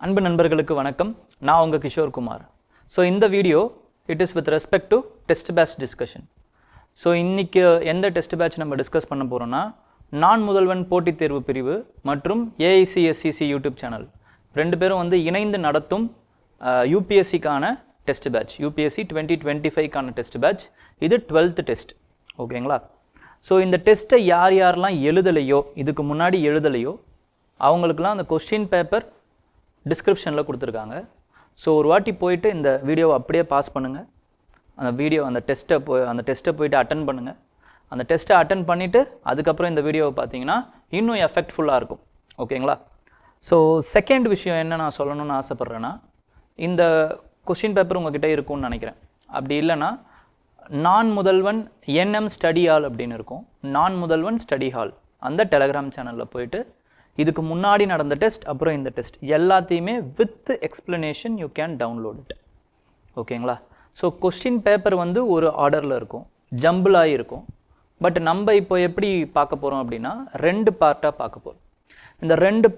அன்பு நண்பர்களுக்கு வணக்கம். நான் உங்கள் கிஷோர் குமார். ஸோ இந்த வீடியோ it is with respect to test batch discussion. So இன்றைக்கி எந்த டெஸ்ட் பேட்ச் நம்ம டிஸ்கஸ் பண்ண போகிறோன்னா, நான் முதல்வன் போட்டித் தேர்வு பிரிவு மற்றும் ஏஐசிஎஸ்சிசி யூடியூப் சேனல் ரெண்டு பேரும் வந்து இணைந்து நடத்தும் யூபிஎஸ்சிக்கான டெஸ்ட் பேட்ச், யூபிஎஸ்சி 2025க்கான டெஸ்ட் பேட்ச். இது 12th டெஸ்ட். ஓகேங்களா? ஸோ இந்த டெஸ்ட்டை யாரெல்லாம் எழுதலையோ, இதுக்கு முன்னாடி எழுதலையோ, அவங்களுக்குலாம் அந்த கொஸ்டின் பேப்பர் டிஸ்கிரிப்ஷனில் கொடுத்துருக்காங்க. ஸோ ஒரு வாட்டி போயிட்டு இந்த வீடியோவை அப்படியே பாஸ் பண்ணுங்கள். அந்த டெஸ்ட்டை போயிட்டு அட்டன் பண்ணுங்கள். அந்த டெஸ்ட்டை அட்டன் பண்ணிவிட்டு அதுக்கப்புறம் இந்த வீடியோவை பார்த்தீங்கன்னா இன்னும் எஃபெக்ட்ஃபுல்லாக இருக்கும். ஓகேங்களா? ஸோ செகண்ட் விஷயம் என்ன நான் சொல்லணும்னு ஆசைப்பட்றேன்னா, இந்த கொஸ்டின் பேப்பர் உங்கள்கிட்ட இருக்கும்னு நினைக்கிறேன். அப்படி இல்லைன்னா நான் முதல்வன் என்எம் ஸ்டடி ஹால் அப்படின்னு இருக்கும். நான் முதல்வன் ஸ்டடி ஹால் அந்த டெலகிராம் சேனலில் போயிட்டு இதுக்கு முன்னாடி நடந்த டெஸ்ட், அப்புறம் இந்த டெஸ்ட் எல்லாத்தையுமே with explanation you can download it. ஓகேங்களா? ஸோ கொஸ்டின் பேப்பர் வந்து ஒரு ஆர்டரில் இருக்கும், ஜம்பிளாகி இருக்கும். பட் நம்ம இப்போ எப்படி பார்க்க போகிறோம் அப்படின்னா, ரெண்டு பார்ட்டாக பார்க்க போகிறோம். இந்த ரெண்டு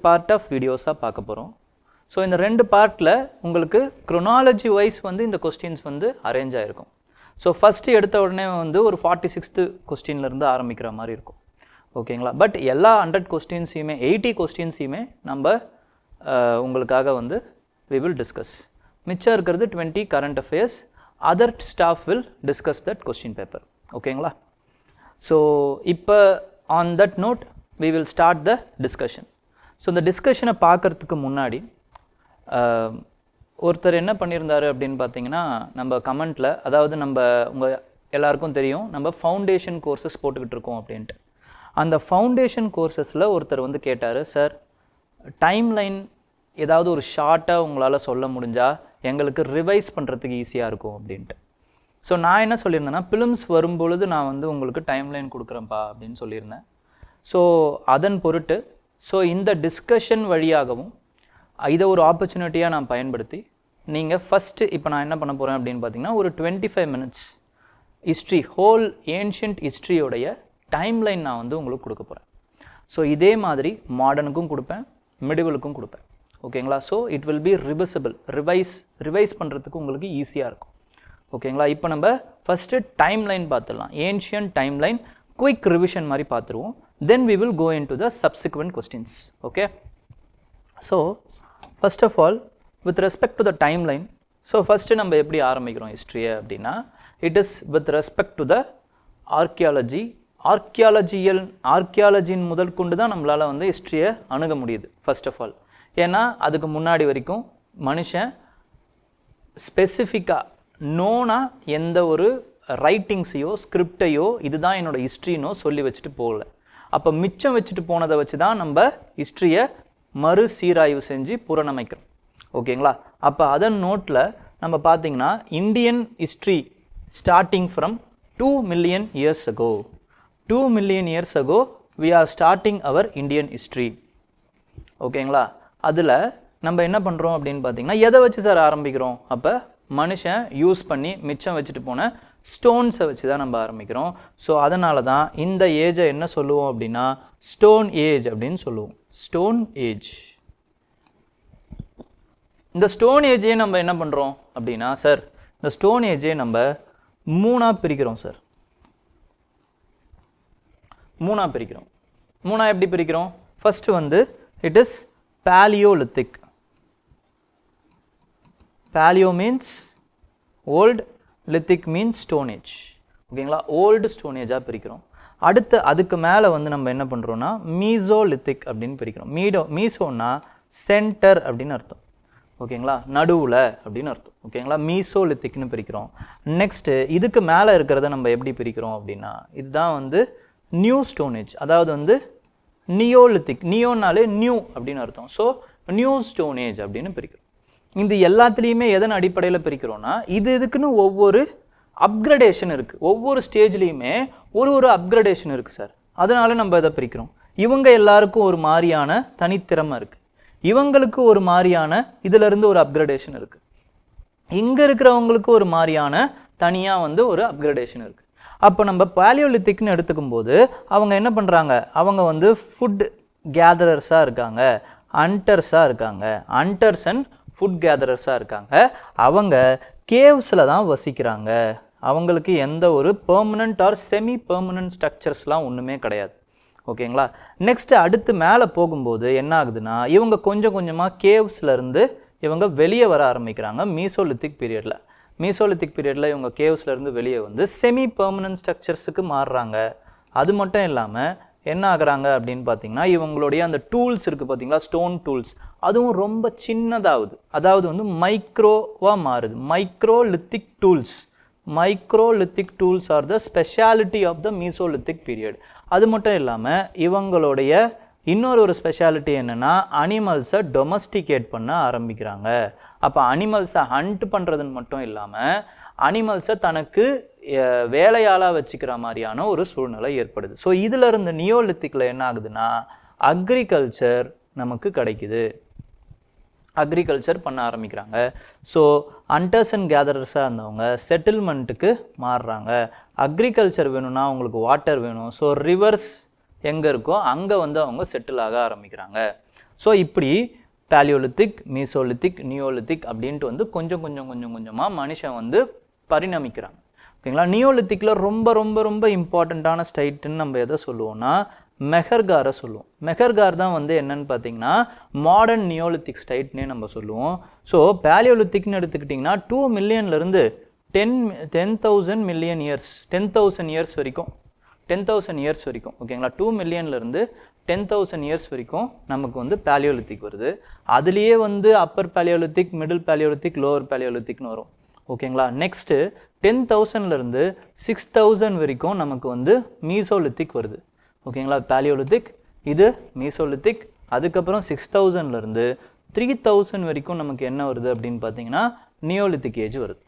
பார்ட் ஆஃப் வீடியோஸாக பார்க்க போகிறோம். ஸோ இந்த ரெண்டு பார்ட்டில் உங்களுக்கு க்ரொனாலஜி வைஸ் வந்து இந்த கொஸ்டின்ஸ் வந்து அரேஞ்ச் ஆகிருக்கும். ஸோ ஃபஸ்ட்டு எடுத்த உடனே வந்து ஒரு 46th கொஸ்டின்லேருந்து ஆரம்பிக்கிற மாதிரி இருக்கும். ஓகேங்களா? பட் எல்லா 100 கொஸ்டின்ஸையுமே 80 கொஸ்டின்ஸையுமே நம்ம உங்களுக்காக வந்து we will discuss. மிச்சம் இருக்கிறது 20 current affairs. Other staff will discuss that question paper. ஓகேங்களா? ஸோ இப்போ on that note we will start the discussion. So இந்த டிஸ்கஷனை பார்க்குறதுக்கு முன்னாடி ஒருத்தர் என்ன பண்ணியிருந்தார் அப்படின்னு பார்த்தீங்கன்னா, நம்ம கமெண்ட்டில், அதாவது உங்கள் எல்லாருக்கும் தெரியும் நம்ம ஃபவுண்டேஷன் கோர்சஸ் போட்டுக்கிட்டு இருக்கோம் அப்படின்ட்டு. அந்த ஃபவுண்டேஷன் கோர்சஸில் ஒருத்தர் வந்து கேட்டார், சார் டைம்லைன் ஏதாவது ஒரு ஷார்ட்டாக உங்களால் சொல்ல முடிஞ்சால் எங்களுக்கு ரிவைஸ் பண்ணுறதுக்கு ஈஸியாக இருக்கும் அப்படின்ட்டு. ஸோ நான் என்ன சொல்லியிருந்தேன்னா, ஃபிலிம்ஸ் வரும்பொழுது நான் வந்து உங்களுக்கு டைம்லைன் கொடுக்குறேன்ப்பா அப்படின்னு சொல்லியிருந்தேன். ஸோ அதன் பொருட்டு இந்த டிஸ்கஷன் வழியாகவும் இதை ஒரு ஆப்பர்ச்சுனிட்டியாக நான் பயன்படுத்தி, நீங்கள் ஃபஸ்ட்டு இப்போ நான் என்ன பண்ண போகிறேன் அப்படின்னு பார்த்தீங்கன்னா, ஒரு 25 minutes ஹிஸ்ட்ரி, ஹோல் ஏன்ஷியன்ட் ஹிஸ்ட்ரியோடைய டைம்லைன் நான் வந்து உங்களுக்கு கொடுக்க போகிறேன். ஸோ இதே மாதிரி மாடர்னுக்கும் கொடுப்பேன், மிடிவலுக்கும் கொடுப்பேன். ஓகேங்களா? So it will be revise பண்ணுறதுக்கு உங்களுக்கு ஈஸியாக இருக்கும். ஓகேங்களா? இப்போ நம்ம ஃபஸ்ட்டு டைம்லைன் பார்த்துடலாம். ஏன்ஷியன்ட் டைம்லைன் குயிக் ரிவிஷன் மாதிரி பார்த்துருவோம். Then we will go into the subsequent questions. Okay? So first of all with respect to the timeline, so first நம்ம எப்படி ஆரம்பிக்கிறோம் ஹிஸ்ட்ரியை அப்படின்னா, it is with respect to the ஆர்கியாலஜியின் முதல் கொண்டு தான் நம்மளால் வந்து ஹிஸ்ட்ரியை அணுக முடியுது ஃபர்ஸ்ட் ஆஃப் ஆல். ஏன்னா அதுக்கு முன்னாடி வரைக்கும் மனுஷன் ஸ்பெசிஃபிக்காக நோனாக எந்த ஒரு ரைட்டிங்ஸையோ ஸ்கிரிப்டையோ இதுதான் என்னோட ஹிஸ்ட்ரினோ சொல்லி வச்சுட்டு போகல. அப்போ மிச்சம் வச்சுட்டு போனதை வச்சு தான் நம்ம ஹிஸ்ட்ரியை மறு சீராய்வு செஞ்சு புறணமைக்கிறோம். ஓகேங்களா? அப்போ அதன் நோட்டில் நம்ம பார்த்திங்கன்னா, Indian history starting from 2 million years ago. 2 million years ago we are starting our Indian history. ஓகேங்களா? அதில் நம்ம என்ன பண்ணுறோம் அப்படின்னு பார்த்தீங்கன்னா, எதை வச்சு சார் ஆரம்பிக்கிறோம்? அப்போ மனுஷன் யூஸ் பண்ணி மிச்சம் வச்சுட்டு போன ஸ்டோன்ஸை வச்சு தான் நம்ம ஆரம்பிக்கிறோம். ஸோ அதனால தான் இந்த ஏஜை என்ன சொல்லுவோம் அப்படின்னா, ஸ்டோன் ஏஜ் அப்படின்னு சொல்லுவோம். Stone age. இந்த ஸ்டோன் ஏஜையே நம்ம என்ன பண்ணுறோம் அப்படின்னா, சார் இந்த ஸ்டோன் ஏஜே நம்ம மூணாக பிரிக்கிறோம். சார் மூணாக பிரிக்கிறோம். மூணாக எப்படி பிரிக்கிறோம்? ஃபஸ்ட்டு வந்து it is paleolithic. Paleo means old, lithic means stone age. ஓகேங்களா? ஓல்டு ஸ்டோன் ஏஜாக பிரிக்கிறோம். அடுத்து அதுக்கு மேலே வந்து நம்ம என்ன பண்ணுறோன்னா, மீசோலித்திக் அப்படின்னு பிரிக்கிறோம். மீசோன்னா சென்டர் அப்படின்னு அர்த்தம். ஓகேங்களா? நடுவில் அப்படின்னு அர்த்தம். ஓகேங்களா? மீசோலித்திக்னு பிரிக்கிறோம். நெக்ஸ்ட்டு இதுக்கு மேலே இருக்கிறத நம்ம எப்படி பிரிக்கிறோம் அப்படின்னா, இதுதான் வந்து நியூ ஸ்டோனேஜ், அதாவது வந்து நியோலித்திக். நியோனாலே நியூ அப்படின்னு அர்த்தம். ஸோ நியூ ஸ்டோனேஜ் அப்படின்னு பிரிக்கிறோம். இந்த எல்லாத்துலேயுமே எதன் அடிப்படையில் பிரிக்கிறோன்னா, இதுக்குன்னு ஒவ்வொரு அப்கிரடேஷன் இருக்குது. ஒவ்வொரு ஸ்டேஜ்லேயுமே ஒரு அப்கிரடேஷன் இருக்குது சார். அதனால நம்ம இதை பிரிக்கிறோம். இவங்க எல்லாருக்கும் ஒரு மாதிரியான தனித்திறமை இருக்குது, இவங்களுக்கு ஒரு மாதிரியான இதிலிருந்து ஒரு அப்கிரடேஷன் இருக்குது, இங்கே இருக்கிறவங்களுக்கு ஒரு மாதிரியான தனியாக வந்து ஒரு அப்கிரடேஷன் இருக்குது. அப்போ நம்ம பேலியோலித்திக்னு எடுத்துக்கும் போது அவங்க என்ன பண்ணுறாங்க, அவங்க வந்து ஃபுட் கேதரர்ஸாக இருக்காங்க. ஹண்டர்ஸாக இருக்காங்க, ஹண்டர்ஸ் அண்ட் ஃபுட் கேதரர்ஸாக இருக்காங்க. அவங்க கேவ்ஸில் தான் வசிக்கிறாங்க. அவங்களுக்கு எந்த ஒரு பெர்மனண்ட் ஆர் செமி பெர்மனண்ட் ஸ்ட்ரக்சர்ஸ்லாம் ஒன்றுமே கிடையாது. ஓகேங்களா. நெக்ஸ்ட்டு அடுத்து மேலே போகும்போது என்ன ஆகுதுன்னா, இவங்க கொஞ்சம் கொஞ்சமாக கேவ்ஸ்லேருந்து இவங்க வெளியே வர ஆரம்பிக்கிறாங்க மீசோலித்திக் பீரியடில். மீசோலித்திக் பீரியடில் இவங்க கேவ்ஸ்லேருந்து வெளியே வந்து செமி பெர்மனன்ட் ஸ்ட்ரக்சர்ஸுக்கு மாறுறாங்க. அது மட்டும் இல்லாமல் என்ன ஆகுறாங்க அப்படின்னு பார்த்தீங்கன்னா, இவங்களுடைய அந்த டூல்ஸ் இருக்குது பார்த்தீங்களா, ஸ்டோன் டூல்ஸ், அதுவும் ரொம்ப சின்னதாகுது. அதாவது வந்து மைக்ரோவாக மாறுது. Microlithic tools. Microlithic tools are the speciality of the mesolithic period. அது மட்டும் இல்லாமல் இவங்களுடைய இன்னொரு ஸ்பெஷாலிட்டி என்னென்னா, அனிமல்ஸை டொமஸ்டிகேட் பண்ண ஆரம்பிக்கிறாங்க. அப்போ அனிமல்ஸை ஹண்ட் பண்ணுறதுன்னு மட்டும் இல்லாமல் அனிமல்ஸை தனக்கு வேலையாளாக வச்சுக்கிற மாதிரியான ஒரு சூழ்நிலை ஏற்படுது. ஸோ இதிலிருந்து நியோலித்திக்கில் என்ன ஆகுதுன்னா, அக்ரிகல்ச்சர் நமக்கு கிடைக்குது. அக்ரிகல்ச்சர் பண்ண ஆரம்பிக்கிறாங்க. ஸோ ஹண்டர்ஸ் அண்ட் கேதரர்ஸாக இருந்தவங்க செட்டில்மெண்ட்டுக்கு மாறுறாங்க. அக்ரிகல்ச்சர் வேணும்னா அவங்களுக்கு வாட்டர் வேணும். ஸோ ரிவர்ஸ் எங்கே இருக்கோ அங்கே வந்து அவங்க செட்டில் ஆக ஆரம்பிக்கிறாங்க. ஸோ இப்படி பேலியோலித்திக், மீசோலித்திக், நியோலித்திக் அப்படின்ட்டு வந்து கொஞ்சம் கொஞ்சமாக மனுஷன் வந்து பரிணமிக்கிறாங்க. ஓகேங்களா. நியோலித்திக்கில் ரொம்ப ரொம்ப ரொம்ப இம்பார்ட்டண்ட்டான ஸ்டைட்டுன்னு நம்ம எதை சொல்லுவோம்னா, மெஹர்காரை சொல்லுவோம். மெஹர்கார் தான் வந்து என்னன்னு பார்த்தீங்கன்னா மாடர்ன் நியோலித்திக் ஸ்டைட்னே நம்ம சொல்லுவோம். ஸோ பேலியோலித்திக்னு எடுத்துக்கிட்டிங்கன்னா 2 மில்லியன்லேருந்து 10,000 மில்லியன் இயர்ஸ், 10,000 இயர்ஸ் வரைக்கும், 10,000 இயர்ஸ் வரைக்கும். ஓகேங்களா. 2 மில்லியன்லேருந்து 10,000 இயர்ஸ் வரைக்கும் நமக்கு வந்து பேலியோலித்திக் வருது. அதுலேயே வந்து upper palaeolithic, middle palaeolithic, lower பேலியோலித்திக்னு வரும். ஓகேங்களா. நெக்ஸ்ட்டு 10,000லேருந்து 6,000 வரைக்கும் நமக்கு வந்து மீசோலித்திக் வருது. ஓகேங்களா. பேலியோலித்திக், இது மீசோலித்திக். அதுக்கப்புறம் 6,000லேருந்து 3,000 வரைக்கும் நமக்கு என்ன வருது அப்படின்னு பார்த்தீங்கன்னா நியோலித்திக் ஏஜ் வருது.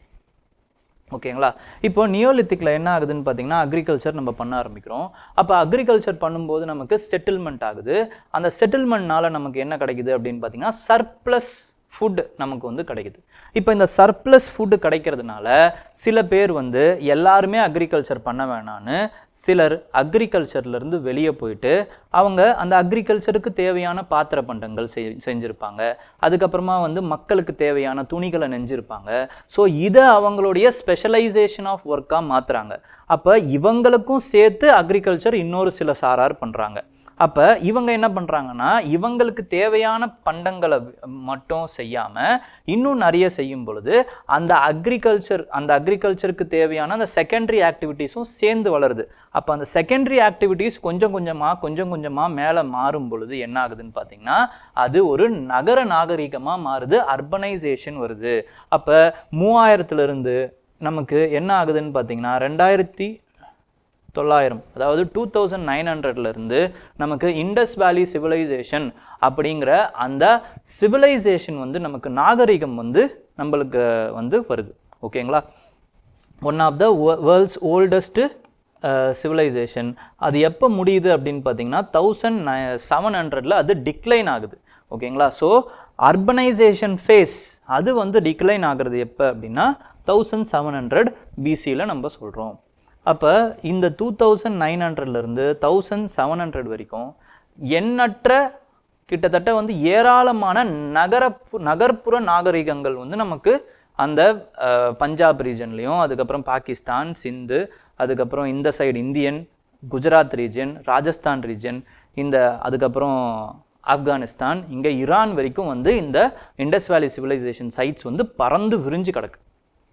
ஓகேங்களா. இப்போ நியோலித்திக்கில் என்ன ஆகுதுன்னு பார்த்தீங்கன்னா, அக்ரிகல்ச்சர் நம்ம பண்ண ஆரம்பிக்கிறோம். அப்போ அக்ரிகல்ச்சர் பண்ணும்போது நமக்கு செட்டில்மெண்ட் ஆகுது. அந்த செட்டில்மெண்ட்னால நமக்கு என்ன கிடைக்குது அப்படின்னு பார்த்தீங்கன்னா, சர்ப்ளஸ் ஃபுட் நமக்கு வந்து கிடைக்குது. இப்போ இந்த சர்ப்ளஸ் ஃபுட்டு கிடைக்கிறதுனால சில பேர் வந்து எல்லாருமே அக்ரிகல்ச்சர் பண்ண வேணான்னு சிலர் அக்ரிகல்ச்சர்லேருந்து வெளியே போயிட்டு அவங்க அந்த அக்ரிகல்ச்சருக்கு தேவையான பாத்திர பண்டங்கள் செஞ்சுருப்பாங்க. அதுக்கப்புறமா வந்து மக்களுக்கு தேவையான துணிகளை நெஞ்சிருப்பாங்க. ஸோ இதை அவங்களுடைய ஸ்பெஷலைசேஷன் ஆஃப் ஒர்க்காக மாற்றுறாங்க. அப்போ இவங்களுக்கும் சேர்த்து அக்ரிகல்ச்சர் இன்னொரு சில சாரார் பண்ணுறாங்க. அப்போ இவங்க என்ன பண்ணுறாங்கன்னா, இவங்களுக்கு தேவையான பண்டங்களை மட்டும் செய்யாமல் இன்னும் நிறைய செய்யும் பொழுது அந்த அக்ரிகல்ச்சருக்கு தேவையான அந்த செகண்டரி ஆக்டிவிட்டீஸும் சேர்ந்து வளருது. அப்போ அந்த செகண்டரி ஆக்டிவிட்டீஸ் கொஞ்சம் கொஞ்சமாக மேலே மாறும் பொழுது என்ன ஆகுதுன்னு பார்த்தீங்கன்னா, அது ஒரு நகர நாகரிகமாக மாறுது, அர்பனைசேஷன் வருது. அப்போ 3000லேருந்து நமக்கு என்ன ஆகுதுன்னு பார்த்தீங்கன்னா 2900, அதாவது 2900லேருந்து நமக்கு இண்டஸ் வேலி சிவிலைசேஷன் அப்படிங்கிற அந்த சிவிலைசேஷன் வந்து நமக்கு நாகரிகம் வந்து நம்மளுக்கு வந்து வருது. ஓகேங்களா. One of the world's oldest civilisation. அது எப்போ முடியுது அப்படின்னு பார்த்தீங்கன்னா 1700 அது டிக்ளைன் ஆகுது. ஓகேங்களா. ஸோ அர்பனைசேஷன் ஃபேஸ் அது வந்து டிக்ளைன் ஆகுறது எப்போ அப்படின்னா 1700 BCயில் நம்ம சொல்கிறோம். அப்போ இந்த 2900லேருந்து 1700 வரைக்கும் எண்ணற்ற கிட்டத்தட்ட வந்து ஏராளமான நகர்ப்புற நாகரிகங்கள் வந்து நமக்கு அந்த பஞ்சாப் ரீஜன்லேயும், அதுக்கப்புறம் பாகிஸ்தான், சிந்து, அதுக்கப்புறம் இந்த side Indian, Gujarat region, Rajasthan region, அதுக்கப்புறம் ஆப்கானிஸ்தான், இங்கே ஈரான் வரைக்கும் வந்து இந்த இண்டஸ் வேலி சிவிலைசேஷன் சைட்ஸ் வந்து பறந்து விரிஞ்சு கிடக்கு.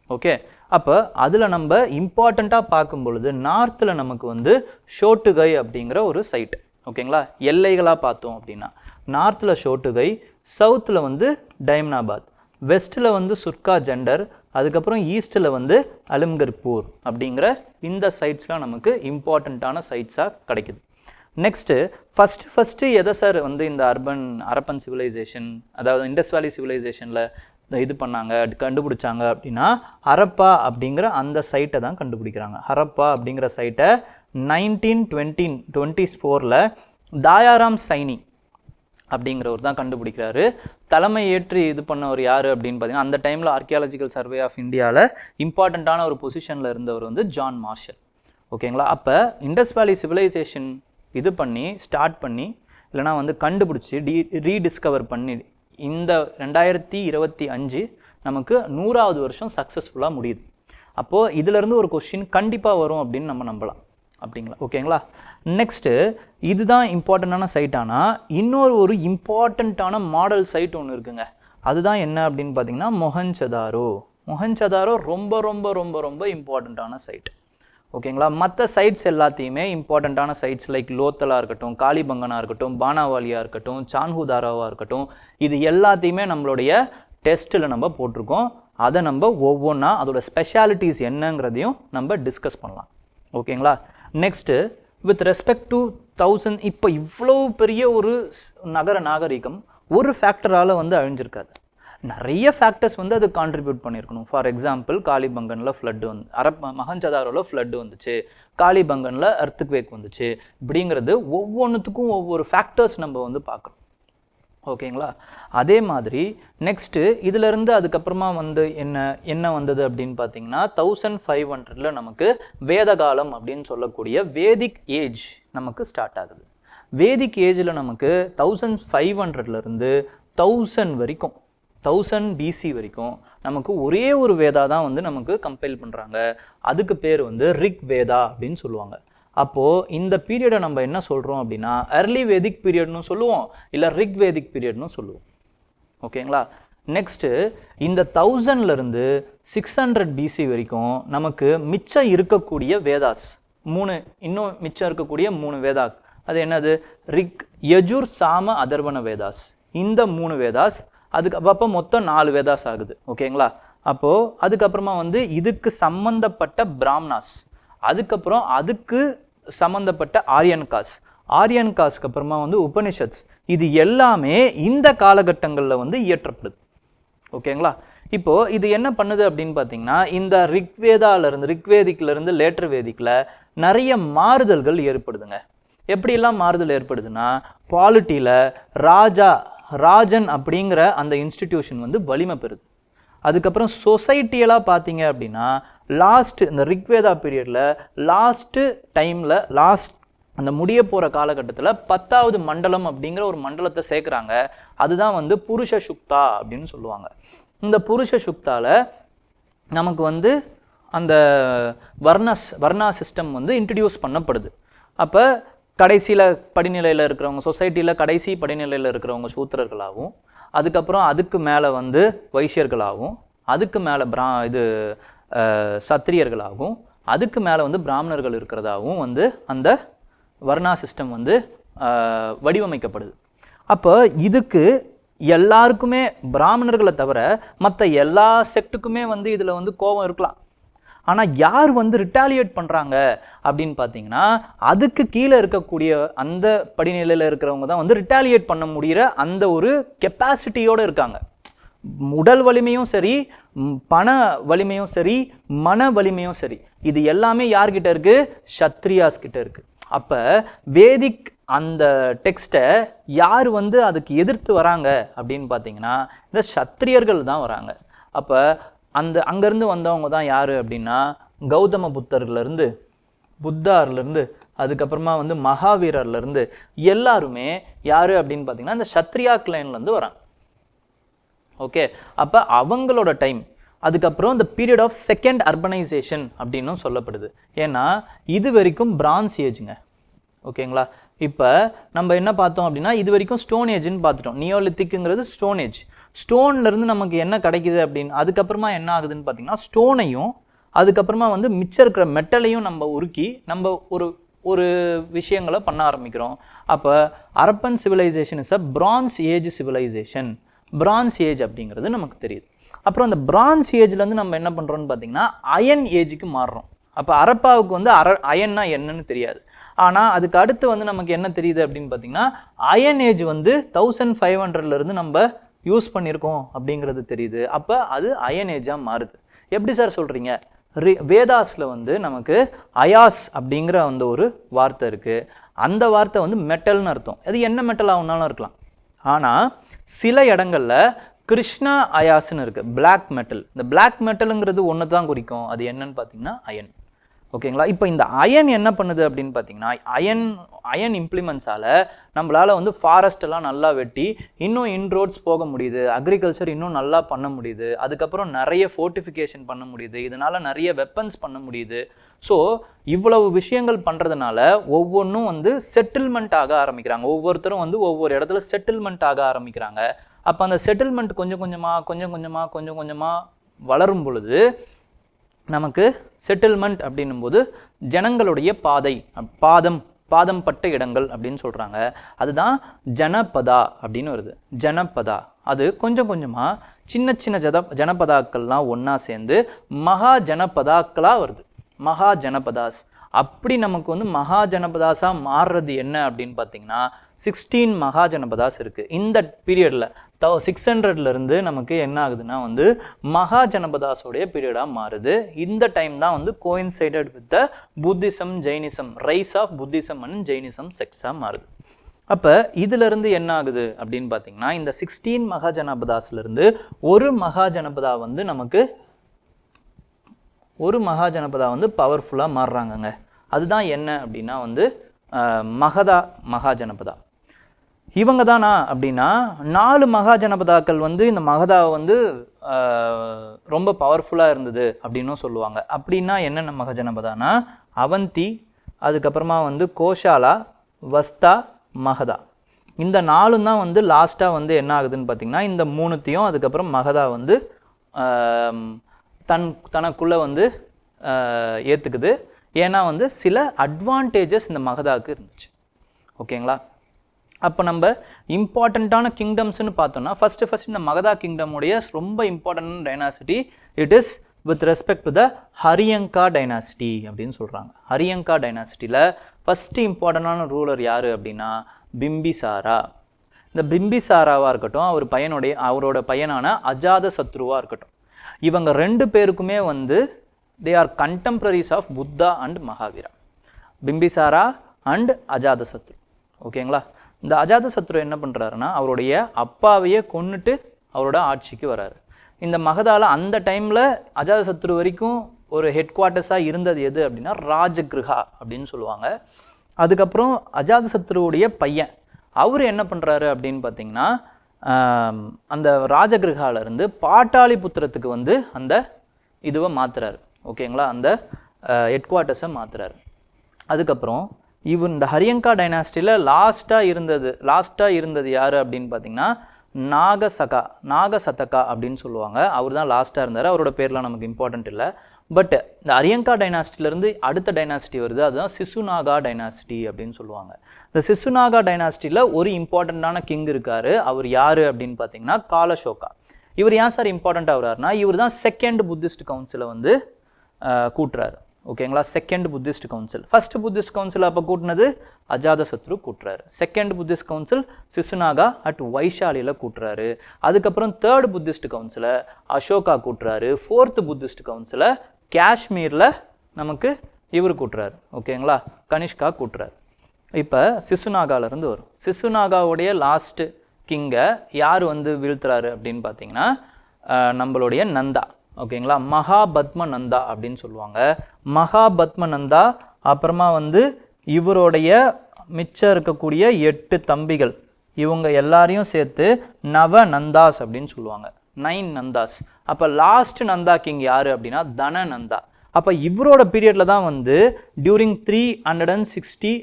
ஓகே. அப்போ அதில் நம்ம இம்பார்ட்டண்ட்டாக பார்க்கும் பொழுது நார்த்தில் நமக்கு வந்து ஷோட்டுகை அப்படிங்கிற ஒரு சைட். ஓகேங்களா. எல்லைகளாக பார்த்தோம் அப்படின்னா நார்த்தில் ஷோட்டுகை, சவுத்தில் வந்து டைம்னாபாத், வெஸ்ட்டில் வந்து சுர்கா ஜெண்டர், அதுக்கப்புறம் ஈஸ்ட்டில் வந்து அலிம்கர்பூர் அப்படிங்கிற இந்த சைட்ஸ்லாம் நமக்கு இம்பார்ட்டண்ட்டான சைட்ஸாக கிடைக்குது. நெக்ஸ்ட்டு ஃபஸ்ட்டு எதை சார் வந்து இந்த அரப்பன் சிவிலைசேஷன், அதாவது இண்டஸ் வேலி சிவிலைசேஷனில் இது பண்ணாங்க, கண்டுபிடிச்சாங்க அப்படின்னா ஹரப்பா அப்படிங்கிற அந்த சைட்டை தான் கண்டுபிடிக்கிறாங்க. ஹரப்பா அப்படிங்கிற சைட்டை 1924 தாயாராம் சைனி அப்படிங்கிறவர் தான் கண்டுபிடிக்கிறாரு. தலைமை ஏற்று இது பண்ணவர் யார் அப்படின்னு பார்த்தீங்கன்னா, அந்த டைமில் ஆர்கியாலஜிக்கல் சர்வே ஆஃப் இந்தியாவில் இம்பார்ட்டண்ட்டான ஒரு பொசிஷனில் இருந்தவர் வந்து ஜான் மார்ஷல். ஓகேங்களா. அப்போ இண்டஸ் வேலி சிவிலைசேஷன் ஸ்டார்ட் பண்ணி இல்லைனா வந்து கண்டுபிடிச்சி ரீடிஸ்கவர் பண்ணி இந்த 2025 நமக்கு 100வது வருஷம் சக்ஸஸ்ஃபுல்லாக முடியுது. அப்போது இதிலேருந்து ஒரு கொஸ்டின் கண்டிப்பாக வரும் அப்படின்னு நம்ம நம்பலாம். அப்படிங்களா? ஓகேங்களா? நெக்ஸ்ட்டு இதுதான் இம்பார்ட்டண்ட்டான சைட். ஆனால் இன்னொரு இம்பார்ட்டண்ட்டான மாடல் சைட் ஒன்று இருக்குங்க. அதுதான் என்ன அப்படின்னு பார்த்தீங்கன்னா மொஹஞ்சதாரோ. மொஹஞ்சதாரோ ரொம்ப ரொம்ப ரொம்ப ரொம்ப இம்பார்ட்டண்ட்டான சைட். ஓகேங்களா? மற்ற சைட்ஸ் எல்லாத்தையுமே இம்பார்ட்டண்ட்டான சைட்ஸ் லைக் லோத்தலாக இருக்கட்டும், காளிபங்கனாக இருக்கட்டும், பானாவாலியாக இருக்கட்டும், சான்ஹுதாராவாக இருக்கட்டும், இது எல்லாத்தையுமே நம்மளுடைய டெஸ்ட்டில் நம்ம போட்டிருக்கோம். அதை நம்ம ஒவ்வொன்றா அதோட ஸ்பெஷாலிட்டிஸ் என்னங்கிறதையும் நம்ம டிஸ்கஸ் பண்ணலாம். ஓகேங்களா? நெக்ஸ்ட்டு வித் ரெஸ்பெக்ட் டு 1000 இப்போ இவ்வளோ பெரிய ஒரு நகர நாகரிகம் ஒரு ஃபேக்டரால் வந்து அழிஞ்சிருக்காது. நிறைய ஃபேக்டர்ஸ் வந்து அது கான்ட்ரிபியூட் பண்ணியிருக்கணும். ஃபார் எக்ஸாம்பிள் காளிபங்கனில் ஃப்ளட்டு வந்து மொஹஞ்சதாரோவில் ஃப்ளட்டு வந்துச்சு, காளிபங்கனில் எர்த்குவேக் வந்துச்சு. இப்படிங்கிறது ஒவ்வொன்றுத்துக்கும் ஒவ்வொரு ஃபேக்டர்ஸ் நம்ம வந்து பார்க்குறோம். ஓகேங்களா? அதே மாதிரி நெக்ஸ்ட்டு இதிலேருந்து அதுக்கப்புறமா வந்து என்ன வந்தது அப்படின்னு பார்த்தீங்கன்னா 1500 நமக்கு வேதகாலம் அப்படின்னு சொல்லக்கூடிய வேதிக் ஏஜ் நமக்கு ஸ்டார்ட் ஆகுது. வேதிக் ஏஜில் நமக்கு 1500 1000 வரைக்கும் 1000 BC வரைக்கும் நமக்கு ஒரே ஒரு வேதா தான் வந்து நமக்கு கம்பைல் பண்ணுறாங்க. அதுக்கு பேர் வந்து ரிக் வேதா அப்படின்னு சொல்லுவாங்க. அப்போது இந்த பீரியடை நம்ம என்ன சொல்கிறோம் அப்படின்னா அர்லி வேதிக் பீரியட்னு சொல்லுவோம், இல்லை ரிக் வேதிக் பீரியட்னு சொல்லுவோம். ஓகேங்களா? நெக்ஸ்ட்டு இந்த 1000 600 BC வரைக்கும் நமக்கு மிச்சம் இருக்கக்கூடிய வேதாஸ் இன்னும் மிச்சம் இருக்கக்கூடிய 3 வேதா. அது என்னது? ரிக், யஜுர், சாம, அதர்வண வேதாஸ். இந்த 3 வேதாஸ். அப்போ மொத்தம் 4 வேதாஸ் ஆகுது. ஓகேங்களா? அப்போது அதுக்கப்புறமா வந்து இதுக்கு சம்பந்தப்பட்ட பிராமணாஸ், அதுக்கப்புறம் அதுக்கு சம்மந்தப்பட்ட ஆரியன் காஸ்க்கு அப்புறமா வந்து உபனிஷத்ஸ். இது எல்லாமே இந்த காலகட்டங்களில் வந்து இயற்றப்படுது. ஓகேங்களா? இப்போது இது என்ன பண்ணுது அப்படின்னு பார்த்தீங்கன்னா இந்த ரிக்வேதிக்கிலேருந்து லேட்டர் வேதிக்கில் நிறைய மாறுதல்கள் ஏற்படுதுங்க. எப்படிலாம் மாறுதல் ஏற்படுதுன்னா பாலிட்டியில் ராஜன் அப்படிங்கிற அந்த இன்ஸ்டிடியூஷன் வந்து வலிமை பெறுது. அதுக்கப்புறம் சொசைட்டியெல்லாம் பார்த்தீங்க அப்படின்னா இந்த ரிக்வேதா பீரியடில் அந்த முடிய போகிற காலகட்டத்தில் 10வது மண்டலம் அப்படிங்கிற ஒரு மண்டலத்தை சேர்க்குறாங்க. அதுதான் வந்து புருஷ சுக்தா அப்படின்னு சொல்லுவாங்க. இந்த புருஷ சுக்தாவில் நமக்கு வந்து அந்த வர்ணா சிஸ்டம் வந்து இன்ட்ரடியூஸ் பண்ணப்படுது. அப்போ கடைசியில் படிநிலையில் இருக்கிறவங்க, சொசைட்டியில் கடைசி படிநிலையில் இருக்கிறவங்க சூத்திரர்களாகவும், அதுக்கப்புறம் அதுக்கு மேலே வந்து வைசியர்களாகவும், அதுக்கு மேலே சத்திரியர்களாகவும், அதுக்கு மேலே வந்து பிராமணர்கள் இருக்கிறதாகவும் வந்து அந்த வர்ணா சிஸ்டம் வந்து வடிவமைக்கப்படுது. அப்போ இதுக்கு எல்லாருக்குமே பிராமணர்களை தவிர மற்ற எல்லா செக்ட்டுக்குமே வந்து இதில் வந்து கோபம் இருக்கலாம். ஆனால் யார் வந்து ரிட்டாலியேட் பண்ணுறாங்க அப்படின்னு பார்த்தீங்கன்னா அதுக்கு கீழே இருக்கக்கூடிய அந்த படிநிலையில் இருக்கிறவங்க தான் வந்து ரிட்டாலியேட் பண்ண முடிகிற அந்த ஒரு கெப்பாசிட்டியோடு இருக்காங்க. உடல் வலிமையும் சரி, பண வலிமையும் சரி, மன வலிமையும் சரி, இது எல்லாமே யார்கிட்ட இருக்குது? சத்ரியாஸ் கிட்ட இருக்குது. அப்போ வேதிக் அந்த டெக்ஸ்ட்டை யார் வந்து அதுக்கு எதிர்த்து வராங்க அப்படின்னு பார்த்தீங்கன்னா இந்த சத்திரியர்கள் தான் வராங்க. அப்போ அங்கேருந்து வந்தவங்க தான் யார் அப்படின்னா கௌதம புத்தார்லேருந்து அதுக்கப்புறமா வந்து மகாவீரர்லேருந்து எல்லாருமே யார் அப்படின்னு பார்த்தீங்கன்னா இந்த சத்ரியா கிளைன்லேருந்து வராங்க. ஓகே, அப்போ அவங்களோட டைம். அதுக்கப்புறம் இந்த பீரியட் ஆஃப் செகண்ட் அர்பனைசேஷன் அப்படின்னும் சொல்லப்படுது. ஏன்னா இது வரைக்கும் பிரான்ஸ் ஏஜுங்க. ஓகேங்களா? இப்போ நம்ம என்ன பார்த்தோம் அப்படின்னா இது வரைக்கும் ஸ்டோன் ஏஜ்னு பார்த்துட்டோம். நியோலித்திக்குங்கிறது ஸ்டோன் ஏஜ். ஸ்டோன்லேருந்து நமக்கு என்ன கிடைக்குது அப்படின்னு அதுக்கப்புறமா என்ன ஆகுதுன்னு பார்த்தீங்கன்னா ஸ்டோனையும் அதுக்கப்புறமா வந்து மிச்சம் இருக்கிற மெட்டலையும் நம்ம உருக்கி நம்ம ஒரு விஷயங்களை பண்ண ஆரம்பிக்கிறோம். அப்போ Harappan civilisation is a bronze age civilisation. Bronze age அப்படிங்கிறது நமக்கு தெரியுது. அப்புறம் அந்த பிரான்ஸ் ஏஜ்லேருந்து நம்ம என்ன பண்ணுறோன்னு பார்த்தீங்கன்னா அயன் ஏஜுக்கு மாறுறோம். அப்போ அரப்பாவுக்கு வந்து அயன்னா என்னன்னு தெரியாது. ஆனால் அதுக்கு அடுத்து வந்து நமக்கு என்ன தெரியுது அப்படின்னு பார்த்தீங்கன்னா அயன் ஏஜ் வந்து 1500 நம்ம யூஸ் பண்ணியிருக்கோம் அப்படிங்கிறது தெரியுது. அப்போ அது அயன் ஏஜாக மாறுது. எப்படி சார் சொல்கிறீங்க? வேதாஸில் வந்து நமக்கு அயாஸ் அப்படிங்கிற அந்த ஒரு வார்த்தை இருக்குது. அந்த வார்த்தை வந்து மெட்டல்னு அர்த்தம். அது என்ன மெட்டல் ஆகுனாலும் இருக்கலாம். ஆனால் சில இடங்களில் கிருஷ்ணா அயாஸ்ன்னு இருக்குது, பிளாக் மெட்டல். இந்த பிளாக் மெட்டலுங்கிறது ஒன்று தான் குறிக்கும். அது என்னன்னு பார்த்தீங்கன்னா அயன். ஓகேங்களா. இப்போ இந்த அயன் என்ன பண்ணுது அப்படின்னு பார்த்தீங்கன்னா, அயன் இம்ப்ளிமெண்ட்ஸால் நம்மளால் வந்து ஃபாரஸ்ட்டெல்லாம் நல்லா வெட்டி இன்னும் இன்ரோட்ஸ் போக முடியுது, அக்ரிகல்ச்சர் இன்னும் நல்லா பண்ண முடியுது, அதுக்கப்புறம் நிறைய ஃபோர்ட்டிஃபிகேஷன் பண்ண முடியுது, இதனால் நிறைய வெப்பன்ஸ் பண்ண முடியுது. ஸோ இவ்வளவு விஷயங்கள் பண்ணுறதுனால ஒவ்வொன்றும் வந்து செட்டில்மெண்ட் ஆக ஆரம்பிக்கிறாங்க. ஒவ்வொருத்தரும் வந்து ஒவ்வொரு இடத்துல செட்டில்மெண்ட் ஆக ஆரம்பிக்கிறாங்க. அப்போ அந்த செட்டில்மெண்ட் கொஞ்சம் கொஞ்சமாக வளரும் பொழுது நமக்கு செட்டில்மெண்ட் அப்படின்னும் போது ஜனங்களுடைய பாதம் பட்ட இடங்கள் அப்படின்னு சொல்கிறாங்க. அதுதான் ஜனபதா அப்படின்னு வருது. ஜனபதா அது கொஞ்சம் கொஞ்சமாக சின்ன ஜனபதாக்கள்லாம் ஒன்றா சேர்ந்து மகா ஜனபதாக்களாக வருது. மகா ஜனபதாஸ். அப்படி நமக்கு வந்து மகா ஜனபதாஸாக மாறுறது என்ன அப்படின்னு பார்த்தீங்கன்னா 16 மகா ஜனபதாஸ் இருக்குது. இந்த பீரியடில் 600லேருந்து நமக்கு என்ன ஆகுதுன்னா வந்து மகா ஜனபதாஸோடைய பீரியடாக மாறுது. இந்த டைம் தான் வந்து coincided with the Buddhism Jainism, rise of Buddhism and Jainism செக்ஸாக மாறுது. அப்போ இதிலிருந்து என்ன ஆகுது அப்படின்னு பார்த்தீங்கன்னா இந்த 16 மகா ஜனபதாஸ்லேருந்து ஒரு மகா ஜனபதா வந்து நமக்கு பவர்ஃபுல்லாக மாறுறாங்கங்க. அதுதான் என்ன அப்படின்னா வந்து மகதா மகா ஜனபதா. இவங்க தானா அப்படின்னா 4 மகா ஜனபதாக்கள் வந்து இந்த மகதாவை வந்து ரொம்ப பவர்ஃபுல்லாக இருந்தது அப்படின்னும் சொல்லுவாங்க. அப்படின்னா என்னென்ன மகா ஜனபதானா அவந்தி, அதுக்கப்புறமா வந்து கோஷாலா, வஸ்தா, மகதா. இந்த 4 தான் வந்து லாஸ்ட்டாக வந்து என்ன ஆகுதுன்னு பார்த்தீங்கன்னா இந்த 3த்தையும் அதுக்கப்புறம் மகதா வந்து தனக்குள்ளே வந்து ஏற்றுக்குது. ஏன்னா வந்து சில அட்வான்டேஜஸ் இந்த மகதாவுக்கு இருந்துச்சு. ஓகேங்களா. அப்போ நம்ம இம்பார்ட்டண்ட்டான கிங்டம்ஸ்னு பார்த்தோம்னா ஃபஸ்ட்டு இந்த மகதா கிங்டமுடைய ரொம்ப important dynasty it is with respect to the Haryanka dynasty அப்படின்னு சொல்கிறாங்க. ஹரியங்கா டைனாசிட்டியில் ஃபஸ்ட்டு இம்பார்ட்டண்டான ரூலர் யார் அப்படின்னா பிம்பிசாரா. இந்த பிம்பிசாராவாக இருக்கட்டும், அவரோட பையனான அஜாத சத்ருவாக இருக்கட்டும், இவங்க 2 பேருக்குமே வந்து they are contemporaries of Buddha and Mahavira. Bimbisara and Ajatashatru. ஓகேங்களா. இந்த அஜாதசத்ரு என்ன பண்ணுறாருன்னா அவருடைய அப்பாவையே கொன்னுட்டு அவரோட ஆட்சிக்கு வராரு. இந்த மகதால அந்த டைமில் அஜாதசத்ரு வரைக்கும் ஒரு ஹெட் குவார்ட்டர்ஸாக இருந்தது எது அப்படின்னா ராஜகிருஹா அப்படின்னு சொல்லுவாங்க. அதுக்கப்புறம் அஜாதசத்ருவுடைய பையன் அவர் என்ன பண்ணுறாரு அப்படின்னு பார்த்தீங்கன்னா அந்த ராஜகிருஹாலேருந்து பாட்டாளிபுத்திரத்துக்கு வந்து அந்த இதுவை மாற்றுறாரு. ஓகேங்களா. அந்த ஹெட் குவார்ட்டர்ஸை மாற்றுறாரு. அதுக்கப்புறம் இந்த ஹரியங்கா டைனாஸ்டியில் லாஸ்ட்டாக இருந்தது யார் அப்படின்னு பார்த்தீங்கன்னா நாகசதகா அப்படின்னு சொல்லுவாங்க. அவர் தான் லாஸ்ட்டாக இருந்தார். அவரோட பேர்லாம் நமக்கு இம்பார்ட்டன்ட் இல்லை. பட் இந்த ஹரியங்கா டைனாஸ்டிலேருந்து அடுத்த டைனாசிட்டி வருது, அதுதான் சிசுநாகா டைனாசிட்டி அப்படின்னு சொல்லுவாங்க. இந்த சிசுநாகா டைனாசிட்டியில் ஒரு இம்பார்ட்டண்ட்டான கிங் இருக்கார். அவர் யார் அப்படின்னு பார்த்தீங்கன்னா காலசோகா. இவர் ஏன் சார் இம்பார்ட்டண்ட்டாக வர்றாருனா இவர் தான் செகண்ட் புத்திஸ்ட் கவுன்சிலை வந்து கூட்டுறாரு. ஓகேங்களா. Second Buddhist council. First Buddhist council அப்போ கூட்டினது அஜாதசத்ரு கூட்டுறாரு. Second Buddhist council Shishunaga at வைஷாலியில் கூட்டுறாரு. அதுக்கப்புறம் தேர்ட் புத்திஸ்ட் கவுன்சிலை அசோகா கூட்டுறாரு. ஃபோர்த் புத்திஸ்ட் கவுன்சிலை காஷ்மீரில் நமக்கு இவர் கூட்டுறாரு. ஓகேங்களா. கனிஷ்கா கூட்டுறாரு. இப்போ சிசுநாகாலேருந்து வரும். சிசுநாகாவுடைய லாஸ்ட்டு கிங்கை யார் வந்து வீழ்த்துறாரு அப்படின்னு பார்த்தீங்கன்னா நம்மளுடைய நந்தா. ஓகேங்களா. மகாபத்ம நந்தா அப்படின்னு சொல்லுவாங்க. மகாபத்ம நந்தா அப்புறமா வந்து இவருடைய மிச்சம் இருக்கக்கூடிய 8 தம்பிகள் இவங்க எல்லாரையும் சேர்த்து நவ நந்தாஸ் அப்படின்னு சொல்லுவாங்க. 9 நந்தாஸ். அப்போ லாஸ்ட் நந்தா கிங் யார் அப்படின்னா தனநந்தா. அப்போ இவரோட பீரியடில் தான் வந்து டியூரிங் 326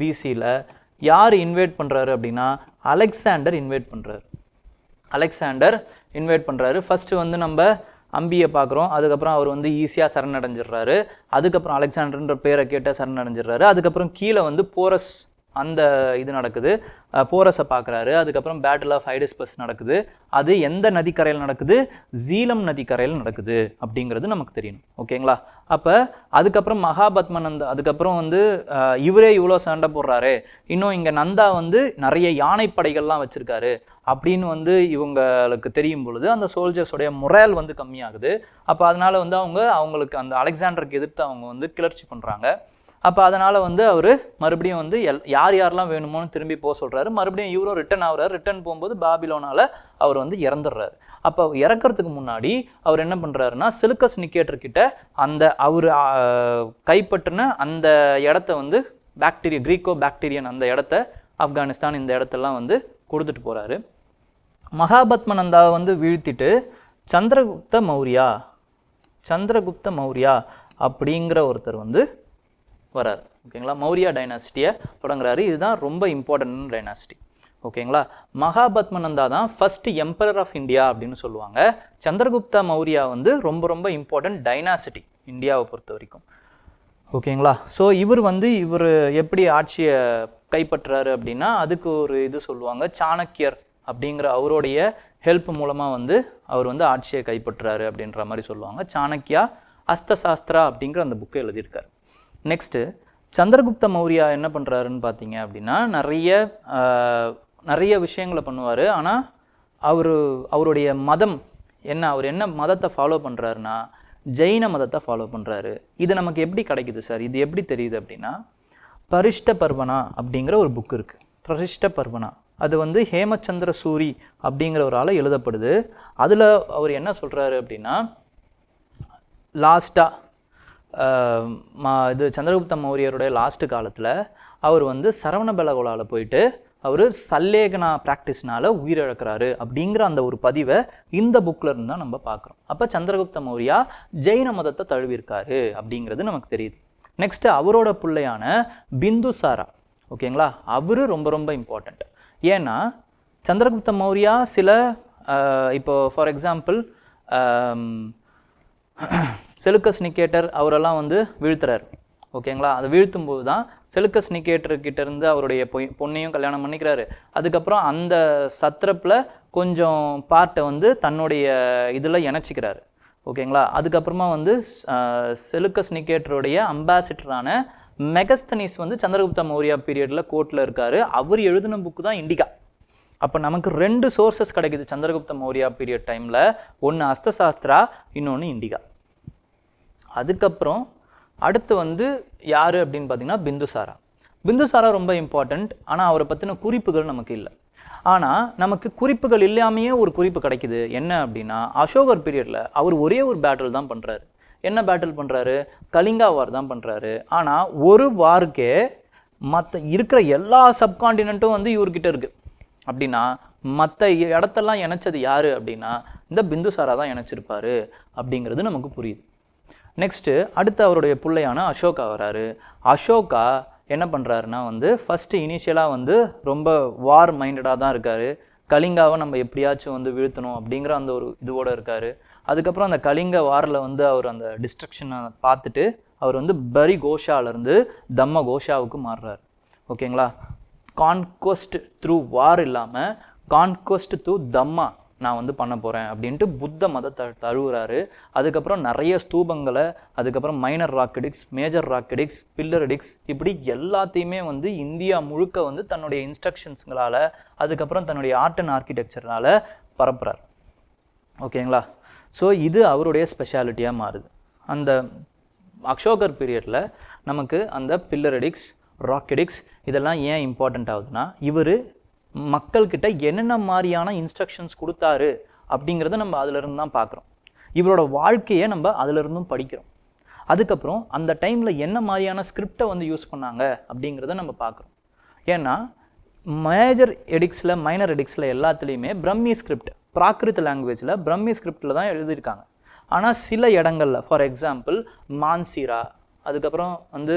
பிசியில் யார் இன்வைட் பண்ணுறாரு அப்படின்னா அலெக்சாண்டர் இன்வைட் பண்ணுறாரு. ஃபஸ்ட்டு வந்து நம்ம அம்பியை பார்க்குறோம். அதுக்கப்புறம் அவர் வந்து ஈஸியாக சரணடைஞ்சிடுறாரு. அதுக்கப்புறம் அலெக்சாண்டர்ன்ற பேரை கேட்ட சரணடைஞ்சிடுறாரு. அதுக்கப்புறம் கீழே வந்து போரஸ் அந்த இது நடக்குது. போரஸை பார்க்குறாரு. அதுக்கப்புறம் பேட்டில் ஆஃப் ஹைடிஸ்பஸ் நடக்குது. அது எந்த நதிக்கரையில் நடக்குது? ஜீலம் நதிக்கரையில் நடக்குது அப்படிங்கிறது நமக்கு தெரியணும். ஓகேங்களா. அப்போ அதுக்கப்புறம் மகாபத்மநந்தா அதுக்கப்புறம் வந்து இவரே இவ்வளோ சண்டை போடுறாரு, இன்னும் இங்கே நந்தா வந்து நிறைய யானைப்படைகள்லாம் வச்சுருக்காரு அப்படின்னு வந்து இவங்களுக்கு தெரியும் பொழுது அந்த சோல்ஜர்ஸோடைய மொரல் வந்து கம்மியாகுது. அப்போ அதனால் வந்து அவங்களுக்கு அந்த அலெக்சாண்டருக்கு எதிர்த்து அவங்க வந்து கிளர்ச்சி பண்ணுறாங்க. அப்போ அதனால் வந்து அவர் மறுபடியும் வந்து யார் யாரெல்லாம் வேணுமோன்னு திரும்பி போக சொல்கிறாரு. மறுபடியும் இவரும் ரிட்டன் ஆகுறாரு. ரிட்டன் போகும்போது பாபிலோனால் அவர் வந்து இறந்துடுறாரு. அப்போ இறக்கிறதுக்கு முன்னாடி அவர் என்ன பண்ணுறாருன்னா செலுக்கஸ் நிக்கேட்டர்கிட்ட அந்த அவர் கைப்பற்றின அந்த இடத்த வந்து கிரீக்கோ பாக்டீரியன் அந்த இடத்த ஆப்கானிஸ்தான் இந்த இடத்தெல்லாம் வந்து கொடுத்துட்டு போகிறாரு. மகாபத்மநந்தாவை வந்து வீழ்த்திட்டு சந்திரகுப்த மௌரியா அப்படிங்கிற ஒருத்தர் வந்து வரார். ஓகேங்களா, மௌரியா டைனாசிட்டியை தொடங்குறாரு. இதுதான் ரொம்ப இம்பார்ட்டன்ட் டைனாசிட்டி. ஓகேங்களா, மகாபத்மநந்தா தான் ஃபர்ஸ்ட் எம்பரர் ஆஃப் இந்தியா அப்படின்னு சொல்லுவாங்க. சந்திரகுப்த மௌரியா வந்து ரொம்ப ரொம்ப இம்பார்ட்டன்ட் டைனாசிட்டி இந்தியாவை பொறுத்த வரைக்கும். ஓகேங்களா, ஸோ இவர் எப்படி ஆட்சியை கைப்பற்றுறாரு அப்படின்னா அதுக்கு ஒரு இது சொல்லுவாங்க, சாணக்கியர் அப்படிங்கிற அவருடைய ஹெல்ப் மூலமாக வந்து அவர் வந்து ஆட்சியை கைப்பற்றுறாரு அப்படின்ற மாதிரி சொல்லுவாங்க. சாணக்கியா அஸ்தசாஸ்திரா அப்படிங்கிற அந்த புக்கை எழுதியிருக்காரு. நெக்ஸ்ட்டு சந்திரகுப்த மௌரியா என்ன பண்ணுறாருன்னு பார்த்தீங்க அப்படின்னா நிறைய விஷயங்களை பண்ணுவார். ஆனால் அவருடைய மதம் அவர் என்ன மதத்தை ஃபாலோ பண்ணுறாருன்னா ஜெயின மதத்தை ஃபாலோ பண்ணுறாரு. இது நமக்கு எப்படி கிடைக்குது சார், இது எப்படி தெரியுது அப்படின்னா பரிஷ்ட பர்வனா அப்படிங்கிற ஒரு புக் இருக்குது. பரிஷ்ட பர்வனா அது வந்து ஹேமச்சந்திர சூரி அப்படிங்கிற ஒரு ஆளை எழுதப்படுது. அதில் அவர் என்ன சொல்கிறாரு அப்படின்னா லாஸ்ட்டாக இது சந்திரகுப்த மௌரியருடைய லாஸ்ட்டு காலத்தில் அவர் வந்து சரவணபெலகோலாவில் போயிட்டு அவர் சல்லேகனா ப்ராக்டிஸ்னால் உயிரிழக்கிறாரு அப்படிங்கிற அந்த ஒரு பதிவை இந்த புக்கில் இருந்து தான் நம்ம பார்க்குறோம். அப்போ சந்திரகுப்த மௌரியா ஜெயின மதத்தை தழுவிருக்காரு அப்படிங்கிறது நமக்கு தெரியுது. நெக்ஸ்ட்டு அவரோட பிள்ளையான பிந்துசாரா, ஓகேங்களா, அவர் ரொம்ப ரொம்ப இம்பார்ட்டண்ட். ஏன்னா சந்திரகுப்த மௌரியா சில இப்போ ஃபார் எக்ஸாம்பிள் செலுக்கஸ் நிக்கேட்டர் அவரெல்லாம் வந்து வீழ்த்துறாரு. ஓகேங்களா, அதை வீழ்த்தும்போது தான் செலுக்கஸ் நிக்கேட்டர்கிட்ட இருந்து அவருடைய பொண்ணையும் கல்யாணம் பண்ணிக்கிறாரு. அதுக்கப்புறம் அந்த சத்திரப்பில் கொஞ்சம் பார்ட்டை வந்து தன்னுடைய இதில் இணைச்சிக்கிறாரு. ஓகேங்களா, அதுக்கப்புறமா வந்து செலுக்கஸ் நிக்கேட்டருடைய அம்பாசிடரான மெகஸ்தனிஸ் வந்து சந்திரகுப்த மௌரியா பீரியடில் கோர்ட்டில் இருக்கார். அவர் எழுதின புக்கு தான் இண்டிகா. அப்போ நமக்கு 2 சோர்சஸ் கிடைக்குது சந்திரகுப்த மௌரியா பீரியட் டைமில். ஒன்று அஸ்தசாஸ்திரா, இன்னொன்று இண்டிகா. அதுக்கப்புறம் அடுத்து வந்து யார் அப்படின்னு பார்த்தீங்கன்னா பிந்துசாரா ரொம்ப இம்பார்ட்டண்ட். ஆனால் அவரை பற்றின குறிப்புகள் நமக்கு இல்லை. ஆனால் நமக்கு குறிப்புகள் இல்லாமையே ஒரு குறிப்பு கிடைக்குது. என்ன அப்படின்னா அசோகர் பீரியடில் அவர் ஒரே ஒரு பேட்டில் தான் பண்ணுறாரு. என்ன பேட்டில் பண்ணுறாரு? கலிங்கா வார் தான் பண்ணுறாரு. ஆனால் ஒரு வாருக்கே மற்ற இருக்கிற எல்லா சப்கான்டினென்ட்டும் வந்து இவர்கிட்ட இருக்குது. அப்படின்னா மற்ற இடத்தெல்லாம் இணைச்சது யார் அப்படின்னா இந்த பிந்துசாரா தான் இணைச்சிருப்பாரு அப்படிங்கிறது நமக்கு புரியுது. நெக்ஸ்ட்டு அடுத்து அவருடைய பிள்ளையான அசோகா வராரு. அசோகா என்ன பண்ணுறாருன்னா வந்து ஃபஸ்ட்டு இனிஷியலாக வந்து ரொம்ப வார் மைண்டடாக தான் இருக்கார். கலிங்காவை நம்ம எப்படியாச்சும் வந்து வீழ்த்தணும் அப்படிங்கிற அந்த ஒரு இதுவோடு இருக்கார். அதுக்கப்புறம் அந்த கலிங்க வாரில் வந்து அவர் அந்த டிஸ்ட்ரக்ஷனை பார்த்துட்டு அவர் வந்து பரி கோஷாலேருந்து தம்ம கோஷாவுக்கு மாறுறாரு. ஓகேங்களா, கான்கொஸ்ட் த்ரூ வார் இல்லாமல் கான்கொஸ்ட் த்ரூ தம்மா நான் வந்து பண்ண போகிறேன் அப்படின்ட்டு புத்த மதத்தை தழுவுறாரு. அதுக்கப்புறம் நிறைய ஸ்தூபங்களை, அதுக்கப்புறம் மைனர் ராக்கெடிக்ஸ், மேஜர் ராக்கெடிக்ஸ், பில்லரடிக்ஸ், இப்படி எல்லாத்தையுமே வந்து இந்தியா முழுக்க வந்து தன்னுடைய இன்ஸ்ட்ரக்ஷன்ஸ்களால் அதுக்கப்புறம் தன்னுடைய ஆர்ட் அண்ட் ஆர்கிடெக்சர்னால் பரப்புறார். ஓகேங்களா, ஸோ இது அவருடைய ஸ்பெஷாலிட்டியாக மாறுது. அந்த அசோகர் பீரியடில் நமக்கு அந்த பில்லரடிக்ஸ், ராக்கெடிக்ஸ் இதெல்லாம் ஏன் இம்பார்ட்டண்ட் ஆகுதுன்னா இவர் மக்கள்கிட்ட என்னென்ன மாதிரியான இன்ஸ்ட்ரக்ஷன்ஸ் கொடுத்தாரு அப்படிங்கிறத நம்ம அதிலிருந்து தான் பார்க்குறோம். இவரோட வாழ்க்கையை நம்ம அதிலிருந்தும் படிக்கிறோம். அதுக்கப்புறம் அந்த டைமில் என்ன மாதிரியான ஸ்கிரிப்டை வந்து யூஸ் பண்ணாங்க அப்படிங்கிறத நம்ம பார்க்குறோம். ஏன்னா மேஜர் எடிக்ஸில், மைனர் எடிக்ஸில் எல்லாத்துலேயுமே பிரம்மி ஸ்கிரிப்ட், பிராகிருத லாங்குவேஜில் பிரம்மி ஸ்கிரிப்டில் தான் எழுதியிருக்காங்க. ஆனால் சில இடங்களில் ஃபார் எக்ஸாம்பிள் மான்சிரா, அதுக்கப்புறம் வந்து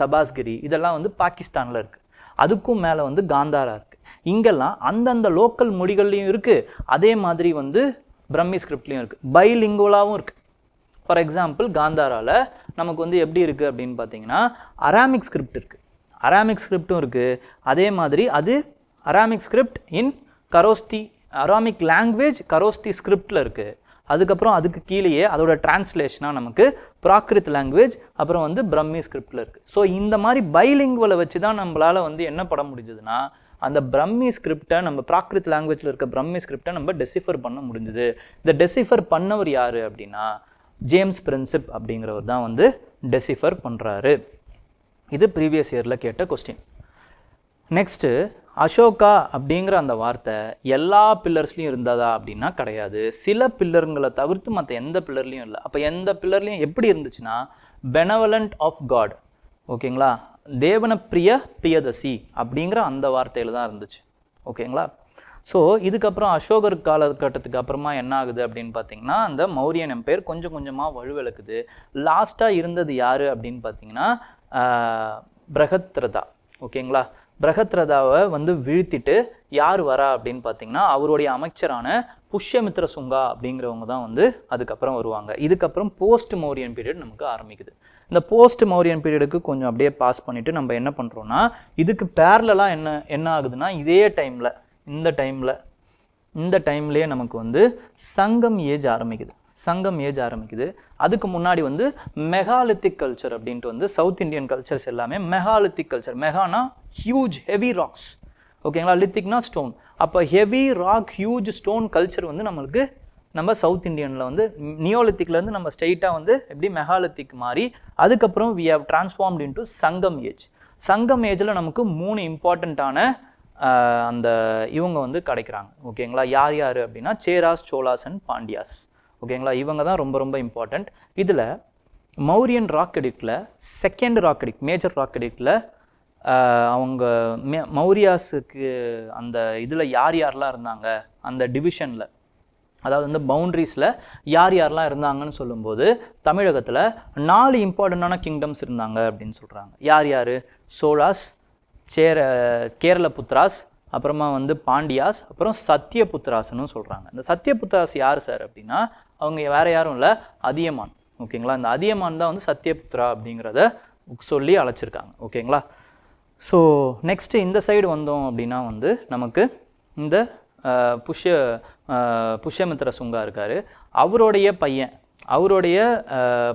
சபாஸ்கிரி, இதெல்லாம் வந்து பாகிஸ்தானில் இருக்குது. அதுக்கும் மேலே வந்து காந்தாரா இருக்குது. இங்கெல்லாம் அந்தந்த லோக்கல் மொழிகள்லையும் இருக்குது, அதே மாதிரி வந்து பிரம்மி ஸ்கிரிப்ட்லேயும் இருக்குது, பைலிங்குவலாகவும் இருக்குது. ஃபார் எக்ஸாம்பிள் காந்தாராவில் நமக்கு வந்து எப்படி இருக்குது அப்படின்னு பார்த்தீங்கன்னா அராமிக் ஸ்கிரிப்ட் இருக்குது, அராமிக் ஸ்கிரிப்டும் இருக்குது. அதே மாதிரி அது அராமிக் ஸ்கிரிப்ட் இன் கரோஸ்தி, அராமிக் லாங்குவேஜ் கரோஸ்தி ஸ்கிரிப்டில் இருக்குது. அதுக்கப்புறம் அதுக்கு கீழேயே அதோட டிரான்ஸ்லேஷனாக நமக்கு பிராகிருத் லாங்குவேஜ், அப்புறம் வந்து பிரம்மி ஸ்கிரிப்டில் இருக்குது. ஸோ இந்த மாதிரி பைலிங்குவலை வச்சு தான் நம்மளால் வந்து என்ன பட முடிஞ்சதுன்னா அந்த பிரம்மி ஸ்கிரிப்டை, நம்ம பிராகிருத் லாங்குவேஜில் இருக்க பிரம்மி ஸ்கிரிப்டை நம்ம டெசிஃபர் பண்ண முடிஞ்சுது. இந்த டெசிஃபர் பண்ணவர் யார் அப்படின்னா ஜேம்ஸ் பிரின்சிப் அப்படிங்கிறவர் தான் வந்து டெசிஃபர் பண்ணுறாரு. இது ப்ரீவியஸ் இயரில் கேட்ட கொஸ்டின். நெக்ஸ்ட்டு அசோகா அப்படிங்கிற அந்த வார்த்தை எல்லா பில்லர்ஸ்லையும் இருந்ததா அப்படின்னா கிடையாது. சில பில்லருங்களை தவிர்த்து மற்ற எந்த பில்லர்லையும் இல்லை. அப்போ எந்த பில்லர்லையும் எப்படி இருந்துச்சுன்னா பெனவலண்ட் ஆஃப் காட், ஓகேங்களா, தேவன பிரியதசி அப்படிங்கிற அந்த வார்த்தையில் தான் இருந்துச்சு, ஓகேங்களா. ஸோ இதுக்கப்புறம் அசோகர் காலகட்டத்துக்கு அப்புறமா என்ன ஆகுது அப்படின்னு பார்த்தீங்கன்னா அந்த மௌரியன் எம்பையர் கொஞ்சம் கொஞ்சமாக வலுவிழக்குது. லாஸ்ட்டாக இருந்தது யார் அப்படின்னு பார்த்தீங்கன்னா பிரகத்ரதா, ஓகேங்களா. பிரகத்ரதாவை வந்து வீழ்த்திட்டு யார் வரா அப்படின்னு பார்த்தீங்கன்னா அவருடைய அமைச்சரான புஷ்யமித்ர சுங்கா அப்படிங்கிறவங்க தான் வந்து அதுக்கப்புறம் வருவாங்க. இதுக்கப்புறம் போஸ்ட் மௌரியன் பீரியட் நமக்கு ஆரம்பிக்குது. இந்த போஸ்ட் மௌரியன் பீரியடுக்கு கொஞ்சம் அப்படியே பாஸ் பண்ணிவிட்டு நம்ம என்ன பண்ணுறோன்னா இதுக்கு பேரலாக என்ன ஆகுதுன்னா இதே டைமில் இந்த டைம்லேயே நமக்கு வந்து சங்கம் ஏஜ் ஆரம்பிக்குது. அதுக்கு முன்னாடி வந்து மெகாலித்திக் கல்ச்சர் அப்படின்ட்டு வந்து சவுத் இந்தியன் கல்ச்சர்ஸ் எல்லாமே மெகாலித்திக் கல்ச்சர். மெகானா ஹியூஜ் ஹெவி ராக்ஸ், ஓகேங்களா, லித்திக்னா ஸ்டோன். அப்போ heavy rock huge stone culture வந்து நம்மளுக்கு நம்ம சவுத் இந்தியனில் வந்து நியோலித்திக்லேருந்து நம்ம ஸ்ட்ரெயிட்டாக வந்து எப்படி மெகாலித்திக் மாறி அதுக்கப்புறம் வி ஹவ் டிரான்ஸ்ஃபார்ம்ட் இன்டு சங்கம் ஏஜ். சங்கம் ஏஜில் நமக்கு 3 இம்பார்ட்டண்ட்டான அந்த இவங்க வந்து கிடைக்கிறாங்க, ஓகேங்களா. யார் அப்படின்னா சேராஸ், சோலாஸ் அண்ட் பாண்டியாஸ், ஓகேங்களா. இவங்க தான் ரொம்ப ரொம்ப இம்பார்ட்டண்ட். இதில் மௌரியன் ராக் எடிக்டில் second rock edict, major rock எடிக்டில் அவங்க மௌரியாஸுக்கு அந்த இதில் யாரெல்லாம் இருந்தாங்க அந்த டிவிஷனில், அதாவது வந்து பவுண்ட்ரிஸில் யாரெல்லாம் இருந்தாங்கன்னு சொல்லும்போது தமிழகத்தில் 4 இம்பார்ட்டண்ட்டான கிங்டம்ஸ் இருந்தாங்க அப்படின்னு சொல்கிறாங்க. யார்? சோழாஸ், கேரள புத்ராஸ், அப்புறமா வந்து பாண்டியாஸ், அப்புறம் சத்தியபுத்ராஸ்ன்னு சொல்கிறாங்க. இந்த சத்தியபுத்ராஸ் யார் சார் அப்படின்னா அவங்க வேறு யாரும் இல்லை, அதியமான், ஓகேங்களா. இந்த அதியமான் தான் வந்து சத்தியபுத்ரா அப்படிங்கிறத சொல்லி அழைச்சிருக்காங்க, ஓகேங்களா. ஸோ நெக்ஸ்ட்டு இந்த சைடு வந்தோம் அப்படின்னா வந்து நமக்கு இந்த புஷ்யமித்ர சுங்கா இருக்கார். அவருடைய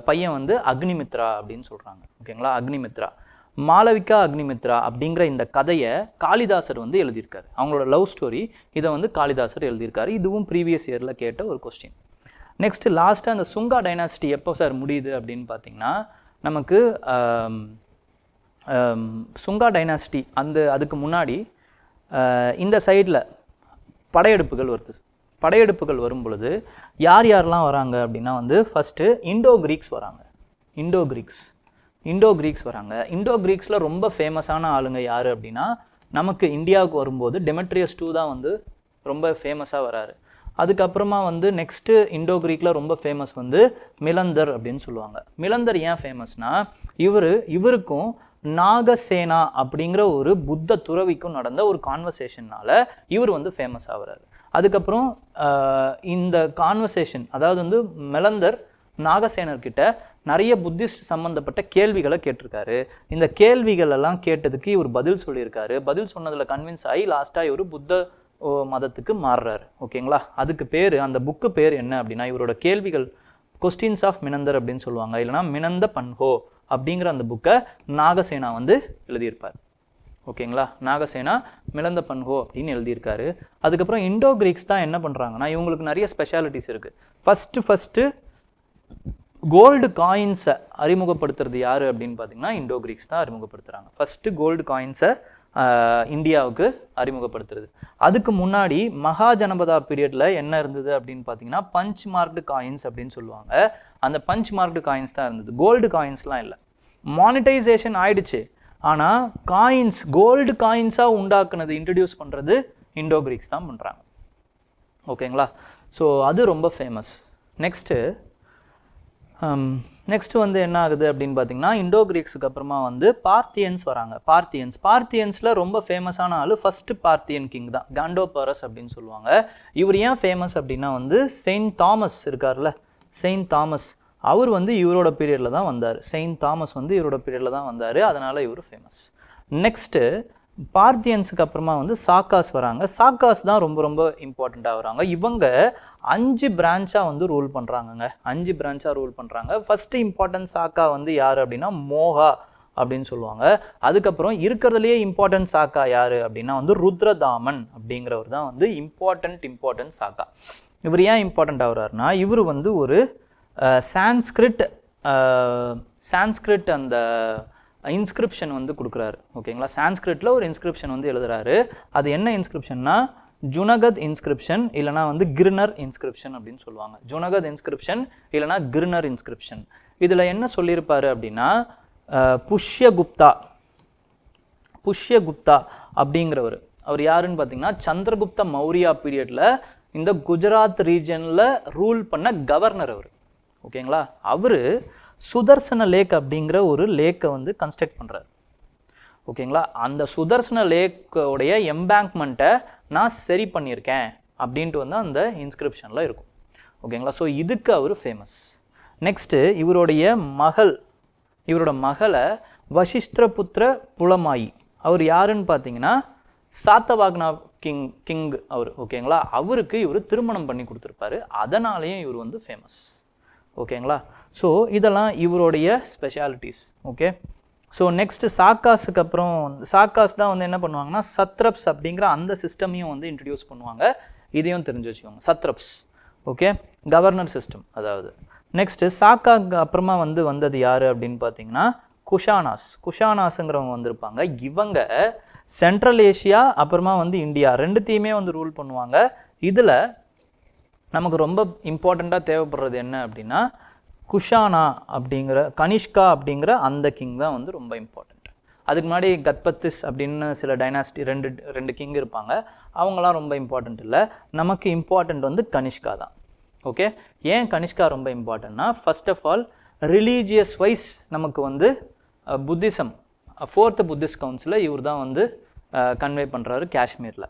பையன் வந்து அக்னிமித்ரா அப்படின்னு சொல்கிறாங்க, ஓகேங்களா. அக்னிமித்ரா, மாளவிகா அக்னிமித்ரா அப்படிங்கிற இந்த கதையை காளிதாசர் வந்து எழுதியிருக்காரு. அவங்களோட லவ் ஸ்டோரி இதை வந்து காளிதாசர் எழுதியிருக்காரு. இதுவும் ப்ரீவியஸ் இயரில் கேட்ட ஒரு கொஸ்டின். நெக்ஸ்ட்டு லாஸ்ட்டாக அந்த சுங்கா டைனாசிட்டி எப்போ சார் முடியுது அப்படின்னு பார்த்தீங்கன்னா நமக்கு சுங்கா டைனாசிட்டி அதுக்கு முன்னாடி இந்த சைடில் படையெடுப்புகள் வரும் பொழுது யாரெல்லாம் வராங்க அப்படின்னா வந்து ஃபஸ்ட்டு இண்டோ கிரீக்ஸ் வராங்க. இண்டோ கிரீக்ஸில் ரொம்ப ஃபேமஸான ஆளுங்க யார் அப்படின்னா நமக்கு இந்தியாவுக்கு வரும்போது டெமெட்ரியஸ் II தான் வந்து ரொம்ப ஃபேமஸாக வராரு. அதுக்கப்புறமா வந்து நெக்ஸ்ட்டு இண்டோ கிரீக்கில் ரொம்ப ஃபேமஸ் வந்து மிலந்தர் அப்படின்னு சொல்லுவாங்க. மிலந்தர் ஏன் ஃபேமஸ்னா இவருக்கும் நாகசேனா அப்படிங்கிற ஒரு புத்த துறவிக்கும் நடந்த ஒரு கான்வர்சேஷனால் இவர் வந்து ஃபேமஸ் ஆகிறாரு. அதுக்கப்புறம் இந்த கான்வர்சேஷன், அதாவது வந்து மிலந்தர் நாகசேனர்கிட்ட நிறைய புத்திஸ்ட் சம்மந்தப்பட்ட கேள்விகளை கேட்டிருக்காரு. இந்த கேள்விகள் எல்லாம் கேட்டதுக்கு இவர் பதில் சொல்லியிருக்காரு. பதில் சொன்னதில் கன்வின்ஸ் ஆகி லாஸ்ட்டாக இவர் புத்த மதத்துக்கு மாறுறாரு, ஓகேங்களா. அதுக்கு பேர், அந்த புக்கு பேர் என்ன அப்படின்னா இவரோட கேள்விகள் கொஸ்டின்ஸ் ஆஃப் மினந்தர் அப்படின்னு சொல்லுவாங்க, இல்லைனா மினந்த பன்ஹோ அப்படிங்கிற அந்த புக்கை நாகசேனா வந்து எழுதியிருப்பார், ஓகேங்களா. நாகசேனா மிலந்த பன்ஹோ அப்படின்னு எழுதியிருக்காரு. அதுக்கப்புறம் இண்டோ கிரீக்ஸ் தான் என்ன பண்ணுறாங்கன்னா இவங்களுக்கு நிறைய ஸ்பெஷாலிட்டிஸ் இருக்குது. ஃபஸ்ட்டு கோல்டு காயின்ஸை அறிமுகப்படுத்துறது யார் அப்படின்னு பார்த்தீங்கன்னா இண்டோ கிரீக்ஸ் தான் அறிமுகப்படுத்துகிறாங்க. ஃபஸ்ட்டு கோல்டு காயின்ஸை இந்தியாவுக்கு அறிமுகப்படுத்துறது. அதுக்கு முன்னாடி மகாஜனபதா பீரியடில் என்ன இருந்தது அப்படின்னு பார்த்தீங்கன்னா பஞ்ச் மார்க்டு காயின்ஸ் அப்படின்னு சொல்லுவாங்க. அந்த பஞ்ச் மார்க்டு காயின்ஸ் தான் இருந்தது, கோல்டு காயின்ஸ்லாம் இல்லை. மானிட்டைசேஷன் ஆயிடுச்சு, ஆனால் காயின்ஸ் கோல்டு காயின்ஸாக உண்டாக்குனது, இன்ட்ரடியூஸ் பண்ணுறது இண்டோ கிரீக்ஸ் தான் பண்ணுறாங்க, ஓகேங்களா. ஸோ அது ரொம்ப ஃபேமஸ். நெக்ஸ்ட்டு வந்து என்ன ஆகுது அப்படின்னு பார்த்தீங்கன்னா இண்டோ கிரீக்ஸுக்கு அப்புறமா வந்து பார்த்தியன்ஸ் வராங்க. பார்த்தியன்ஸில் ரொம்ப ஃபேமஸான ஆள் ஃபஸ்ட்டு பார்த்தியன் கிங் தான், காண்டோபரஸ் அப்படின்னு சொல்லுவாங்க. இவர் ஏன் ஃபேமஸ் அப்படின்னா வந்து செயின்ட் தாமஸ் இருக்கார்ல, செயின்ட் தாமஸ், அவர் வந்து இவரோட பீரியடில் தான் வந்தார். அதனால் இவர் ஃபேமஸ். நெக்ஸ்ட்டு பார்த்தியன்ஸுக்கு அப்புறமா வந்து சாக்காஸ் வராங்க. சாக்காஸ் தான் ரொம்ப ரொம்ப இம்பார்ட்டண்ட்டாக வராங்க. இவங்க 5 பிரான்ச்சாக வந்து ரூல் பண்ணுறாங்க. ஃபஸ்ட்டு இம்பார்ட்டன்ட் சாக்கா வந்து யார் அப்படின்னா மோகா அப்படின்னு சொல்லுவாங்க. அதுக்கப்புறம் இருக்கிறதுலையே இம்பார்ட்டன்ட் சாக்கா யார் அப்படின்னா வந்து ருத்ரதாமன் அப்படிங்கிறவர் தான் வந்து இம்பார்ட்டன்ட் சாக்கா. இவர் ஏன் இம்பார்ட்டண்ட் ஆகிறாருன்னா இவர் வந்து ஒரு சான்ஸ்கிரிட் அந்த இன்ஸ்கிரிப்ஷன் வந்து கொடுக்குறாரு. ஓகேங்களா, சான்ஸ்கிரிட்டில் ஒரு இன்ஸ்கிரிப்ஷன் வந்து எழுதுறாரு. அது என்ன இன்ஸ்கிரிப்ஷன்னா ஜுனகத் இன்ஸ்கிரிப்ஷன் இல்லைனா வந்து கிர்னர் இன்ஸ்கிரிப்ஷன் அப்படின்னு சொல்லுவாங்க. ஜுனகத் இன்ஸ்கிரிப்ஷன் இல்லைனா கிர்னர் இன்ஸ்கிரிப்ஷன். இதில் என்ன சொல்லியிருப்பாரு அப்படின்னா புஷ்யகுப்தா அப்படிங்கிறவர், அவர் யாருன்னு பார்த்தீங்கன்னா சந்திரகுப்த மௌரியா பீரியடில் இந்த குஜராத் ரீஜனில் ரூல் பண்ண கவர்னர் அவர். ஓகேங்களா, அவர் சுதர்சன லேக் அப்படிங்கிற ஒரு லேக்கை வந்து கன்ஸ்ட்ரக்ட் பண்ணுறாரு. ஓகேங்களா, அந்த சுதர்சன லேக்கோடைய எம்பேங்க்மெண்ட்டை நான் சரி பண்ணியிருக்கேன் அப்படின்ட்டு வந்து அந்த இன்ஸ்கிரிப்ஷனில் இருக்கும். ஓகேங்களா, ஸோ இதுக்கு அவர் ஃபேமஸ். நெக்ஸ்ட்டு இவரோட மகளை வசிஷ்டிரபுத்திர புலமாயி, அவர் யாருன்னு பார்த்தீங்கன்னா சாத்தவாக்னா கிங் அவர். ஓகேங்களா, அவருக்கு இவர் திருமணம் பண்ணி கொடுத்துருப்பாரு, அதனாலேயும் இவர் வந்து ஃபேமஸ். ஓகேங்களா, ஸோ இதெல்லாம் இவருடைய ஸ்பெஷாலிட்டிஸ். ஓகே, ஸோ நெக்ஸ்ட்டு சாக்காஸுக்கு அப்புறம் சாக்காஸ் தான் வந்து என்ன பண்ணுவாங்கன்னா சத்ரப்ஸ் அப்படிங்கிற அந்த சிஸ்டமையும் வந்து இன்ட்ரடியூஸ் பண்ணுவாங்க. இதையும் தெரிஞ்சு வச்சுக்கோங்க, சத்ரப்ஸ். ஓகே, கவர்னர் சிஸ்டம் அதாவது. நெக்ஸ்ட்டு சாக்காக்கு அப்புறமா வந்து வந்தது யார் அப்படின்னு பார்த்தீங்கன்னா குஷானாஸுங்கிறவங்க வந்திருப்பாங்க. இவங்க சென்ட்ரல் ஏஷியா அப்புறமா வந்து இந்தியா ரெண்டுத்தையுமே வந்து ரூல் பண்ணுவாங்க. இதில் நமக்கு ரொம்ப இம்பார்ட்டண்ட்டாக தேவைப்படுறது என்ன அப்படின்னா கனிஷ்கா அப்படிங்கிற அந்த கிங் தான் வந்து ரொம்ப இம்பார்ட்டண்ட். அதுக்கு முன்னாடி கத்பத்திஸ் அப்படின்னு சில டைனாஸ்டி ரெண்டு கிங் இருப்பாங்க, அவங்களாம் ரொம்ப இம்பார்ட்டண்ட் இல்லை. நமக்கு இம்பார்ட்டண்ட் வந்து கனிஷ்கா தான். ஓகே, ஏன் கனிஷ்கா ரொம்ப இம்பார்ட்டன்ட்னா first of all religious wise நமக்கு வந்து புத்திசம் 4th புத்திஸ்ட் கவுன்சிலை இவர் தான் வந்து கன்வே பண்ணுறாரு காஷ்மீரில்.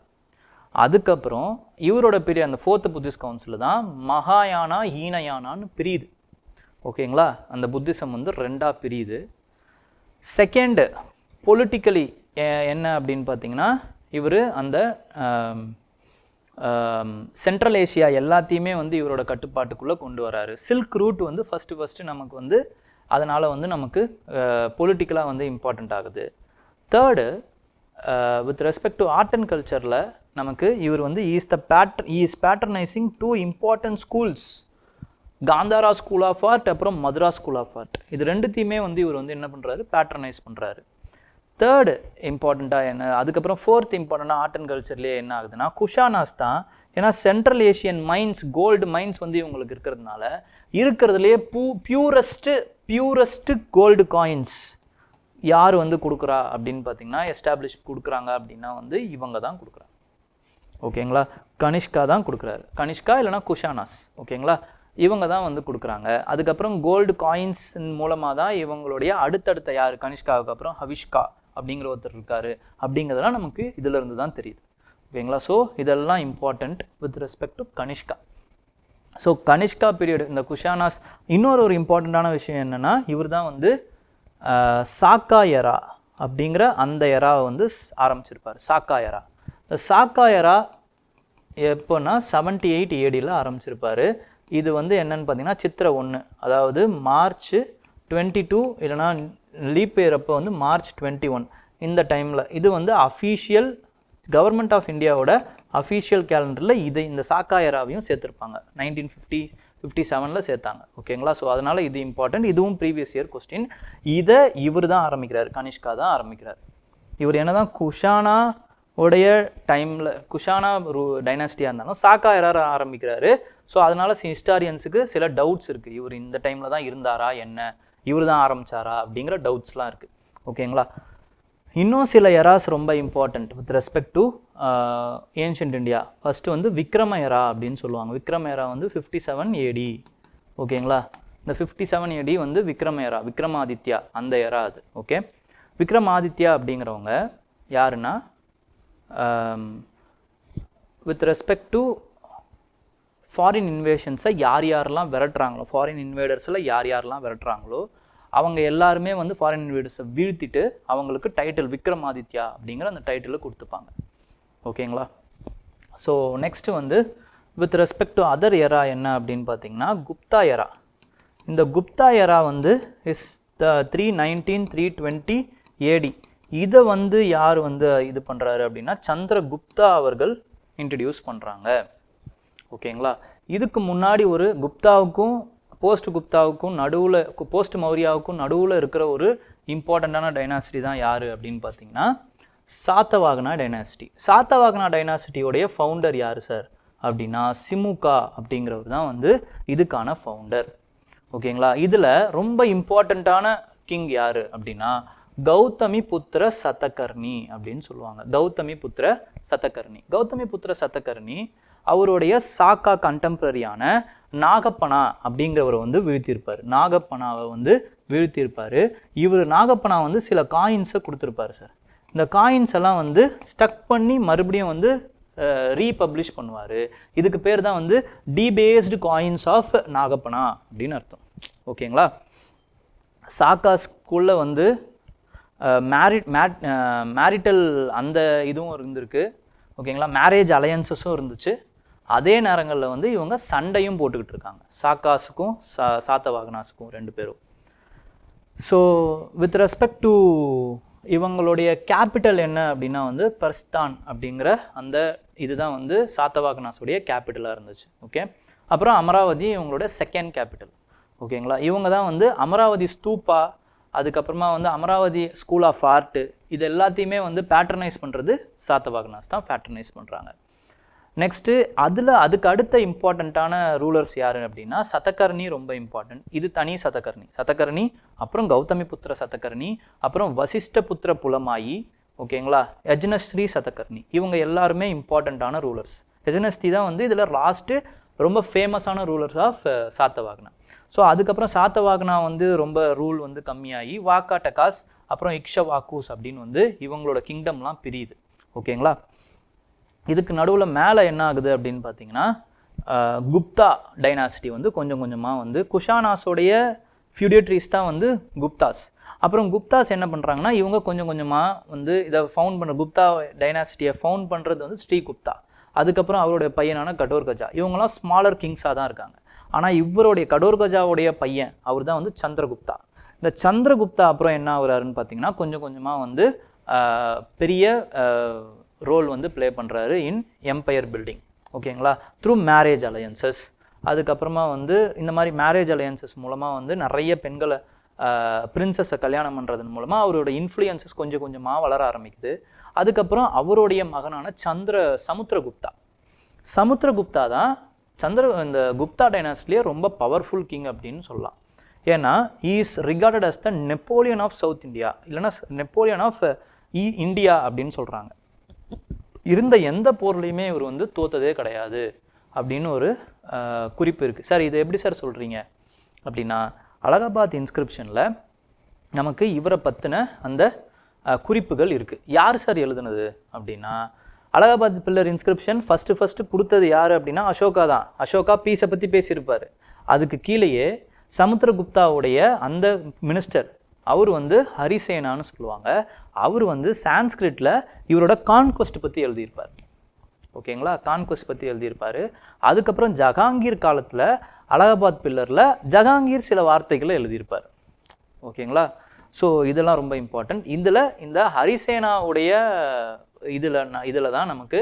அதுக்கப்புறம் இவரோட பீரியட் அந்த 4th புத்திஸ்ட் கவுன்சில் தான் மகாயானா ஈனயானான்னு பிரியுது. ஓகேங்களா, அந்த புத்திசம் வந்து 2ஆக பிரியுது. செகண்டு பொலிட்டிக்கலி என்ன அப்படின்னு பார்த்தீங்கன்னா இவர் அந்த சென்ட்ரல் ஏஷியா எல்லாத்தையுமே வந்து இவரோட கட்டுப்பாட்டுக்குள்ளே கொண்டு வராரு. சில்க் ரூட் வந்து ஃபஸ்ட்டு நமக்கு வந்து அதனால் வந்து நமக்கு பொலிட்டிக்கலாக வந்து இம்பார்ட்டண்ட் ஆகுது. Third with respect to art and கல்ச்சரில் நமக்கு இவர் வந்து is patronising 2 important schools, Gandhara school of art அப்புறம் மதுரா ஸ்கூல் ஆஃப் ஆர்ட். இது ரெண்டுத்தையுமே வந்து இவர் வந்து என்ன பண்ணுறாரு, பேட்டர்னைஸ் பண்ணுறாரு. தேர்டு இம்பார்ட்டண்ட்டாக என்ன, அதுக்கப்புறம் 4th இம்பார்ட்டண்ட்டாக ஆர்ட் அண்ட் கல்ச்சர்லேயே என்ன ஆகுதுன்னா குஷானாஸ் தான். ஏன்னா central Asian mines, gold mines வந்து இவங்களுக்கு இருக்கிறதுனால இருக்கிறதுலே பியூரஸ்ட்டு கோல்டு காயின்ஸ் யார் வந்து கொடுக்குறா அப்படின்னு பார்த்தீங்கன்னா எஸ்டாப்ளிஷ் கொடுக்குறாங்க அப்படின்னா வந்து இவங்க தான் கொடுக்குறாங்க. ஓகேங்களா, கனிஷ்கா தான் கொடுக்குறாரு. கனிஷ்கா இல்லைனா குஷானாஸ். ஓகேங்களா, இவங்க தான் வந்து கொடுக்குறாங்க. அதுக்கப்புறம் கோல்டு காயின்ஸ் மூலமாக தான் இவங்களுடைய அடுத்தடுத்த யார், கனிஷ்காவுக்கு அப்புறம் ஹவிஷ்கா அப்படிங்கிற ஒருத்தர் இருக்காரு அப்படிங்கிறதெல்லாம் நமக்கு இதில் இருந்து தான் தெரியுது. ஓகேங்களா, ஸோ இதெல்லாம் important with respect to Kanishka. So Kanishka period இந்த குஷானாஸ். இன்னொரு இம்பார்ட்டண்ட்டான விஷயம் என்னென்னா இவர் தான் வந்து சாக்கா எரா அப்படிங்கிற அந்த எராவை வந்து ஆரம்பிச்சிருப்பார். சாக்கா எரா. இந்த சாக்கா எரா எப்போன்னா 78 AD ஆரம்பிச்சிருப்பார். இது வந்து என்னன்னு பார்த்தீங்கன்னா சித்திரை 1, அதாவது March 22 இல்லைனா லீப் இயர் அப்போ வந்து March 21 இந்த டைமில் இது வந்து அஃபீஷியல் கவர்மெண்ட் ஆஃப் இந்தியாவோட அஃபீஷியல் கேலண்டரில் இந்த சாக்கா எராவையும் சேர்த்துருப்பாங்க. 1957 சேர்த்தாங்க. ஓகேங்களா, ஸோ அதனால் இது இம்பார்ட்டன்ட். இதுவும் ப்ரீவியஸ் இயர் கொஸ்டின். இதை இவர் தான் ஆரம்பிக்கிறார், கனிஷ்கா தான் ஆரம்பிக்கிறார். இவர் என்ன தான் குஷானா உடைய டைமில் குஷானா ஒரு டைனாஸ்டியாக இருந்தாலும் சாக்கா எரா ஆரம்பிக்கிறாரு. ஸோ அதனால் ஹிஸ்டாரியன்ஸுக்கு சில டவுட்ஸ் இருக்குது, இவர் இந்த டைமில் தான் இருந்தாரா என்ன, இவர் தான் ஆரம்பித்தாரா அப்படிங்கிற டவுட்ஸ்லாம் இருக்குது. ஓகேங்களா, இன்னும் சில எராஸ் ரொம்ப important with respect to ancient India. First வந்து விக்ரம எரா அப்படின்னு சொல்லுவாங்க. விக்ரம எரா வந்து 57 AD. ஓகேங்களா, இந்த 57 AD வந்து விக்ரம எரா, விக்ரமாதித்யா அந்த எரா அது. ஓகே, விக்ரமாதித்யா அப்படிங்கிறவங்க யாருன்னா வித் ரெஸ்பெக்ட் டு ஃபாரின் இன்வேஷன்ஸை யாரெல்லாம் விரட்டுறாங்களோ, ஃபாரின் இன்வேடர்ஸில் யாரெல்லாம் விரட்டுறாங்களோ அவங்க எல்லாருமே வந்து ஃபாரின் இன்வேடர்ஸை வீழ்த்திட்டு அவங்களுக்கு டைட்டில் விக்ரமாதித்யா அப்படிங்கிற அந்த டைட்டிலை கொடுத்துப்பாங்க. ஓகேங்களா, ஸோ நெக்ஸ்ட்டு வந்து வித் ரெஸ்பெக்ட் டு அதர் எரா என்ன அப்படின்னு பார்த்தீங்கன்னா குப்தா எரா. இந்த குப்தா எரா வந்து இஸ் 319-320 AD. இதை வந்து யார் வந்து இது பண்ணுறாரு அப்படின்னா சந்திரகுப்தா அவர்கள் இன்ட்ரடியூஸ் பண்ணுறாங்க. ஓகேங்களா, இதுக்கு முன்னாடி ஒரு குப்தாவுக்கும் போஸ்ட் குப்தாவுக்கும் நடுவில், போஸ்ட் மௌரியாவுக்கும் நடுவில் இருக்கிற ஒரு இம்பார்ட்டண்ட்டான டைனாசிட்டி தான் யார் அப்படின்னு பார்த்தீங்கன்னா சாத்தவாகனா டைனாசிட்டி. சாத்தவாகனா டைனாசிட்டியோடைய ஃபவுண்டர் யார் சார் அப்படின்னா சிமுகா அப்படிங்கிறவர் தான் வந்து இதுக்கான ஃபவுண்டர். ஓகேங்களா. இதில் ரொம்ப இம்பார்ட்டண்ட்டான கிங் யார் அப்படின்னா கௌதமி புத்திர சதகர்ணி அப்படின்னு சொல்லுவாங்க. கௌதமி புத்திர சதகர்ணி. கௌதமி புத்திர சதகர்ணி அவருடைய சாக்கா கண்டெம்பரரியான நாகப்பனா அப்படிங்கிறவரை வந்து வீழ்த்தியிருப்பார். நாகப்பனாவை வந்து வீழ்த்தியிருப்பார். இவர் நாகப்பனா வந்து சில காயின்ஸை கொடுத்துருப்பார் சார். இந்த காயின்ஸ் எல்லாம் வந்து ஸ்டக் பண்ணி மறுபடியும் வந்து ரீபப்ளிஷ் பண்ணுவார். இதுக்கு பேர் தான் வந்து டிபேஸ்டு காயின்ஸ் ஆஃப் நாகப்பனா அப்படின்னு அர்த்தம். ஓகேங்களா. சாக்கா ஸ்கூலில் வந்து மேரிட்டல் அந்த இதுவும் இருந்திருக்கு. ஓகேங்களா. மேரேஜ் அலையன்சஸும் இருந்துச்சு. அதே நேரங்களில் வந்து இவங்க சண்டையும் போட்டுக்கிட்டு இருக்காங்க, சாக்காஸுக்கும் சாத்தவாகனாஸுக்கும் ரெண்டு பேரும். ஸோ வித் ரெஸ்பெக்ட் டு இவங்களுடைய கேபிட்டல் என்ன அப்படின்னா வந்து பர்ஸ்தான் அப்படிங்கிற அந்த இதுதான் வந்து சாத்தவாகனாஸுடைய கேபிட்டலாக இருந்துச்சு. ஓகே. அப்புறம் அமராவதி இவங்களோட செகண்ட் கேபிட்டல். ஓகேங்களா. இவங்க தான் வந்து அமராவதி ஸ்தூப்பா, அதுக்கப்புறமா வந்து அமராவதி ஸ்கூல் ஆஃப் ஆர்ட்டு, இது எல்லாத்தையுமே வந்து பேட்ரனைஸ் பண்ணுறது சாத்தவாகனாஸ் தான் பேட்ரனைஸ் பண்ணுறாங்க. நெக்ஸ்ட்டு அதுக்கு அடுத்த இம்பார்ட்டண்ட்டான ரூலர்ஸ் யார் அப்படின்னா சதகர்ணி ரொம்ப இம்பார்ட்டன்ட். இது தனி சதகர்ணி, அப்புறம் கௌதமி புத்திர சதகர்ணி, அப்புறம் வசிஷ்ட புத்திர புலமாயி, ஓகேங்களா, யஜ்னஸ்ரீ சதகர்ணி. இவங்க எல்லாருமே இம்பார்ட்டண்ட்டான ரூலர்ஸ். யஜ்னஸ்ரீ தான் வந்து இதில் லாஸ்ட்டு ரொம்ப ஃபேமஸான ரூலர்ஸ் ஆஃப் சாத்தவாகனா. ஸோ அதுக்கப்புறம் சாத்தவாகனா வந்து ரொம்ப ரூல் வந்து கம்மியாகி வாக்காட்டகாஸ் அப்புறம் இக்ஷவாக்கூஸ் அப்படின்னு வந்து இவங்களோட கிங்டம்லாம் பிரியுது. ஓகேங்களா. இதுக்கு நடுவில் மேலே என்ன ஆகுது அப்படின்னு பார்த்தீங்கன்னா குப்தா டைனாசிட்டி வந்து கொஞ்சம் கொஞ்சமாக வந்து குஷானாஸோடைய ஃபியூடேட்ரிஸ் தான் வந்து குப்தாஸ். அப்புறம் குப்தாஸ் என்ன பண்ணுறாங்கன்னா இவங்க கொஞ்சம் கொஞ்சமாக வந்து இதை ஃபவுண்ட் பண்ணுற குப்தா டைனாசிட்டியை ஃபவுண்ட் பண்ணுறது வந்து ஸ்ரீகுப்தா. அதுக்கப்புறம் அவருடைய பையனான கடோர்கஜா. இவங்களாம் ஸ்மாலர் கிங்ஸாக தான் இருக்காங்க. ஆனால் இவருடைய கடோர்கஜாவுடைய பையன் அவர் தான் வந்து சந்திரகுப்தா. இந்த சந்திரகுப்தா அப்புறம் என்ன ஆகுறாருன்னு பார்த்தீங்கன்னா கொஞ்சம் கொஞ்சமாக வந்து பெரிய ரோல் வந்து ப்ளே பண்ணுறாரு இன் எம்பையர் பில்டிங். ஓகேங்களா. Through marriage alliances. அதுக்கப்புறமா வந்து இந்த மாதிரி மேரேஜ் அலையன்சஸ் மூலமாக வந்து நிறைய பெண்களை பிரின்சஸை கல்யாணம் பண்ணுறதன் மூலமாக அவரோட இன்ஃப்ளூயன்சஸ் கொஞ்சம் கொஞ்சமாக வளர ஆரம்பிக்குது. அதுக்கப்புறம் அவருடைய மகனான சமுத்திரகுப்தா தான் இந்த குப்தா டைனாஸ்டிலேயே ரொம்ப பவர்ஃபுல் கிங் அப்படின்னு சொல்லலாம். ஏன்னா is recorded as the Napoleon of south India, இல்லைன்னா நெப்போலியன் ஆஃப் இந்தியா அப்படின்னு சொல்கிறாங்க. இருந்த எந்த போர்லையுமே இவர் வந்து தோத்ததே கிடையாது அப்படின்னு ஒரு குறிப்பு இருக்குது. சார் இது எப்படி சார் சொல்கிறீங்க அப்படின்னா அலகாபாத் இன்ஸ்கிரிப்ஷனில் நமக்கு இவரை பற்றின அந்த குறிப்புகள் இருக்குது. யார் சார் எழுதுனது அப்படின்னா அலகாபாத் பில்லர் இன்ஸ்கிரிப்ஷன் ஃபஸ்ட்டு கொடுத்தது யார் அப்படின்னா அசோகா தான். அசோகா பீஸை பற்றி பேசியிருப்பார். அதுக்கு கீழேயே சமுத்திரகுப்தாவுடைய அந்த மினிஸ்டர் அவர் வந்து ஹரிசேனான்னு சொல்லுவாங்க. அவர் வந்து சான்ஸ்கிரிட்டில் இவரோட கான்குவெஸ்ட் பற்றி எழுதியிருப்பார். ஓகேங்களா. கான்குவெஸ்ட் பற்றி எழுதியிருப்பார். அதுக்கப்புறம் ஜஹாங்கீர் காலத்தில் அலகாபாத் பில்லரில் ஜஹாங்கீர் சில வார்த்தைகளை எழுதியிருப்பார். ஓகேங்களா. இதெல்லாம் ரொம்ப இம்பார்ட்டன்ட். இந்த ஹரிசேனாவுடைய இதில் தான் நமக்கு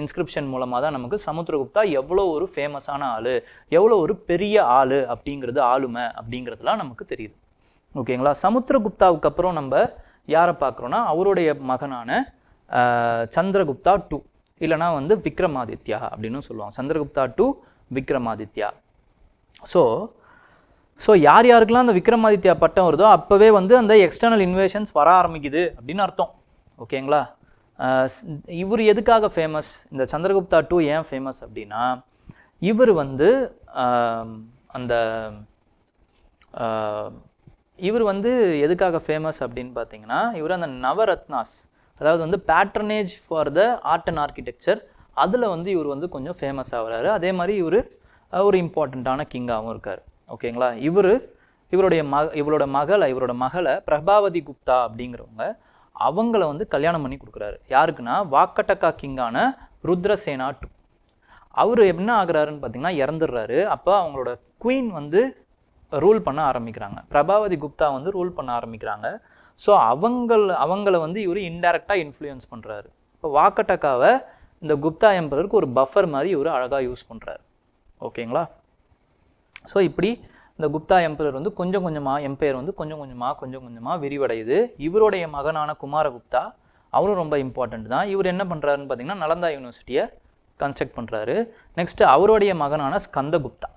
இன்ஸ்கிரிப்ஷன் மூலமாக தான் நமக்கு சமுத்திரகுப்தா எவ்வளோ ஒரு ஃபேமஸான ஆள், எவ்வளோ ஒரு பெரிய ஆள் அப்படிங்கிறது, ஆளுமை அப்படிங்கிறதுலாம் நமக்கு தெரியுது. ஓகேங்களா. சமுத்திரகுப்தாவுக்கு அப்புறம் நம்ம யாரை பார்க்குறோன்னா அவருடைய மகனான சந்திரகுப்தா 2, இல்லைனா வந்து விக்ரமாதித்யா அப்படின்னு சொல்லுவாங்க. சந்திரகுப்தா 2 விக்ரமாதித்யா. ஸோ யாருக்கெல்லாம் அந்த விக்ரமாதித்யா பட்டம் வருதோ அப்போவே வந்து அந்த எக்ஸ்டர்னல் இன்வேஷன்ஸ் வர ஆரம்பிக்குது அப்படின்னு அர்த்தம். ஓகேங்களா. இவர் எதுக்காக ஃபேமஸ், இந்த சந்திரகுப்தா 2 ஏன் ஃபேமஸ் அப்படின்னா இவர் வந்து இவர் வந்து எதுக்காக ஃபேமஸ் அப்படின்னு பார்த்தீங்கன்னா இவர் அந்த நவரத்னாஸ், அதாவது வந்து patronage for the art and architecture, அதில் வந்து இவர் வந்து கொஞ்சம் ஃபேமஸ் ஆகிறாரு. அதே மாதிரி இவர் ஒரு இம்பார்ட்டண்ட்டான கிங்காகவும் இருக்கார். ஓகேங்களா. இவரோட மகளை பிரபாவதி குப்தா அப்படிங்கிறவங்க அவங்கள வந்து கல்யாணம் பண்ணி கொடுக்குறாரு. யாருக்குன்னா வாக்கட்டக்கா கிங்கான ருத்ரசேனா 2. அவர் என்ன ஆகுறாருன்னு பார்த்தீங்கன்னா இறந்துடுறாரு. அப்போ அவங்களோட குயின் வந்து ரூல் பண்ண ஆரம்பிக்கிறாங்க. பிரபாவதி குப்தா வந்து ரூல் பண்ண ஆரம்பிக்கிறாங்க. ஸோ அவங்கள வந்து இவர் இன்டைரக்டாக இன்ஃப்ளூயன்ஸ் பண்ணுறாரு. இப்போ வாக்கட்டக்காவை இந்த குப்தா எம்பரருக்கு ஒரு பஃபர் மாதிரி இவர் அழகாக யூஸ் பண்ணுறாரு. ஓகேங்களா. ஸோ இப்படி இந்த குப்தா எம்பையர் வந்து கொஞ்சம் கொஞ்சமாக விரிவடையுது. இவருடைய மகனான குமாரகுப்தா அவரும் ரொம்ப இம்பார்ட்டண்ட் தான். இவர் என்ன பண்ணுறாருன்னு பார்த்தீங்கன்னா நலந்தா யூனிவர்சிட்டியை கன்ஸ்ட்ரக்ட் பண்ணுறாரு. நெக்ஸ்ட்டு அவருடைய மகனான ஸ்கந்தகுப்தா,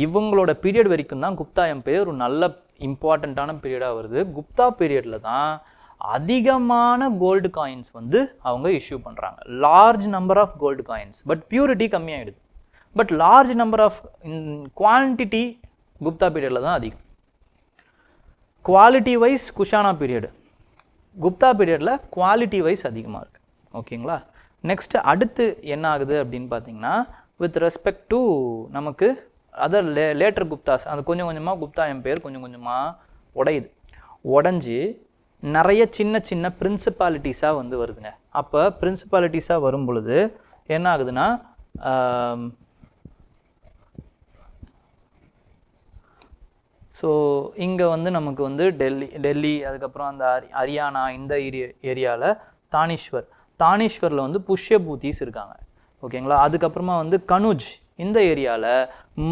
இவங்களோட பீரியட் வரைக்கும் தான் குப்தா எம்பையர் ஒரு நல்ல இம்பார்ட்டண்ட்டான பீரியடாக வருது. குப்தா பீரியடில் தான் அதிகமான கோல்டு காயின்ஸ் வந்து அவங்க இஷ்யூ பண்ணுறாங்க. Large number of gold coins, but purity கம்மியாகிடுது. But large number of quantity Gupta period தான் அதிகம். Quality wise Kushana period, Gupta பீரியடில் குவாலிட்டி வைஸ் அதிகமாக இருக்குது. ஓகேங்களா. நெக்ஸ்ட்டு அடுத்து என்ன ஆகுது அப்படின்னு பார்த்தீங்கன்னா, வித் ரெஸ்பெக்ட் டு நமக்கு அதர் லேட்டர் குப்தாஸ், அது கொஞ்சம் கொஞ்சமாக குப்தா எம்பையர் கொஞ்சம் கொஞ்சமாக உடைஞ்சு நிறைய சின்ன சின்ன பிரின்சிபாலிட்டிஸாக வந்து வருதுங்க. அப்போ பிரின்சிபாலிட்டிஸாக வரும் பொழுது என்ன ஆகுதுன்னா, ஸோ இங்கே வந்து நமக்கு வந்து டெல்லி அதுக்கப்புறம் அந்த ஹரியானா இந்த ஏரியாவில் தானீஸ்வரில் வந்து புஷ்யபூதிஸ் இருக்காங்க. ஓகேங்களா. அதுக்கப்புறமா வந்து கனுஜ் இந்த ஏரியாவில்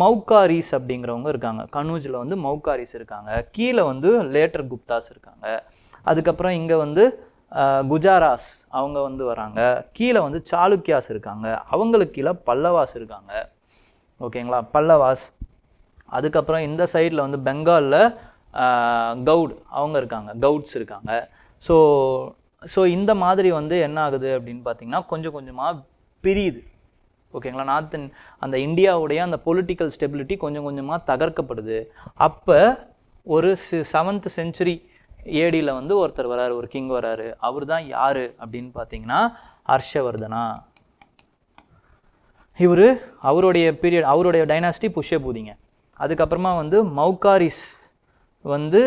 மௌகாரிஸ் அப்படிங்கிறவங்க இருக்காங்க. கனூஜில் வந்து மௌகாரிஸ் இருக்காங்க. கீழே வந்து லேட்டர் குப்தாஸ் இருக்காங்க. அதுக்கப்புறம் இங்கே வந்து குஜாராஸ் அவங்க வந்து வராங்க. கீழே வந்து சாளுக்கியாஸ் இருக்காங்க. அவங்களுக்கு கீழே பல்லவாஸ் இருக்காங்க. ஓகேங்களா, பல்லவாஸ். அதுக்கப்புறம் இந்த சைடில் வந்து பெங்காலில் கவுட் அவங்க இருக்காங்க, கவுட்ஸ் இருக்காங்க. ஸோ இந்த மாதிரி வந்து என்ன ஆகுது அப்படின்னு பார்த்தீங்கன்னா கொஞ்சம் கொஞ்சமாக பிரியுது. ஓகேங்களா. அந்த இந்தியாவுடைய அந்த பொலிட்டிக்கல் ஸ்டெபிலிட்டி கொஞ்சம் கொஞ்சமாக தகர்க்கப்படுது. அப்போ ஒரு 7th century ஏடியில் வந்து ஒருத்தர் வராரு, ஒரு கிங் வராரு. அவர் தான் யார் அப்படின்னு பார்த்தீங்கன்னா ஹர்ஷவர்தனா. அவருடைய டைனாஸ்டி புஷ்யபூதிங்க. அதுக்கப்புறமா வந்து மௌகாரிஸ் வந்து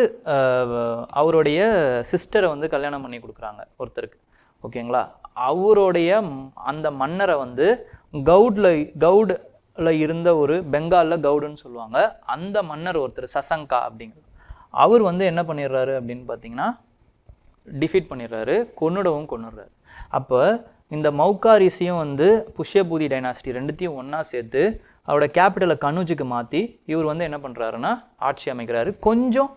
அவருடைய சிஸ்டரை வந்து கல்யாணம் பண்ணி கொடுக்குறாங்க ஒருத்தருக்கு. ஓகேங்களா. அவருடைய அந்த மன்னரை வந்து கவுடில் இருந்த ஒரு பெங்காலில் கவுடுன்னு சொல்லுவாங்க. அந்த மன்னர் ஒருத்தர் சசங்கா அப்படிங்கிறது, அவர் வந்து என்ன பண்ணிடுறாரு அப்படின்னு பார்த்தீங்கன்னா டிஃபீட் பண்ணிடுறாரு, கொன்னுடுறாரு. அப்போ இந்த மௌகாரிஸையும் வந்து புஷ்யபூதி டைனாஸ்டி ரெண்டுத்தையும் ஒன்றா சேர்த்து அவரோட கேபிட்டலை கனூஜுக்கு மாற்றி இவர் வந்து என்ன பண்ணுறாருன்னா ஆட்சி அமைக்கிறாரு. கொஞ்சம்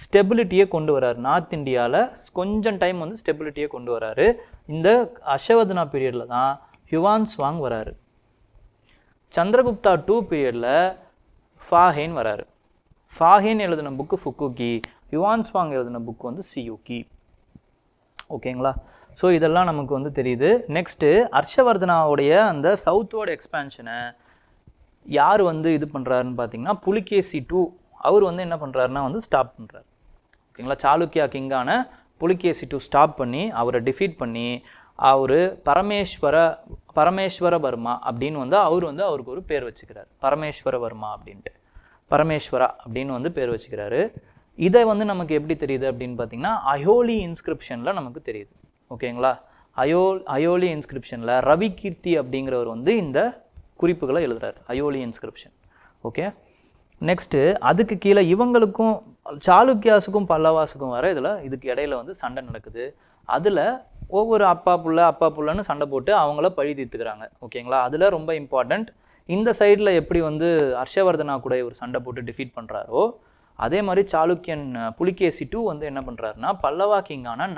ஸ்டெபிலிட்டியை கொண்டு வராரு. நார்த் இந்தியாவில் கொஞ்சம் டைம் வந்து ஸ்டெபிலிட்டியை கொண்டு வராரு. இந்த ஹர்ஷவர்தனா பீரியடில் தான் ஹுவான்ஸ்வாங் வராரு. சந்திரகுப்தா 2 பீரியடில் ஃபாஹேன் வராரு. ஃபாஹேன் எழுதின புக்கு ஃபுக்குகி, ஹுவான்ஸ்வாங் எழுதின புக்கு வந்து சியூகி. ஓகேங்களா. ஸோ இதெல்லாம் நமக்கு வந்து தெரியுது. நெக்ஸ்ட்டு ஹர்ஷவர்தனாவுடைய அந்த சவுத்தோட எக்ஸ்பேன்ஷனை யார் வந்து இது பண்ணுறாருன்னு பார்த்தீங்கன்னா புலிகேசி 2 அவர் வந்து என்ன பண்ணுறாருன்னா வந்து ஸ்டாப் பண்ணுறாரு. ஓகேங்களா. சாளுக்கியா கிங்கான புலிகேசி 2 ஸ்டாப் பண்ணி அவரை டிஃபீட் பண்ணி அவர் பரமேஸ்வரவர்மா அப்படின்னு வந்து அவருக்கு ஒரு பேர் வச்சுக்கிறார். பரமேஸ்வரவர்மா அப்படின்ட்டு, பரமேஸ்வரா அப்படின்னு வந்து பேர் வச்சுக்கிறாரு. இதை வந்து நமக்கு எப்படி தெரியுது அப்படின்னு பார்த்தீங்கன்னா அயோலி இன்ஸ்கிரிப்ஷனில் நமக்கு தெரியுது. ஓகேங்களா. அயோலி இன்ஸ்கிரிப்ஷனில் ரவி கீர்த்தி அப்படிங்கிறவர் வந்து இந்த குறிப்புகளை எழுதுறாரு, அயோலி இன்ஸ்கிரிப்ஷன். ஓகே. நெக்ஸ்ட்டு அதுக்கு கீழே இவங்களுக்கும் சாளுக்கியாஸுக்கும் பல்லவாஸுக்கும் வர இதுக்கு இடையில வந்து சண்டை நடக்குது. அதில் ஒவ்வொரு அப்பா புள்ளன்னு சண்டை போட்டு அவங்கள பழி தீர்த்துக்கிறாங்க. ஓகேங்களா. அதில் ரொம்ப இம்பார்ட்டண்ட், இந்த சைடில் எப்படி வந்து ஹர்ஷவர்தனா கூட இவர் சண்டை போட்டு டிஃபீட் பண்ணுறாரோ அதே மாதிரி சாளுக்கியன் புலிகேசி 2 வந்து என்ன பண்ணுறாருன்னா பல்லவா கிங்கான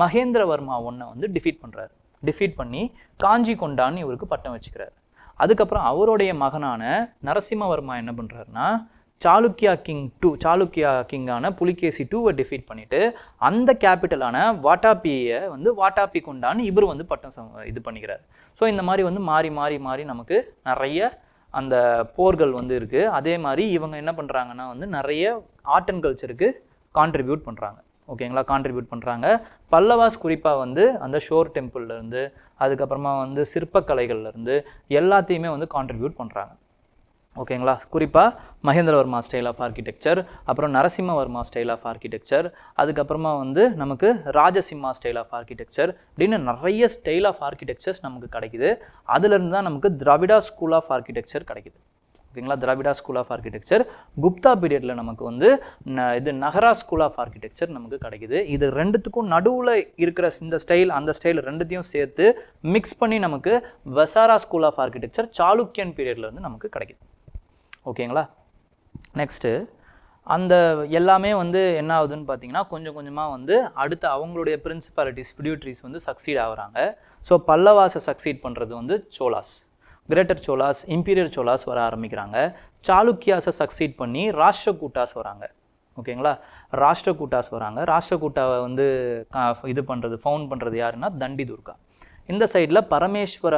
மகேந்திரவர்மா 1 வந்து டிஃபீட் பண்ணுறாரு. டிஃபீட் பண்ணி காஞ்சி கொண்டான்னு இவருக்கு பட்டம் வச்சுக்கிறார். அதுக்கப்புறம் அவருடைய மகனான நரசிம்மவர்மா என்ன பண்ணுறாருன்னா சாளுக்கியா கிங்கான புலிகேசி 2வை டிஃபீட் பண்ணிவிட்டு அந்த கேபிட்டலான வாட்டாபியை வந்து வாட்டாபி கொண்டான்னு இவர் வந்து பட்டம் இது பண்ணிக்கிறார். ஸோ இந்த மாதிரி வந்து மாறி நமக்கு நிறைய அந்த போர்கள் வந்து இருக்குது. அதே மாதிரி இவங்க என்ன பண்ணுறாங்கன்னா வந்து நிறைய ஆர்ட் அண்ட் கல்ச்சருக்கு கான்ட்ரிபியூட் பண்ணுறாங்க. ஓகேங்களா. கான்ட்ரிபியூட் பண்ணுறாங்க. பல்லவாஸ் குறிப்பாக வந்து அந்த ஷோர் டெம்பிள்லேருந்து அதுக்கப்புறமா வந்து சிற்பக்கலைகள்லேருந்து எல்லாத்தையுமே வந்து கான்ட்ரிபியூட் பண்ணுறாங்க. ஓகேங்களா. குறிப்பாக மகேந்திரவர்மா ஸ்டைல் ஆஃப் ஆர்கிடெக்சர், அப்புறம் நரசிம்மவர்மா ஸ்டைல் ஆஃப் ஆர்கிடெக்சர், அதுக்கப்புறமா வந்து நமக்கு ராஜசிம்மா ஸ்டைல் ஆஃப் ஆர்கிடெக்சர் அப்படின்னு நிறைய ஸ்டைல் ஆஃப் ஆர்கிடெக்சர்ஸ் நமக்கு கிடைக்குது. அதுலேருந்து தான் நமக்கு திராவிடா ஸ்கூல் ஆஃப் ஆர்கிடெக்சர் கிடைக்குது. ஓகேங்களா. Dravida school of architecture Gupta பீரியடில் நமக்கு வந்து இது நகரா ஸ்கூல் ஆஃப் ஆர்கிடெக்சர் நமக்கு கிடைக்குது. இது ரெண்டுத்துக்கும் நடுவில் இருக்கிற இந்த ஸ்டைல் அந்த ஸ்டைல் ரெண்டுத்தையும் சேர்த்து மிக்ஸ் பண்ணி நமக்கு வசாரா ஸ்கூல் ஆஃப் ஆர்கிடெக்சர் சாளுக்கியன் பீரியடில் வந்து நமக்கு கிடைக்குது. ஓகேங்களா. நெக்ஸ்ட்டு அந்த எல்லாமே வந்து என்ன ஆகுதுன்னு பார்த்தீங்கன்னா கொஞ்சம் கொஞ்சமாக வந்து அடுத்து அவங்களுடைய பிரின்சிபாலிட்டிஸ் ஃபிடியூட்ரிஸ் வந்து சக்சீட் ஆகுறாங்க. ஸோ பல்லவாஸை சக்சீட் பண்ணுறது வந்து சோலாஸ், கிரேட்டர் சோலாஸ், இம்பீரியர் சோலாஸ் வர ஆரம்பிக்கிறாங்க. சாளுக்கியாஸை சக்சீட் பண்ணி ராஷ்டிரகூட்டாஸ் வராங்க. ஓகேங்களா, ராஷ்டிரகூட்டாஸ் வராங்க. ராஷ்டிரகூட்டாவை வந்து இது பண்ணுறது ஃபவுண்ட் பண்ணுறது யாருன்னா தண்டி துர்கா. இந்த சைடில் பரமேஸ்வர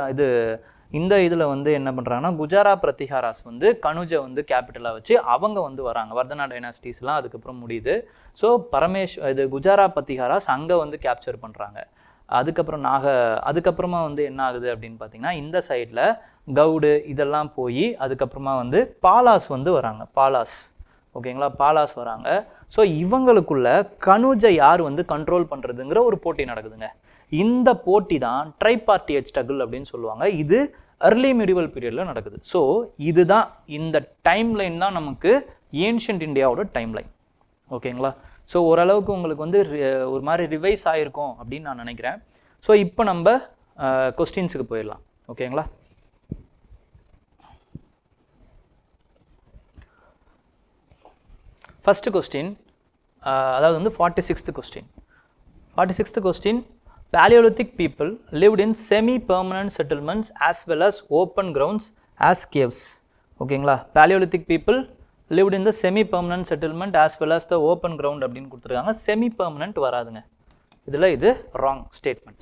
இந்த இதில் வந்து என்ன பண்ணுறாங்கன்னா குஜாரா பிரதிஹாராஸ் வந்து கனுஜை வந்து கேபிட்டலாக வச்சு அவங்க வந்து வராங்க. வர்தனா டைனாஸ்டிஸ்லாம் அதுக்கப்புறம் முடியுது. ஸோ குஜாரா பிரதிஹாராஸ் அங்கே வந்து கேப்சர் பண்ணுறாங்க. அதுக்கப்புறமா வந்து என்ன ஆகுது அப்படின்னு பார்த்தீங்கன்னா இந்த சைடில் கவுடு இதெல்லாம் போய் அதுக்கப்புறமா வந்து பாலாஸ் வந்து வராங்க. பாலாஸ், ஓகேங்களா, பாலாஸ் வராங்க. ஸோ இவங்களுக்குள்ள கனுஜை யார் வந்து கண்ட்ரோல் பண்ணுறதுங்கிற ஒரு போட்டி நடக்குதுங்க. இந்த போட்டி தான் ட்ரைபார்ட்டியேட் ஸ்ட்ரகிள் அப்படின்னு சொல்லுவாங்க. இது அர்லி மெடிவல் பீரியடில் நடக்குது. ஸோ இதுதான் இந்த டைம் லைன் தான் நமக்கு ஏன்ஷியன்ட் இந்தியாவோட டைம் லைன். ஓகேங்களா, ஸோ ஓரளவுக்கு உங்களுக்கு வந்து ஒரு மாதிரி ரிவைஸ் ஆகிருக்கும் அப்படின்னு நான் நினைக்கிறேன். ஸோ இப்போ நம்ம கொஸ்டின்ஸுக்கு போயிடலாம். ஓகேங்களா, ஃபஸ்ட்டு கொஸ்டின், அதாவது வந்து 46th question. 46th question, Paleolithic people lived in semi-permanent settlements as well as open grounds as caves. ஓகேங்களா, Paleolithic people lived in the semi-permanent settlement as well as the open ground அப்படின்னு கொடுத்துருக்காங்க. semi-permanent வராதுங்க இதில், இது wrong statement.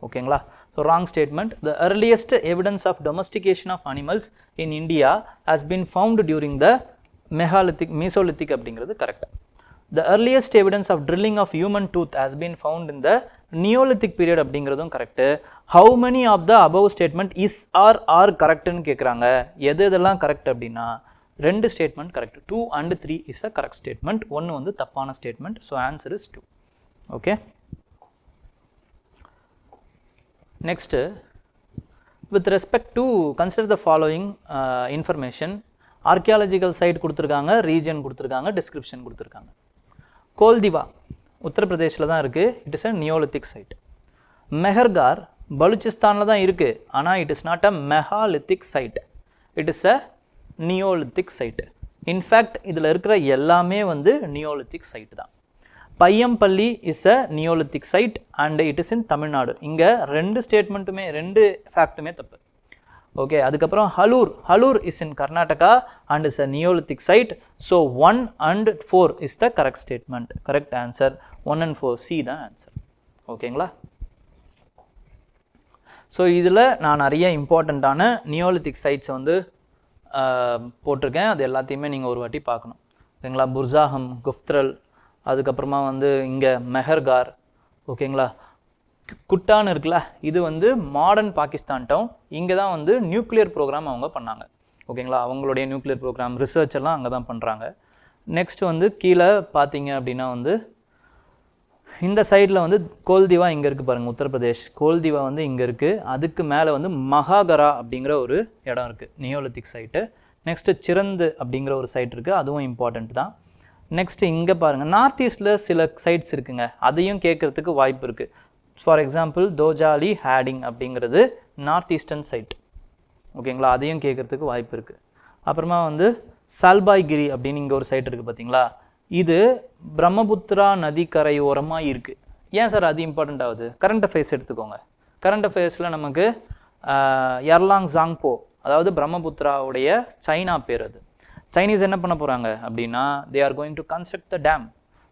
ஓகேங்களா, so wrong statement. The earliest evidence of domestication of animals in India has been found during the Mesolithic அப்படிங்கிறது correct. The earliest evidence of drilling of human tooth has been found in the Neolithic period அப்படிங்கிறதும் correct. How many of the above statement is or are correctனு கேட்குறாங்க. எதெல்லாம் correct அப்படின்னா 2 statement correct. 2 and 3 is a correct statement. 1 வந்து தப்பான statement. So answer is 2. Okay, next, with respect to consider the following information. Archaeological site கொடுத்துருக்காங்க, region கொடுத்துருக்காங்க, description கொடுத்துருக்காங்க. கோல்திவா உத்தரப்பிரதேஷில் தான் இருக்குது. It is a Neolithic site. Mehrgarh பலுச்சிஸ்தானில் தான் இருக்குது. ஆனால் it is not a megalithic site, it is a Neolithic site. In fact இதில் இருக்கிற எல்லாமே வந்து நியோலித்திக் சைட் தான். Paiyampalli is a Neolithic site and it is in Tamil Nadu. இங்கே 2 ஸ்டேட்மெண்ட்டுமே 2 ஃபேக்ட்டுமே தப்பு. ஓகே, அதுக்கப்புறம் Hallur is in Karnataka and is a Neolithic site. So 1 and 4 is the correct statement. Correct answer 1 and 4, C தான் ஆன்சர். ஓகேங்களா, ஸோ இதில் நான் நிறைய இம்பார்ட்டண்ட்டான நியோலித்திக் சைட்ஸை வந்து போட்டிருக்கேன். அது எல்லாத்தையுமே நீங்கள் ஒரு வாட்டி பார்க்கணும். ஓகேங்களா, புர்சாஹம், குஃப்த்ரல், அதுக்கப்புறமா வந்து இங்கே மெஹர்கார், ஓகேங்களா, குட்டான்னு இருக்குல்ல, இது வந்து மாடர்ன் பாகிஸ்தான் டவுன். இங்கே தான் வந்து நியூக்ளியர் ப்ரோக்ராம் அவங்க பண்ணாங்க. ஓகேங்களா, அவங்களுடைய நியூக்ளியர் ப்ரோக்ராம் ரிசர்ச் எல்லாம் அங்கே தான் பண்ணுறாங்க. நெக்ஸ்ட் வந்து கீழே பார்த்தீங்க அப்படின்னா வந்து இந்த சைடில் வந்து கோல்திவா இங்கே இருக்குது பாருங்கள், உத்தரப்பிரதேஷ். கோல்திவா வந்து இங்கே இருக்குது. அதுக்கு மேலே வந்து மகாகரா அப்படிங்கிற ஒரு இடம் இருக்குது, நியோலித்திக் சைட்டு. நெக்ஸ்ட்டு சிரந்து அப்படிங்கிற ஒரு சைட் இருக்குது, அதுவும் இம்பார்ட்டண்ட் தான். நெக்ஸ்ட்டு இங்கே பாருங்கள், நார்த் ஈஸ்டில் சில சைட்ஸ் இருக்குங்க, அதையும் கேட்குறதுக்கு வாய்ப்பு இருக்குது. ஃபார் எக்ஸாம்பிள் தோஜாலி ஹேடிங் அப்படிங்கிறது நார்த் ஈஸ்டர்ன் சைட். ஓகேங்களா, அதையும் கேட்குறதுக்கு வாய்ப்பு இருக்குது. அப்புறமா வந்து சால்பாய்கிரி அப்படின்னு இங்கே ஒரு சைட் இருக்குது பார்த்தீங்களா, இது பிரம்மபுத்திரா நதி கரையோரமாக இருக்குது. ஏன் சார் அது இம்பார்ட்டண்ட் ஆகுது? கரண்ட் அஃபேர்ஸ் எடுத்துக்கோங்க. கரண்ட் அஃபேர்ஸில் நமக்கு எர்லாங் ஜாங்போ, அதாவது பிரம்மபுத்திராவுடைய சைனா பேர். அது சைனீஸ் என்ன பண்ண போகிறாங்க அப்படின்னா they are going to construct the dam.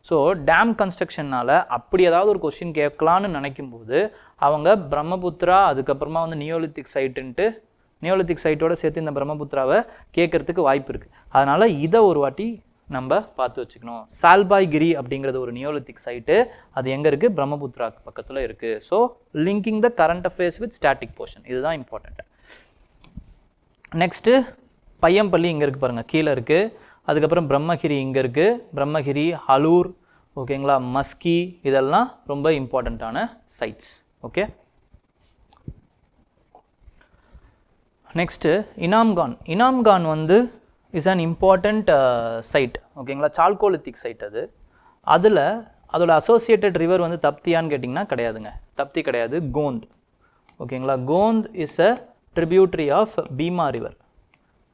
So dam கன்ஸ்ட்ரக்ஷனால் அப்படி ஏதாவது ஒரு கொஸ்டின் கேட்கலான்னு நினைக்கும் போது அவங்க பிரம்மபுத்திரா அதுக்கப்புறமா வந்து நியோலித்திக் சைட்டோடு சேர்த்து இந்த பிரம்மபுத்திராவை கேட்குறதுக்கு வாய்ப்பு இருக்குது. அதனால் இதை ஒரு வாட்டி நம்ம பார்த்து வச்சுக்கணும். சால்பாய்கிரி அப்படிங்கிறது ஒரு நியோலித்திக் சைட்டு, அது எங்கே இருக்குது? பிரம்மபுத்திராக்கு பக்கத்தில் இருக்குது. So linking the current affairs with static portion, இதுதான் இம்பார்ட்டண்ட். நெக்ஸ்ட்டு பையம்பள்ளி இங்கே இருக்குது பாருங்கள், கீழே இருக்குது. அதுக்கப்புறம் பிரம்மகிரி இங்கே இருக்குது, பிரம்மகிரி, ஹலூர், ஓகேங்களா, மஸ்கி, இதெல்லாம் ரொம்ப இம்பார்ட்டண்ட்டான சைட்ஸ். ஓகே, நெக்ஸ்ட்டு இனாம்கான் வந்து இஸ் அன் இம்பார்ட்டண்ட் சைட். ஓகேங்களா, சால்கோலித்திக் சைட். அதில் அதோட அசோசியேட்டட் ரிவர் வந்து தப்தியான்னு கேட்டிங்கன்னா கிடையாதுங்க, தப்தி கிடையாது, கோந்த். ஓகேங்களா, கோந்த் is a tributary of Bhima river.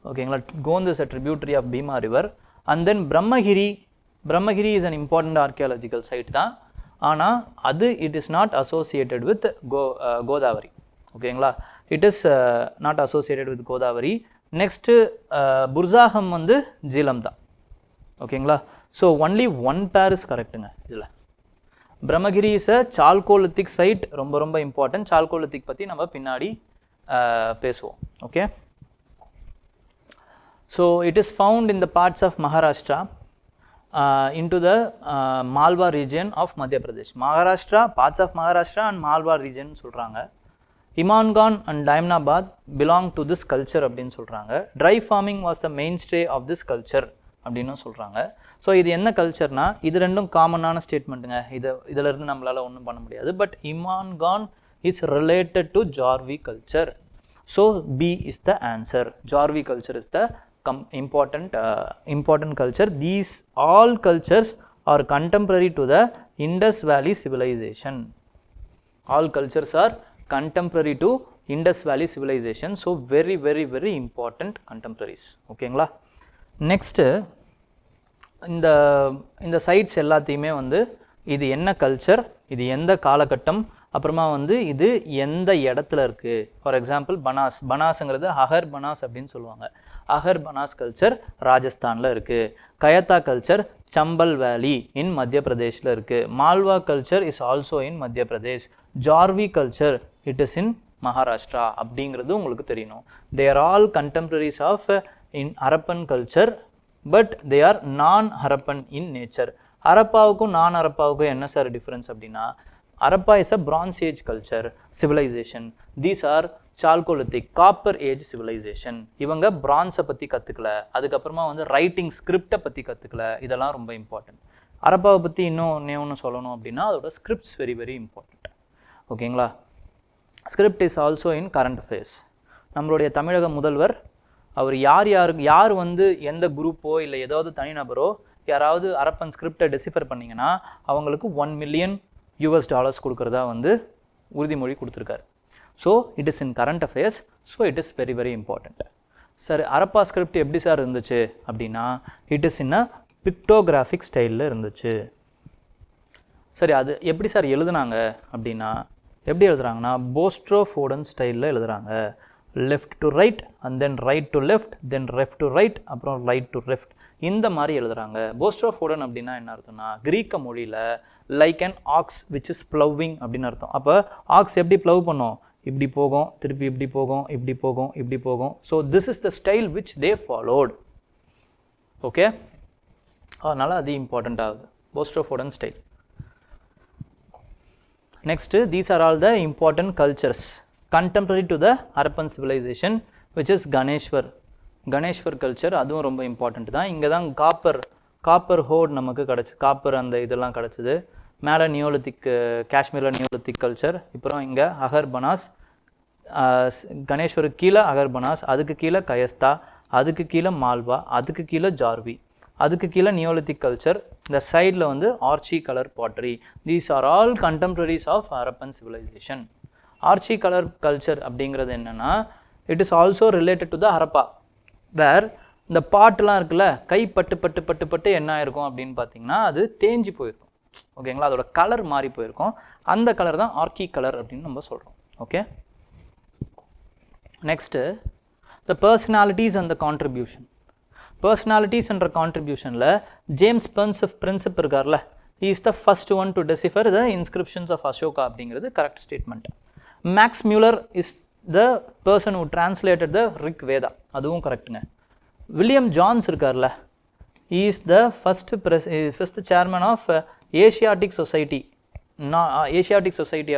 ஓகேங்களா, கோந்த் is a tributary of Bhima river. and then Brahmagiri is an important archaeological site தான். ஆனால் அது it is not associated with Godavari. ஓகேங்களா, it is not associated with Godavari. Next Burzahom வந்து ஜீலம் தான். ஓகேங்களா, so only one pair is கரெக்டுங்க இதில். Brahmagiri is a chalcolithic site, ரொம்ப ரொம்ப இம்பார்ட்டன்ட். சால்கோலித்திக் பற்றி நம்ம பின்னாடி பேசுவோம். ஓகே, so it is found in the parts of Maharashtra into the Malwa region of Madhya Pradesh. Maharashtra, parts of Maharashtra and Malwa region சொல்கிறாங்க. Imangan and Daimnabad belong to this culture அப்படின்னு சொல்கிறாங்க. Dry farming was the mainstay of this culture அப்படின்னு சொல்கிறாங்க. So இது என்ன கல்ச்சர்னா, இது ரெண்டும் காமனான ஸ்டேட்மெண்ட்டுங்க. இதிலிருந்து நம்மளால் ஒன்றும் பண்ண முடியாது. But Imangan is related to Jarvi culture. So B is the answer. Jarvi culture is the important culture. These all cultures are contemporary to the Indus Valley civilization. All cultures are contemporary to Indus Valley civilization. So very very very important contemporaries. ஓகேங்களா, next இந்த sides எல்லாத்தையுமே வந்து இது என்ன culture, இது எந்த காலகட்டம், அப்புறமா வந்து இது எந்த இடத்துல இருக்குது. ஃபார் எக்ஸாம்பிள் பனாஸுங்கிறது அகர் பனாஸ் அப்படின்னு சொல்லுவாங்க. அகர் பனாஸ் கல்ச்சர் ராஜஸ்தானில் இருக்குது. கயத்தா கல்ச்சர் சம்பல் வேலி இன் மத்திய பிரதேஷில் இருக்குது. Malwa culture is also in Madhya Pradesh. Jorwe culture it is in Maharashtra அப்படிங்கிறது உங்களுக்கு தெரியணும். They are all contemporaries of in Harappan culture, but they are non Harappan in nature. ஹரப்பாவுக்கும் நான் ஹரப்பாவுக்கும் என்ன சார் டிஃப்ரென்ஸ் அப்படின்னா, Harappa is a Bronze Age culture, civilization. These are Chalcolithic, Copper Age civilization. இவங்க பிரான்ஸை பற்றி கற்றுக்கல, அதுக்கப்புறமா வந்து ரைட்டிங் ஸ்கிரிப்டை பற்றி கற்றுக்கல. இதெல்லாம் ரொம்ப இம்பார்ட்டன்ட். ஹரப்பாவை பற்றி இன்னும் சொல்லணும் அப்படின்னா அதோட ஸ்கிரிப்ட்ஸ் வெரி வெரி இம்பார்ட்டண்ட். ஓகேங்களா, script is also in current affairs. நம்மளுடைய தமிழக முதல்வர் அவர் யார் வந்து எந்த குரூப்போ இல்லை ஏதாவது தனிநபரோ யாராவது ஹரப்பன் ஸ்கிரிப்டை டெசிஃபர் பண்ணிங்கன்னா அவங்களுக்கு $1 million கொடுக்குறதா வந்து உறுதிமொழி கொடுத்துருக்காரு. So it is in current affairs. So it is very very important. Sir Harappa script எப்படி சார் இருந்துச்சு அப்படின்னா, it is in a pictographic ஸ்டைலில் இருந்துச்சு. சரி, அது எப்படி சார் எழுதுனாங்க அப்படின்னா, எப்படி எழுதுறாங்கன்னா போஸ்ட்ரோஃபோடன் ஸ்டைலில் எழுதுகிறாங்க. Left to right and then right to left, then left to right, அப்புறம் ரைட் டு லெஃப்ட், இந்த மாதிரி எழுதுகிறாங்க. போஸ்ட்ரோஃபோடன் அப்படின்னா என்ன அர்த்தம்னா, கிரீக்க மொழியில் like an ox which is ploughing அப்படின்னு அர்த்தம். அப்போ ஆக்ஸ் எப்படி ப்ளவ் பண்ணும், இப்படி போகும், திருப்பி இப்படி போகும், இப்படி போகும், இப்படி போகும். So this is the style which they followed. Okay, அதனால் அது இம்பார்ட்டண்ட் ஆகுது, boustrophedon style. Next, these are all the important cultures contemporary to the Harappan civilization, which is Ganeshwar culture. அதுவும் ரொம்ப இம்பார்ட்டண்ட் தான். இங்கே தான் காப்பர் ஹோட் நமக்கு கிடச்சி, காப்பர் அந்த இதெல்லாம் கிடச்சிது. மேலே நியோலித்திக், காஷ்மீரில் நியோலித்திக் கல்ச்சர். அப்புறம் இங்கே அகர் பனாஸ், கணேஷ்வருக்கு கீழே அகர் பனாஸ், அதுக்கு கீழே கயஸ்தா, அதுக்கு கீழே மால்வா, அதுக்கு கீழே ஜார்வி, அதுக்கு கீழே நியோலித்திக் கல்ச்சர். இந்த சைடில் வந்து ஆர்ச்சி colour pottery. These are all contemporaries of Harappan civilisation. ஆர்ச்சி கலர் கல்ச்சர் அப்படிங்கிறது என்னென்னா, it is also related to the Harappa, where இந்த பாட்டுலாம் இருக்குல்ல, கை பட்டு பட்டு பட்டு பட்டு என்ன ஆயிருக்கும் அப்படின்னு பார்த்தீங்கன்னா அது தேஞ்சி போயிருக்கும். ஓகேங்களா, அதோட கலர் மாறி போயிருக்கும். அந்த கலர் தான் ஆர்க்கி கலர் அப்படின்னு நம்ம சொல்கிறோம். Okay, next, the personalities and the contribution. Personalities என்ற கான்ட்ரிபியூஷனில் ஜேம்ஸ் பிரின்சிப் இருக்கார்ல, he is the first one to decipher the inscriptions of Ashoka அப்படிங்கிறது correct statement. Max Muller is the person who translated the Rig Veda, அதுவும் கரெக்டுங்க. William Jones இருக்கார்ல, he is the first chairman of Asiatic Society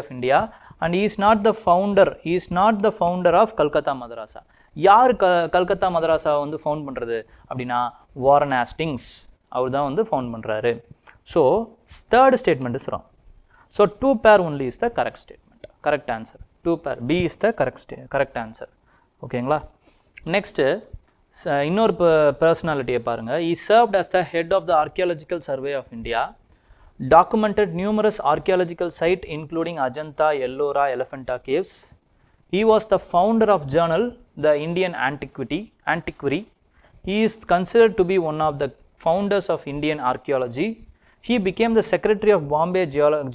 of India, and he is not the founder of Calcutta Madrasa. யார் கல்கத்தா மதராசா வந்து found பண்ணுறது அப்படின்னா Warren Hastings, அவர் தான் வந்து found பண்ணுறாரு. So third statement is wrong. So 2 pair only is the correct statement, correct answer. 2 pair, B is the correct answer. ஓகேங்களா, next இன்னொரு பர்சனாலிட்டியை பாருங்கள். he served as the head of the Archaeological Survey of India, documented numerous archaeological sites including Ajanta, Ellora, Elephanta caves. He was the founder of journal The Indian Antiquary. He is considered to be one of the founders of Indian archaeology. He became the secretary of Bombay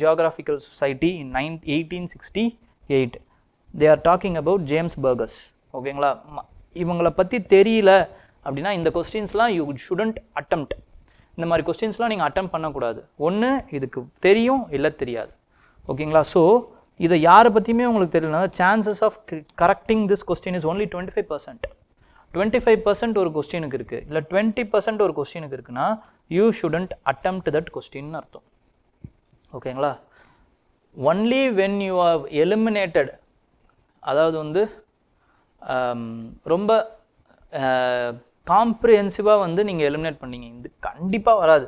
Geographical Society in 1868. They are talking about James Burgess. ஓகேங்களா, இவங்களை பற்றி தெரியல அப்படின்னா இந்த கொஸ்டின்ஸ்லாம் you shouldn't attempt. இந்த மாதிரி கொஸ்டின்ஸ்லாம் நீங்கள் அட்டெம்ப்ட் பண்ணக்கூடாது. ஒன்று இதுக்கு தெரியும் இல்லை தெரியாது. ஓகேங்களா, ஸோ இதை யாரை பற்றியுமே உங்களுக்கு தெரியலனா chances of correcting this question is only 25%. 25% ஒரு கொஸ்டினுக்கு இருக்குது, இல்லை 20% ஒரு கொஸ்டினுக்கு இருக்குன்னா யூ ஷுடன்ட் அட்டெம்ப்ட் தட் கொஸ்டின்னு அர்த்தம். ஓகேங்களா, only when you are eliminated, அதாவது வந்து ரொம்ப காம்ப்ரிஹென்சிவாக வந்து நீங்கள் எலிமினேட் பண்ணீங்க, இது கண்டிப்பாக வராது,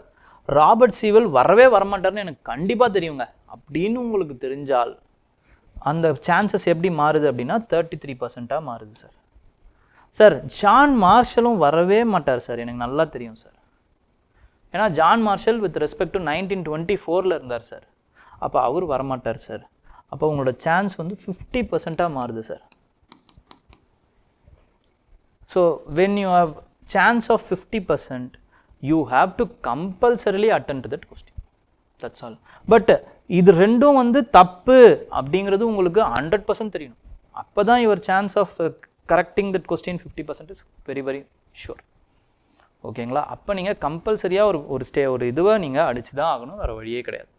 ராபர்ட் சீவல் வரவே வரமாட்டார்னு எனக்கு கண்டிப்பாக தெரியுங்க அப்படின்னு உங்களுக்கு தெரிஞ்சால் அந்த சான்சஸ் எப்படி மாறுது அப்படின்னா 33%-ஆக மாறுது சார். சார் ஜான் மார்ஷலும் வரவே மாட்டார் சார், எனக்கு நல்லா தெரியும் சார். ஏன்னா John Marshall with respect to 1924 இருந்தார் சார், அப்போ அவர் வரமாட்டார் சார். அப்போ உங்களோட சான்ஸ் வந்து 50%-ஆக மாறுது sir. So when you have chance of 50%, you have to compulsorily attend to that question. That's all. But இது ரெண்டும் வந்து தப்பு அப்படிங்கிறது உங்களுக்கு 100% தெரியணும். அப்போ தான் your chance of correcting that question 50% is very very sure. ஓகேங்களா, அப்போ நீங்கள் கம்பல்சரியாக ஒரு இதுவை நீங்கள் அடித்து தான் ஆகணும், வேறு வழியே கிடையாது.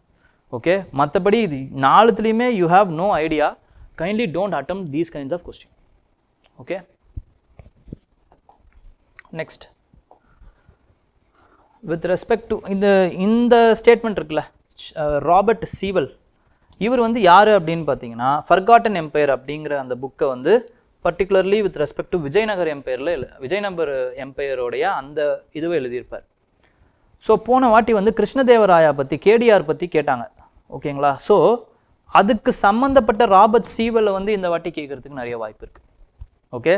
ஓகே, மற்றபடி இது நாலுத்துலேயுமே you have no idea, kindly don't attempt these kinds of question. Okay, next with respect to இந்த ஸ்டேட்மெண்ட் இருக்குல்ல, ராபர்ட் சீவல், இவர் வந்து யார் அப்படின்னு பார்த்தீங்கன்னா ஃபர்காட்டன் எம்பையர் அப்படிங்கிற அந்த புக்கை வந்து particularly with respect to Vijayanagar எம்பையரோடைய அந்த இதுவை எழுதியிருப்பார். ஸோ போன வாட்டி வந்து கிருஷ்ணதேவராயா பற்றி கேடிஆர் பற்றி கேட்டாங்க. ஓகேங்களா, ஸோ அதுக்கு சம்மந்தப்பட்ட ராபர்ட் சீவலை வந்து இந்த வாட்டி கேட்குறதுக்கு நிறைய வாய்ப்பு இருக்குது. ஓகே,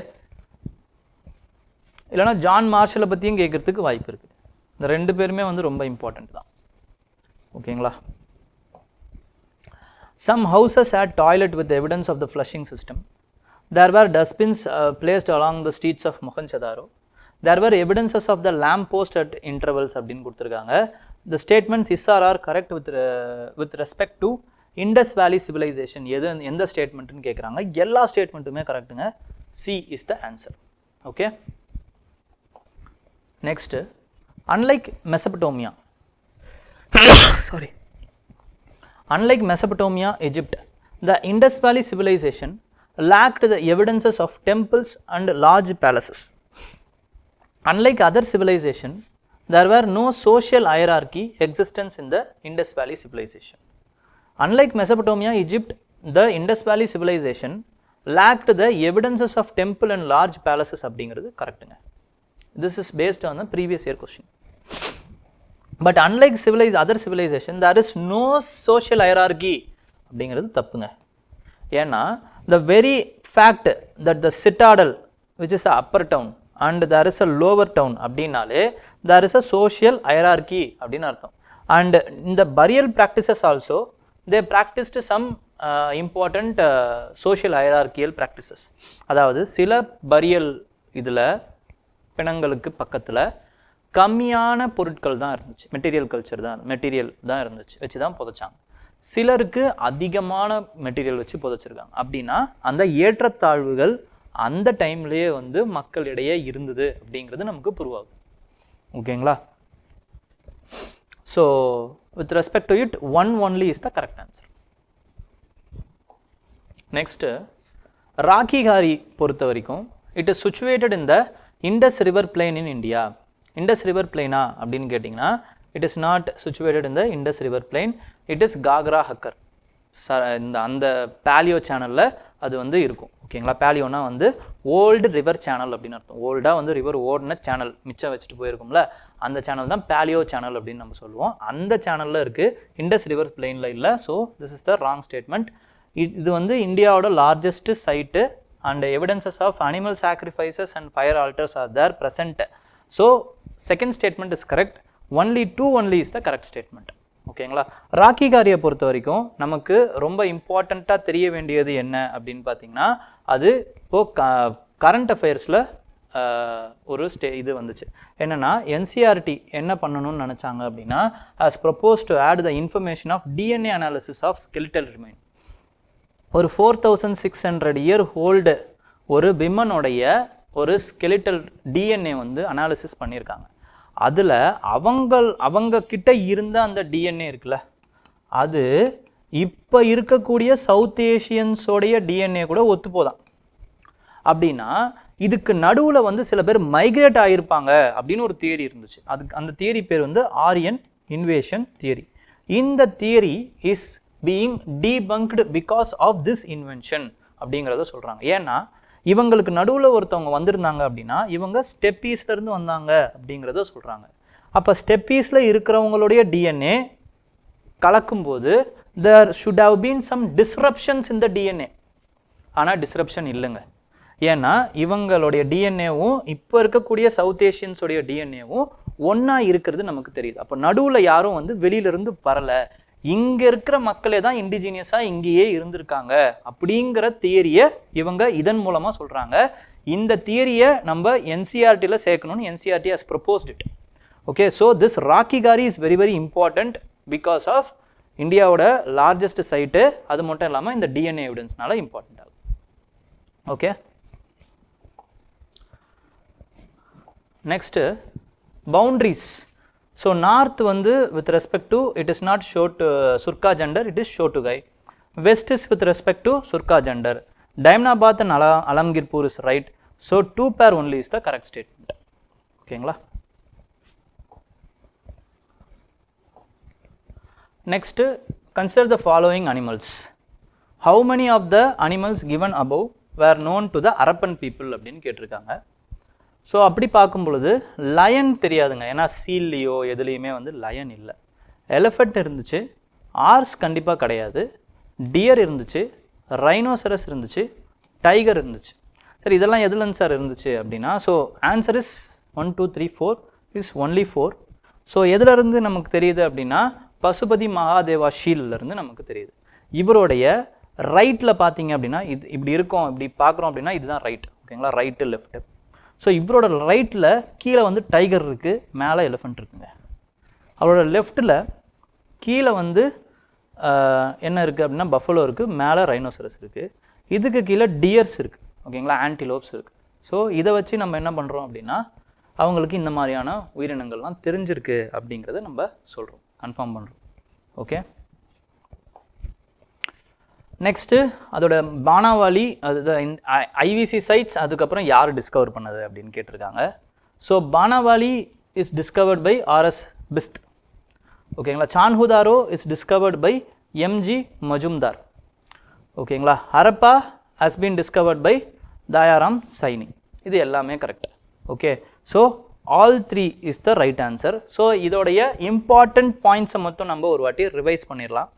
இல்லைனா ஜான் மார்ஷலை பற்றியும் கேட்குறதுக்கு வாய்ப்பு இருக்குது. இந்த ரெண்டு பேருமே வந்து ரொம்ப இம்பார்ட்டண்ட் தான். ஓகேங்களா, some houses had toilet with evidence of the flushing system. There were dustbins placed along the streets of Mohenjo-daro. There were evidences of the lamp post at intervals அப்படின்னு கொடுத்துருக்காங்க. The statements is or are correct with respect to Indus Valley civilization. எந்த ஸ்டேட்மெண்ட்னு கேட்குறாங்க, எல்லா ஸ்டேட்மெண்ட்டுமே கரெக்டுங்க. C is the answer. Okay, next, unlike Mesopotamia, unlike Mesopotamia, Egypt, the Indus Valley civilization lacked the evidences of temples and large palaces. Unlike other civilization, there were no social hierarchy existence in the Indus Valley civilization. Unlike Mesopotamia, Egypt, the Indus Valley civilization lacked the evidences of temple and large palaces அப்படிங்கிறது கரெக்டுங்க. This is based on the previous year question. But unlike other civilization, there is no social hierarchy அப்படிங்கிறது தப்புங்க. ஏன்னா the very fact that the citadel which is a upper town and there is a lower town அப்படின்னாலே there is a social hierarchy அப்படின்னு அர்த்தம். And in the burial practices also they practiced some important social hierarchical practices. அதாவது சில burial இதில் பிணங்களுக்கு பக்கத்தில் கம்மியான பொருட்கள் தான் இருந்துச்சு, மெட்டீரியல் தான் இருந்துச்சு, வச்சு தான் புதைச்சாங்க. சிலருக்கு அதிகமான மெட்டீரியல் வச்சு புதைச்சிருக்காங்க. அப்படின்னா அந்த ஏற்றத்தாழ்வுகள் அந்த டைம்லேயே வந்து மக்களிடையே இருந்தது அப்படிங்கிறது நமக்கு ப்ரூவ் ஆகுது. ஓகேங்களா, so with respect to it one only is the correct answer. Next, Rakhigarhi பொறுத்த வரைக்கும் it is situated in the Indus river plain in India. Indus river பிளெயினா அப்படின்னு கேட்டிங்கன்னா it is not situated in the Indus river plain, it is Ghaggar Hakra. அந்த palaeo சேனலில் அது வந்து இருக்கும். ஓகேங்களா, பேலியோனா வந்து ஓல்டு ரிவர் சேனல் அப்படின்னு அர்த்தம். ஓல்டாக வந்து ரிவர் ஓடின சேனல் மிச்சம் வச்சுட்டு போயிருக்கும்ல, அந்த சேனல் தான் பேலியோ சேனல் அப்படின்னு நம்ம சொல்லுவோம். அந்த சேனலில் இருக்குது, இண்டஸ் ரிவர் பிளெயினில் இல்லை. So this is the wrong statement. இது வந்து இந்தியாவோட largest site and evidences of animal sacrifices and fire altars are there present. So second statement is correct, only 2 only is the correct statement. ஓகேங்களா, ராக்கிகாரியை பொறுத்த வரைக்கும் நமக்கு ரொம்ப இம்பார்ட்டண்ட்டாக தெரிய வேண்டியது என்ன அப்படின்னு பார்த்தீங்கன்னா அது இப்போது கரண்ட் அஃபேர்ஸில் ஒரு இது வந்துச்சு. என்னென்னா என்சிஆர்டி என்ன பண்ணணும்னு நினச்சாங்க அப்படின்னா, as proposed to add the information of DNA analysis of skeletal remain. ஒரு 4600 year old ஒரு விமனுடைய ஒரு ஸ்கெலிட்டல் டிஎன்ஏ வந்து அனாலிசிஸ் பண்ணியிருக்காங்க. அதில் அவங்க கிட்ட இருந்த அந்த டிஎன்ஏ இருக்குல்ல, அது இப்போ இருக்கக்கூடிய சவுத் ஏஷியன்ஸோடைய டிஎன்ஏ கூட ஒத்து போதான். அப்படின்னா இதுக்கு நடுவில் வந்து சில பேர் மைக்ரேட் ஆகியிருப்பாங்க அப்படின்னு ஒரு தியரி இருந்துச்சு. அந்த தியரி பேர் வந்து ஆரியன் இன்வேஷன் தியரி. இந்த theory is being debunked because of this invention அப்படிங்கிறத சொல்கிறாங்க. ஏன்னா இவங்களுக்கு நடுவில் ஒருத்தவங்க வந்திருந்தாங்க அப்படின்னா இவங்க ஸ்டெப்பீஸ்லேருந்து வந்தாங்க அப்படிங்கிறத சொல்கிறாங்க. அப்போ ஸ்டெப்பீஸில் இருக்கிறவங்களுடைய DNA கலக்கும்போது there should have been some disruptions in the DNA. ஆனால் டிஸ்ரப்ஷன் இல்லைங்க. ஏன்னா இவங்களுடைய டிஎன்ஏவும் இப்போ இருக்கக்கூடிய சவுத் ஏஷியன்ஸோடைய டிஎன்ஏவும் ஒன்றா இருக்கிறது நமக்கு தெரியுது. அப்போ நடுவில் யாரும் வந்து வெளியிலிருந்து வரலை, இங்கே இருக்கிற மக்களே தான் இண்டிஜினியஸாக இங்கேயே இருந்திருக்காங்க அப்படிங்கிற தியரியை இவங்க இதன் மூலமாக சொல்கிறாங்க. இந்த தியரியை நம்ம என்சிஆர்டியில் சேர்க்கணும்னு NCERT has proposed it. Okay, so this Rakhigarhi is very very important because of இந்தியாவோட லார்ஜஸ்ட் சைட்டு. அது மட்டும் இல்லாமல் இந்த டிஎன்ஏ எவிடன்ஸ்னால இம்பார்ட்டண்ட் ஆகும். Okay, next boundaries. So north வந்து with respect to it is not show to Sutkagendor, it is show to கை. West is with respect to Sutkagendor. Daimabad and Alamgirpur is right. So 2 pair only is the correct statement. ஓகேங்களா. Next, consider the following animals. How many of the animals given above were known to the Harappan people அப்படின்னு கேட்டிருக்காங்க. So அப்படி பார்க்கும் பொழுது line தெரியாதுங்க, ஏன்னா சீல்லையோ எதுலேயுமே வந்து லயன் இல்லை. எலிஃபெண்ட் இருந்துச்சு, ஆர்ஸ் கண்டிப்பாக கிடையாது, டியர் இருந்துச்சு, ரைனோசரஸ் இருந்துச்சு, டைகர் இருந்துச்சு. சரி, இதெல்லாம் எதுலன்னு சார் இருந்துச்சு அப்படின்னா, so answer is 1 2 3 4 is only 4. So எதுலேருந்து நமக்கு தெரியுது அப்படின்னா பசுபதி மகாதேவா ஷீல்லேருந்து நமக்கு தெரியுது. இவருடைய ரைட்டில் பார்த்தீங்க அப்படின்னா இது இப்படி இருக்கும், இப்படி பார்க்குறோம் அப்படின்னா இதுதான் ரைட். ஓகேங்களா, ரைட்டு லெஃப்ட்டு. ஸோ இவரோட ரைட்டில் கீழே வந்து டைகர் இருக்குது, மேலே எலிஃபெண்ட் இருக்குங்க. அவரோட லெஃப்ட்டில் கீழே வந்து என்ன இருக்குது அப்படின்னா பஃபலோ இருக்குது, மேலே ரைனோசரஸ் இருக்குது, இதுக்கு கீழே டியர்ஸ் இருக்குது. ஓகேங்களா, ஆன்டிலோப்ஸ் இருக்குது. ஸோ இதை வச்சு நம்ம என்ன பண்ணுறோம் அப்படின்னா அவங்களுக்கு இந்த மாதிரியான உயிரினங்கள்லாம் தெரிஞ்சிருக்கு அப்படிங்கிறத நம்ம சொல்கிறோம், கன்ஃபார்ம் பண்ணுறோம். ஓகே, நெக்ஸ்ட்டு அதோட பானாவாலி, அது ஐவிசி சைட்ஸ், அதுக்கப்புறம் யார் டிஸ்கவர் பண்ணது அப்படின்னு கேட்டிருக்காங்க. So Banawali is discovered by RS Bisht. ஓகேங்களா, Chanhudaro is discovered by MG Majumdar. ஓகேங்களா, Harappa has been discovered by Dayaram Sahni. இது எல்லாமே correct. Okay, so all 3 is the right answer. ஸோ இதோடைய இம்பார்ட்டண்ட் பாயிண்ட்ஸை மட்டும் நம்ம ஒரு வாட்டி ரிவைஸ் பண்ணிடலாம்.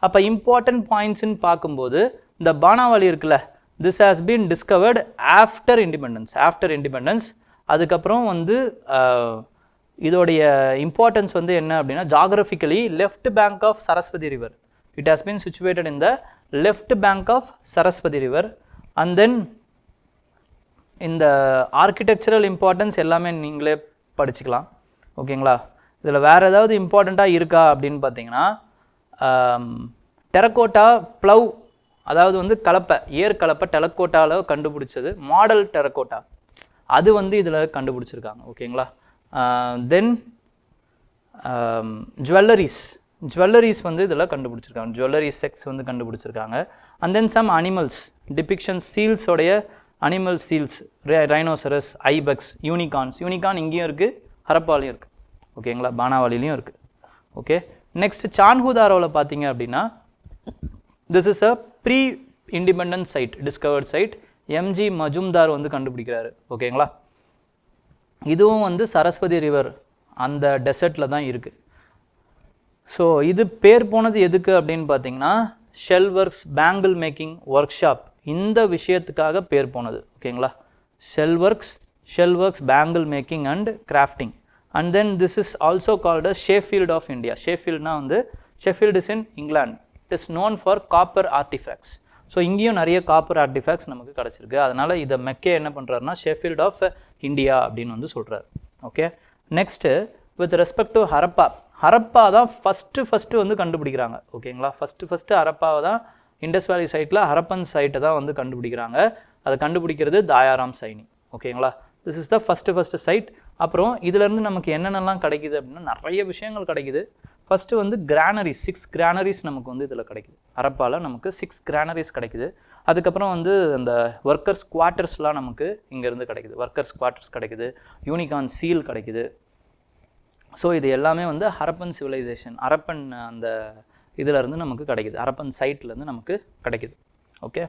அப்போ இம்பார்ட்டண்ட் பாயிண்ட்ஸ்ன்னு பார்க்கும்போது இந்த பானாவாலி இருக்குல்ல, this has been discovered after independence. அதுக்கப்புறம் வந்து இதோடைய இம்பார்ட்டன்ஸ் வந்து என்ன அப்படின்னா geographically left bank of Saraswati river, it has been situated in the left bank of Saraswati river. And then இந்த ஆர்கிடெக்சரல் இம்பார்ட்டன்ஸ் எல்லாமே நீங்களே படிச்சுக்கலாம். ஓகேங்களா, இதில் வேறு ஏதாவது இம்பார்ட்டண்ட்டாக இருக்கா அப்படின்னு பார்த்தீங்கன்னா டெரக்கோட்டா ப்ளவ், அதாவது வந்து கலப்பை, ஏற்கலப்பை டெரக்கோட்டாவில் கண்டுபிடிச்சது, மாடல் டெரக்கோட்டா, அது வந்து இதில் கண்டுபிடிச்சிருக்காங்க. ஓகேங்களா, தென் ஜுவல்லரிஸ் வந்து இதில் கண்டுபிடிச்சிருக்காங்க, ஜுவல்லரி செக்ஸ் வந்து கண்டுபிடிச்சிருக்காங்க. And then some animals depiction, சீல்ஸோடைய animal seals, rhinoceros, ibex, unicorn இங்கேயும் இருக்குது, ஹரப்பாலையும் இருக்குது. ஓகேங்களா, பானாவாலிலையும் இருக்குது. ஓகே, நெக்ஸ்ட் சான்ஹுதாரோவில் பார்த்தீங்க அப்படின்னா this is a pre independent site, discovered site, M G Majumdar வந்து கண்டுபிடிக்கிறாரு. ஓகேங்களா, இதுவும் வந்து சரஸ்வதி ரிவர் அந்த டெசர்ட்டில் தான் இருக்குது. ஸோ இது பேர் போனது எதுக்கு அப்படின்னு பார்த்தீங்கன்னா shell works bangle making workshop, இந்த விஷயத்துக்காக பேர் போனது. ஓகேங்களா, shell works bangle making and crafting. And then this is also called a Sheffield of India. ஷேஃபீல்ட்னா வந்து Sheffield is in England. It is known for copper artefacts. So இங்கேயும் நிறைய copper artefacts நமக்கு கிடச்சிருக்கு. அதனால் இதை மெக்கே என்ன பண்ணுறாருன்னா ஷெஃபீல்ட் ஆஃப் இந்தியா அப்படின்னு வந்து சொல்கிறார். Okay, next with respect to Harappa தான் ஃபஸ்ட்டு வந்து கண்டுபிடிக்கிறாங்க. ஓகேங்களா, ஃபஸ்ட்டு ஹரப்பாவை தான் இண்டஸ் வேலி சைட்டில் ஹரப்பன் சைட்டை தான் வந்து கண்டுபிடிக்கிறாங்க. அதை கண்டுபிடிக்கிறது தாயாராம் சைனி. ஓகேங்களா, this is the first site. அப்புறம் இதிலேருந்து நமக்கு என்னென்னலாம் கிடைக்குது அப்படின்னா நிறைய விஷயங்கள் கிடைக்குது. ஃபஸ்ட்டு வந்து கிரானரிஸ், 6 கிரானரிஸ் நமக்கு வந்து இதில் கிடைக்குது. ஹரப்பாவில் நமக்கு 6 கிரானரிஸ் கிடைக்குது. அதுக்கப்புறம் வந்து அந்த ஒர்க்கர்ஸ் குவார்ட்டர்ஸ்லாம் நமக்கு இங்கேருந்து கிடைக்குது. ஒர்க்கர்ஸ் குவார்ட்டர்ஸ் கிடைக்குது, யூனிகார்ன் சீல் கிடைக்குது. ஸோ இது எல்லாமே வந்து ஹரப்பன் சிவிலைசேஷன், ஹரப்பன் அந்த இதிலேருந்து நமக்கு கிடைக்குது, ஹரப்பன் சைட்லேருந்து நமக்கு கிடைக்குது. ஓகே,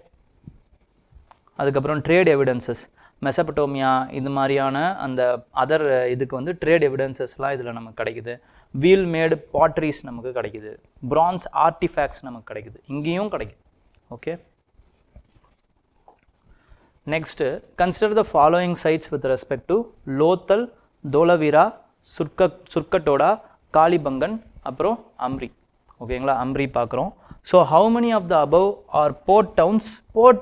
அதுக்கப்புறம் ட்ரேட் எவிடன்சஸ், மெசபடோமியா இது மாதிரியான அந்த அதர் இதுக்கு வந்து ட்ரேட் எவிடன்சஸ்லாம் இதில் நமக்கு கிடைக்குது. வீல் மேடு பாட்ரிஸ் நமக்கு கிடைக்குது. பிரான்ஸ் ஆர்டிஃபேக்ட்ஸ் நமக்கு கிடைக்குது, இங்கேயும் கிடைக்குது. Okay, next consider the following sites with respect to Lothal, Dholavira, Surkotada, Kalibangan, அப்புறம் அம்ரி. ஓகேங்களா, அம்ரி பார்க்குறோம். So how many of the above are port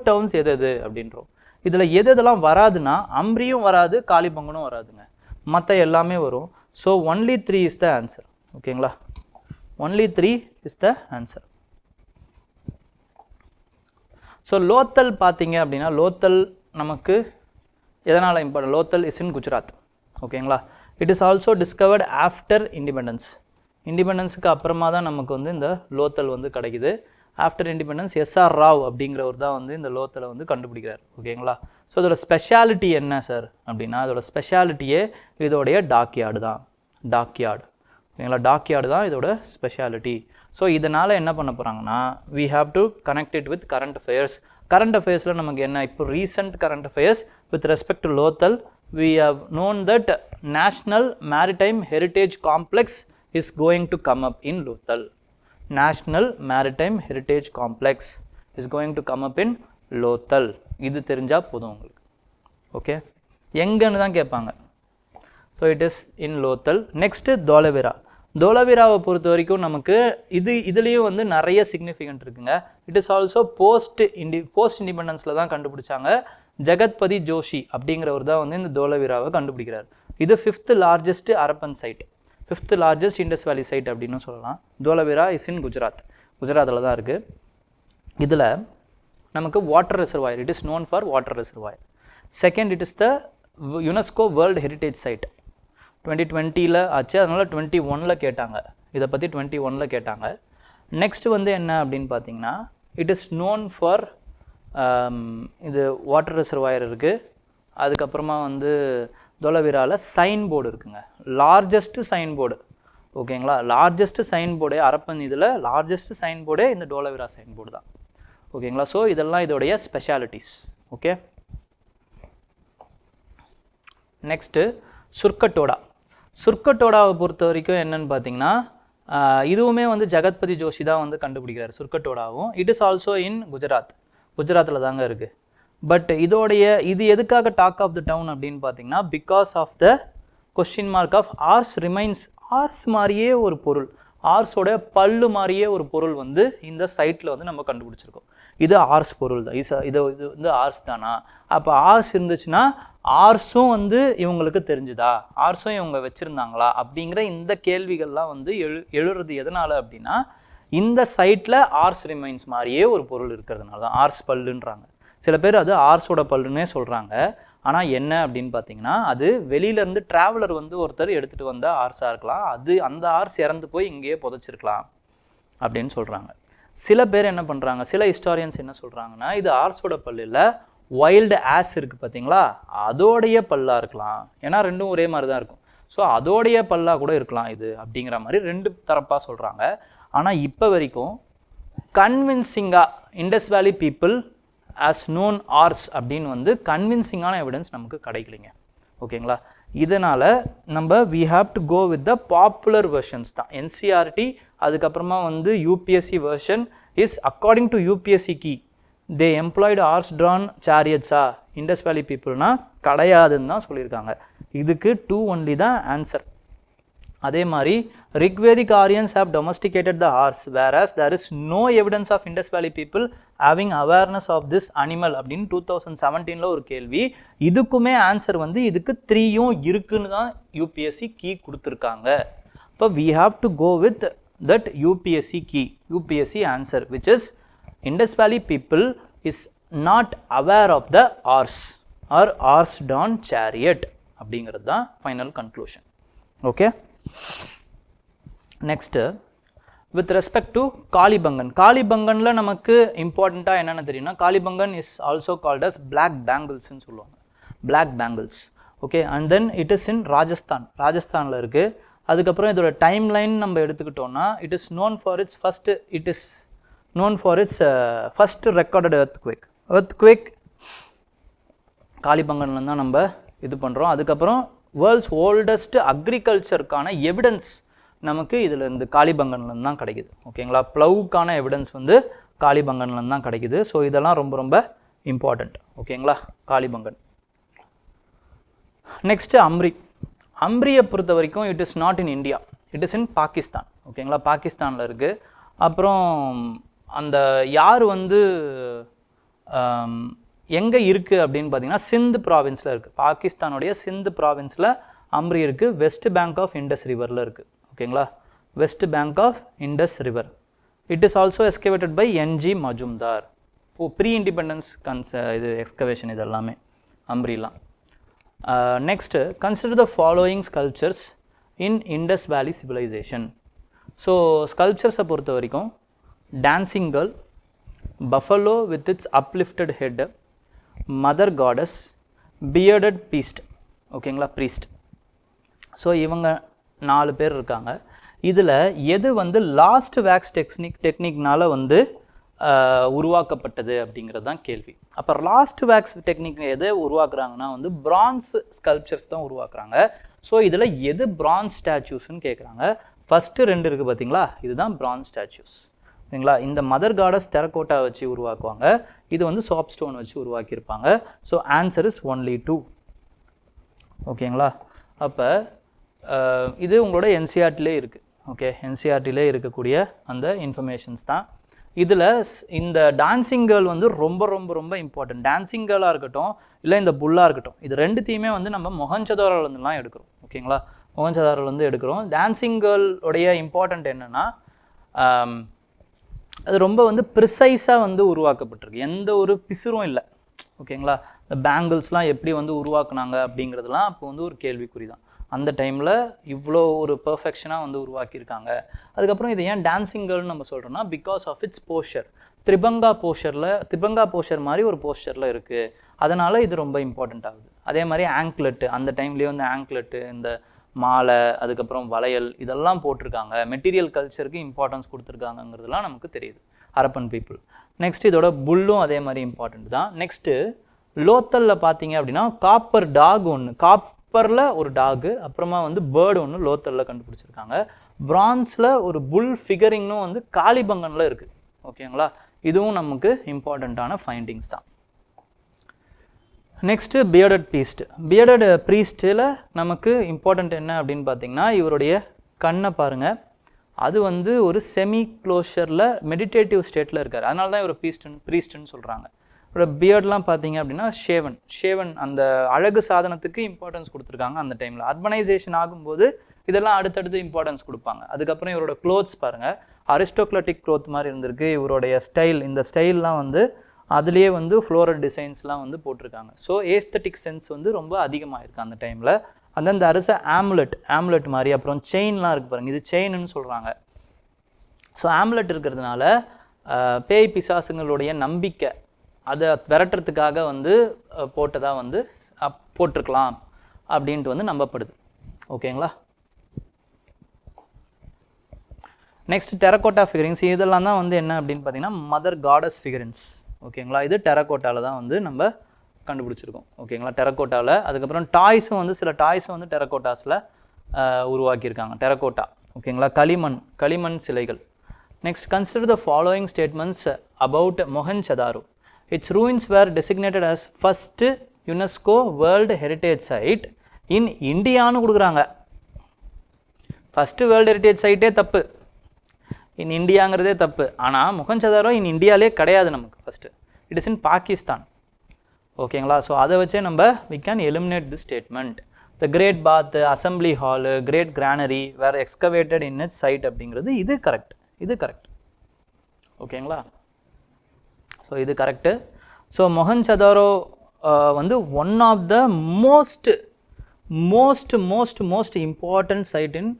towns எது அப்படின்றோம். இதில் எதெல்லாம் வராதுன்னா அம்ரியும் வராது, காளிபங்கனும் வராதுங்க, மற்ற எல்லாமே வரும். So only 3 is the answer. ஓகேங்களா, only 3 is the answer. So Lothal பார்த்தீங்க அப்படின்னா லோத்தல் நமக்கு எதனால் important? Lothal is in Gujarat. ஓகேங்களா, it is also discovered after independence. இண்டிபெண்டன்ஸுக்கு அப்புறமா தான் நமக்கு வந்து இந்த லோத்தல் வந்து கிடைக்குது. ஆஃப்டர் இண்டிபெண்டன்ஸ் எஸ்ஆர் ராவ் அப்படிங்கிறவர் தான் வந்து இந்த லோத்தலை வந்து கண்டுபிடிக்கிறார். ஓகேங்களா, ஸோ இதோட ஸ்பெஷாலிட்டி என்ன சார் அப்படின்னா, அதோட ஸ்பெஷாலிட்டியே இதோடைய டாக்யார்டு தான். டாக்யார்டு, ஓகேங்களா, டாக்யார்டு தான் இதோட ஸ்பெஷாலிட்டி. ஸோ இதனால் என்ன பண்ண போகிறாங்கன்னா we have to connect it with current affairs. Current அஃபேர்ஸில் நமக்கு என்ன, இப்போ recent current affairs with respect to Lothal, we have known that National Maritime Heritage Complex is going to come up in Lothal. National Maritime Heritage Complex is going to come up in Lothal. இது தெரிஞ்சால் போதும் உங்களுக்கு. Okay, எங்கன்னு தான் கேட்பாங்க. So it is in Lothal. Next தோலவீராவை பொறுத்த வரைக்கும் நமக்கு இதுலேயும் வந்து நிறைய சிக்னிஃபிகண்ட் இருக்குங்க. இட் இஸ் ஆல்சோ போஸ்ட் இண்டிபெண்டன்ஸில் தான் கண்டுபிடிச்சாங்க. ஜெகத்பதி ஜோஷி அப்படிங்கிறவர் தான் வந்து இந்த தோலவீராவை கண்டுபிடிக்கிறார். இது 5th largest Harappan site, 5th largest Indus valley site அப்படின்னு சொல்லலாம். தோலவீரா இஸ் இன் குஜராத்தில் தான் இருக்குது. இதில் நமக்கு water reservoir, it is known for water reservoir. Second, it is the UNESCO world heritage side. 2020 ஆச்சு, அதனால் 21 கேட்டாங்க, இதை பற்றி 21 கேட்டாங்க. நெக்ஸ்ட் வந்து என்ன அப்படின்னு பார்த்தீங்கன்னா, இட் இஸ் நோன் ஃபார் இது வாட்டர் ரிசர்வாயர் இருக்குது. அதுக்கப்புறமா வந்து தோலவீராவில் சைன் போர்டு இருக்குங்க, லார்ஜஸ்ட்டு சைன் போர்டு. ஓகேங்களா, லார்ஜஸ்ட்டு சைன் போர்டே ஹரப்பன் இதில் லார்ஜஸ்ட்டு சைன் போர்டே இந்த தோலவீரா சைன் போர்டு தான். ஓகேங்களா, ஸோ இதெல்லாம் இதோடைய ஸ்பெஷாலிட்டிஸ். ஓகே, நெக்ஸ்ட்டு சுர்கட்டோடாவை பொறுத்த வரைக்கும் என்னன்னு பார்த்தீங்கன்னா, இதுவுமே வந்து ஜெகத்பதி ஜோஷி தான் வந்து கண்டுபிடிக்கிறார் சுர்கட்டோடாவும். இட் இஸ் ஆல்சோ இன் குஜராத்தில் தாங்க இருக்குது. பட் இது எதுக்காக டாக் ஆஃப் த டவுன் அப்படின்னு பார்த்தீங்கன்னா, because of the question mark of ores remains. Ores மாதிரியே ஒரு பொருள், ஆர்ஸோட பல்லு மாதிரியே ஒரு பொருள் வந்து இந்த சைட்டில் வந்து நம்ம கண்டுபிடிச்சிருக்கோம். இது ஆர்ஸ் பொருள் தான், இது வந்து ஆர்ஸ் தானா? அப்போ ஆர்ஸ் இருந்துச்சுன்னா ஆர்ஸும் வந்து இவங்களுக்கு தெரிஞ்சுதா, ஆர்ஸும் இவங்க வச்சுருந்தாங்களா அப்படிங்கிற இந்த கேள்விகள்லாம் வந்து எழுறது எதனால் அப்படின்னா, இந்த சைட்டில் ஆர்ஸ் ரிமைன்ஸ் மாதிரியே ஒரு பொருள் இருக்கிறதுனால தான் ஆர்ஸ் பல்லுன்றாங்க. சில பேர் அது ஆர்ஸோட பல்லுன்னே சொல்கிறாங்க. ஆனால் என்ன அப்படின்னு பார்த்தீங்கன்னா, அது வெளியிலேருந்து ட்ராவலர் வந்து ஒருத்தர் எடுத்துகிட்டு வந்த ஆர்ஸாக இருக்கலாம், அது அந்த ஆர்ஸ் இறந்து போய் இங்கேயே புதைச்சிருக்கலாம் அப்படின்னு சொல்கிறாங்க. சில பேர் என்ன பண்ணுறாங்க, சில ஹிஸ்டாரியன்ஸ் என்ன சொல்கிறாங்கன்னா, இது ஆர்ஸோட பல்லு இல்லை, வைல்டு ஆஸ் இருக்குது பார்த்தீங்களா, அதோடைய பல்லாக இருக்கலாம். ஏன்னா ரெண்டும் ஒரே மாதிரி தான் இருக்கும். ஸோ அதோடைய பல்லாக கூட இருக்கலாம் இது அப்படிங்கிற மாதிரி 2 தரப்பாக சொல்கிறாங்க. ஆனால் இப்போ வரைக்கும் கன்வின்சிங்காக Indus valley people as known horse அப்படின்னு வந்து கன்வின்சிங்கான எவிடன்ஸ் நமக்கு கிடைக்கலைங்க. ஓகேங்களா, இதனால் நம்ம we have to go with the popular versions தான். என்சிஆர்டி அதுக்கப்புறமா வந்து UPSC version is according to UPSC key they employed horse drawn சேரியட்ஸா இண்டஸ் வேலி பீப்புள்னா கிடையாதுன்னு தான் சொல்லியிருக்காங்க. இதுக்கு 2 ஒன்லி தான் ஆன்சர். அதே மாதிரி Rigvedic Aryans have domesticated the horse, whereas there is no evidence of Indus Valley people having awareness of this animal அப்படின்னு 2017ல ஒரு கேள்வி. இதுக்குமே ஆன்சர் வந்து இதுக்கு 3யும் இருக்குன்னு தான் யூபிஎஸ்சி கீ கொடுத்துருக்காங்க. இப்போ we have to go with that UPSC key, UPSC answer, which is Indus Valley people is not aware of the horse or horse-drawn chariot அப்படிங்கிறது தான் final conclusion. Okay, next with respect to Kalibangan. காளிபங்கனில் நமக்கு இம்பார்ட்டண்ட்டாக என்னென்ன தெரியும்னா, Kalibangan is also called as black பேங்கிள்ஸ்ன்னு சொல்லுவாங்க, black bangles. Okay, and then it is in ராஜஸ்தானில் இருக்குது. அதுக்கப்புறம் இதோட டைம் லைன் நம்ம எடுத்துக்கிட்டோம்னா, it is known for its first recorded earthquake காளிபங்கன்ல தான் நம்ம இது பண்ணுறோம். அதுக்கப்புறம் வேர்ல்ட்ஸ் ஓல்டஸ்ட் அக்ரிகல்ச்சருக்கான எவிடன்ஸ் நமக்கு இதில் இருந்து காளிபங்கன்லேருந்து தான் கிடைக்குது. ஓகேங்களா, ப்ளவுக்கான எவிடன்ஸ் வந்து காளிபங்கன்லேருந்து தான் கிடைக்குது. ஸோ இதெல்லாம் ரொம்ப ரொம்ப இம்பார்ட்டண்ட். ஓகேங்களா, காளிபங்கன். நெக்ஸ்ட்டு அம்ரியை பொறுத்த வரைக்கும் it is not in India, it is in Pakistan. ஓகேங்களா, பாகிஸ்தானில் இருக்குது. அப்புறம் அந்த யார் வந்து எங்கே இருக்குது அப்படின்னு பார்த்தீங்கன்னா, சிந்து ப்ராவின்ஸில் இருக்குது. பாகிஸ்தானுடைய சிந்து ப்ராவின்ஸில் அம்ரி இருக்குது. வெஸ்ட் பேங்க் ஆஃப் இண்டஸ் ரிவரில் இருக்குது. ஓகேங்களா, west bank of Indus river. It is also excavated by N G Majumdar. Pre independence இது எக்ஸ்கவேஷன் இது எல்லாமே அம்ரிலாம். Next consider the following sculptures in Indus valley civilisation. So ஸ்கல்ப்சர்ஸை பொறுத்த வரைக்கும் dancing girl, buffalo with its uplifted head, mother goddess, bearded beast. ஓகேங்களா, priest. So இவங்க 4 பேர் இருக்காங்க. இதில் எது வந்து லாஸ்ட் வேக்ஸ் டெக்னிக்னால் வந்து உருவாக்கப்பட்டது அப்படிங்கிறது தான் கேள்வி. அப்போ லாஸ்ட் வேக்ஸ் டெக்னிக் எதை உருவாக்குறாங்கன்னா வந்து பிரான்ஸ் ஸ்கல்ப்சர்ஸ் தான் உருவாக்குறாங்க. ஸோ இதில் எது பிரான்ஸ் ஸ்டாச்சூஸ்ன்னு கேட்குறாங்க. ஃபஸ்ட்டு 2 இருக்குது பார்த்தீங்களா, இதுதான் பிரான்ஸ் ஸ்டாச்சூஸ். ஓகேங்களா, இந்த மதர் காடஸ் டெரகோட்டா வச்சு உருவாக்குவாங்க, இது வந்து சாப் ஸ்டோன் வச்சு உருவாக்கியிருப்பாங்க. So answer is only 2. ஓகேங்களா, அப்போ இது உங்களோட என்சிஆர்டிலே இருக்குது. ஓகே, என்சிஆர்டிலே இருக்கக்கூடிய அந்த இன்ஃபர்மேஷன்ஸ் தான். இதில் இந்த டான்சிங் கேர்ள் வந்து ரொம்ப ரொம்ப ரொம்ப இம்பார்ட்டன்ட். டான்சிங் கேர்ளாக இருக்கட்டும் இல்லை இந்த புல்லாக இருக்கட்டும், இது ரெண்டுத்தையுமே வந்து நம்ம மொஹஞ்சதாரோலேருந்துலாம் எடுக்கிறோம். ஓகேங்களா, மொஹஞ்சதாரோலேருந்து எடுக்கிறோம். டான்சிங் கேர்ளுடைய இம்பார்ட்டன்ட் என்னென்னா, அது ரொம்ப வந்து ப்ரிசைஸாக வந்து உருவாக்கப்பட்டிருக்கு, எந்த ஒரு பிசுரும் இல்லை. ஓகேங்களா, இந்த பேங்கிள்ஸ்லாம் எப்படி வந்து உருவாக்குனாங்க அப்படிங்கிறதுலாம் அப்போ வந்து ஒரு கேள்விக்குறி தான். அந்த டைமில் இவ்வளோ ஒரு பர்ஃபெக்ஷனாக வந்து உருவாக்கியிருக்காங்க. அதுக்கப்புறம் இது ஏன் டான்சிங் கேர்ள்னு நம்ம சொல்கிறோன்னா, because of its posture. Tribhanga posture மாதிரி ஒரு போஸ்டரில் இருக்குது, அதனால் இது ரொம்ப இம்பார்ட்டண்ட் ஆகுது. அதே மாதிரி ஆங்க்லெட்டு, அந்த டைம்லேயே வந்து ஆங்க்லெட்டு, இந்த மாலை, அதுக்கப்புறம் வளையல், இதெல்லாம் போட்டிருக்காங்க. மெட்டீரியல் கல்ச்சருக்கு இம்பார்ட்டன்ஸ் கொடுத்துருக்காங்கங்கிறதுலாம் நமக்கு தெரியுது, ஹரப்பன் பீப்புள். நெக்ஸ்ட் இதோட புல்லும் அதே மாதிரி இம்பார்ட்டண்ட் தான். நெக்ஸ்ட்டு லோத்தலில் பார்த்தீங்க அப்படின்னா காப்பர் டாக் ஒன்று, காப்பரில் ஒரு டாகு, அப்புறமா வந்து பேர்டு ஒன்று லோத்தலில் கண்டுபிடிச்சிருக்காங்க. பிரான்ஸில் ஒரு புல் ஃபிகரிங்னும் வந்து காளிபங்கனில் இருக்குது. ஓகேங்களா, இதுவும் நமக்கு இம்பார்ட்டண்ட்டான ஃபைண்டிங்ஸ் தான். நெக்ஸ்ட்டு பியர்டட் ப்ரீஸ்ட்டில் நமக்கு இம்பார்ட்டண்ட் என்ன அப்படின்னு பார்த்தீங்கன்னா, இவருடைய கண்ணை பாருங்கள், அது வந்து ஒரு செமி க்ளோஷரில் மெடிடேட்டிவ் ஸ்டேட்டில் இருக்கார், அதனால தான் இவர் ப்ரீஸ்ட்டுன்னு சொல்கிறாங்க. இவரோட பியர்ட்லாம் பார்த்தீங்க அப்படின்னா ஷேவன் அந்த அழகு சாதனத்துக்கு இம்பார்ட்டன்ஸ் கொடுத்துருக்காங்க. அந்த டைமில் அர்பனைசேஷன் ஆகும்போது இதெல்லாம் அடுத்தடுத்து இம்பார்ட்டன்ஸ் கொடுப்பாங்க. அதுக்கப்புறம் இவரோட க்ளோத்ஸ் பாருங்கள், அரிஸ்டோக்ராட்டிக் க்ளோத் மாதிரி இருந்திருக்கு. இவருடைய ஸ்டைல், இந்த ஸ்டைல்லாம் வந்து அதுலேயே வந்து ஃப்ளோரல் டிசைன்ஸ்லாம் வந்து போட்டிருக்காங்க. ஸோ ஏஸ்தட்டிக் சென்ஸ் வந்து ரொம்ப அதிகமாக இருக்குது அந்த டைமில். அந்த அரிச ஆம்லெட் மாதிரி, அப்புறம் செயின்லாம் இருக்குது பாருங்கள், இது செயின்னு சொல்கிறாங்க. ஸோ ஆம்லெட் இருக்கிறதுனால பேய் பிசாசுங்களுடைய நம்பிக்கை அதை விரட்டுறதுக்காக வந்து போட்டதாக வந்து போட்டிருக்கலாம் அப்படின்ட்டு வந்து நம்பப்படுது. ஓகேங்களா, நெக்ஸ்ட் டெரகோட்டா ஃபிகரிங்ஸ். இதெல்லாம் தான் வந்து என்ன அப்படின்னு பார்த்தீங்கன்னா மதர் காடஸ் ஃபிகரிங்ஸ். ஓகேங்களா, இது டெரகோட்டாவில் தான் வந்து நம்ம கண்டுபிடிச்சிருக்கோம். ஓகேங்களா, டெரகோட்டாவில். அதுக்கப்புறம் டாய்ஸும் வந்து சில டாய்ஸும் வந்து டெரகோட்டாஸில் உருவாக்கியிருக்காங்க, டெரகோட்டா. ஓகேங்களா, களிமண் சிலைகள். Next consider the following statements about Mohenjodaro. Its ruins were designated as first UNESCO world heritage site in இந்தியான்னு கொடுக்குறாங்க. ஃபஸ்ட்டு வேர்ல்டு ஹெரிட்டேஜ் சைட்டே தப்பு, இன் இந்தியாங்கிறதே தப்பு. ஆனால் மொஹஞ்சதாரோ இன் இந்தியாவிலே கிடையாது நமக்கு. First it is in Pakistan. ஓகேங்களா? ஸோ அதை வச்சே நம்ம we can eliminate the statement. The great bath, assembly hall, great granary were excavated in its site அப்படிங்கிறது இது கரெக்ட். இது கரெக்ட். ஓகேங்களா? ஸோ இது கரெக்டு. ஸோ மொஹஞ்சதாரோ வந்து one of the most important site in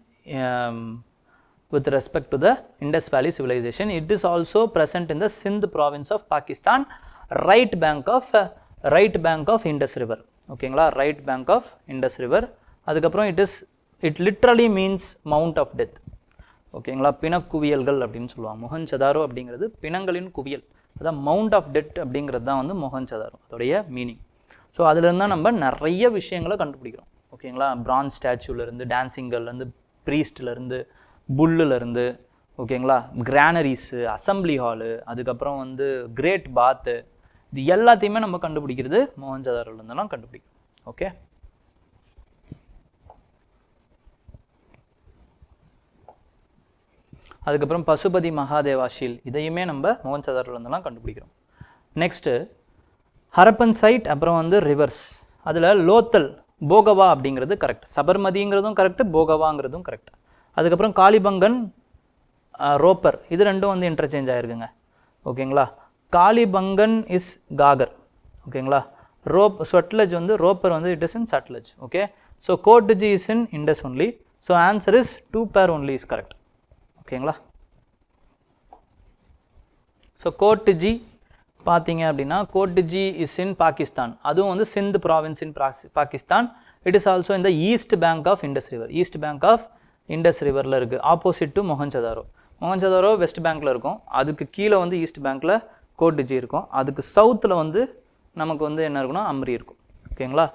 with respect to the Indus Valley civilization. It is also present in the Sindh province of Pakistan, right bank of Indus river. ஓகேங்களா? right bank of Indus river. அதுக்கப்புறம் it literally means mount of death. ஓகேங்களா? பிணக்குவியல்கள் அப்படின்னு சொல்லுவாங்க. மொஹஞ்சதாரோ அப்படிங்கிறது பிணங்களின் குவியல். அதான் mount of death அப்படிங்கிறது தான் வந்து மொஹஞ்சதாரோ அதோடைய மீனிங். ஸோ அதுலேருந்து தான் நம்ம நிறைய விஷயங்களை கண்டுபிடிக்கிறோம். ஓகேங்களா? பிரான்ஸ் ஸ்டாச்சுலேருந்து, டான்சிங்கர்லேருந்து, ப்ரீஸ்ட்லேருந்து, புல்லுலேருந்து, ஓகேங்களா, கிரானரிஸு, அசம்பிளி ஹாலு, அதுக்கப்புறம் வந்து கிரேட் பாத்து, இது எல்லாத்தையுமே நம்ம கண்டுபிடிக்கிறது மொஹஞ்சதாரோலேருந்துலாம் கண்டுபிடிக்கும். ஓகே, அதுக்கப்புறம் பசுபதி மகாதேவா ஷீல், இதையுமே நம்ம மொஹஞ்சதாரோலேருந்துலாம் கண்டுபிடிக்கிறோம். நெக்ஸ்ட்டு ஹரப்பன் சைட், அப்புறம் வந்து ரிவர்ஸ். அதில் லோத்தல், போகவா அப்படிங்கிறது கரெக்ட். சபர்மதிங்கிறதும் கரெக்டு, போகவாங்கிறதும் கரெக்ட். அதுக்கப்புறம் காளிபங்கன், ரோப்பர், இது ரெண்டும் வந்து இன்டர்சேஞ்ச் ஆகிருக்குங்க. ஓகேங்களா? காளிபங்கன் இஸ் காகர். ஓகேங்களா? சட்லஜ் வந்து ரோப்பர் வந்து it is in Sutlej. Okay, so Kotdiji is in Indus only. So answer is 2 பேர் ஒன்லி இஸ் கரெக்ட். ஓகேங்களா? ஸோ கோட்ஜி பார்த்தீங்க அப்படின்னா கோட்ஜி இஸ் இன் பாகிஸ்தான். அதுவும் வந்து Sindh province in Pakistan. It is also in the east bank of Indus river. East bank of Indus ரிவரில் இருக்குது, opposite to Mohenjo-daro. Mohenjo-daro west பேங்க்கில் இருக்கும், அதுக்கு கீழே வந்து ஈஸ்ட் பேங்க்கில் கோட்ஜி இருக்கும், அதுக்கு சவுத்தில் வந்து நமக்கு வந்து என்ன இருக்குன்னா அம்ரி இருக்கும். ஓகேங்களா?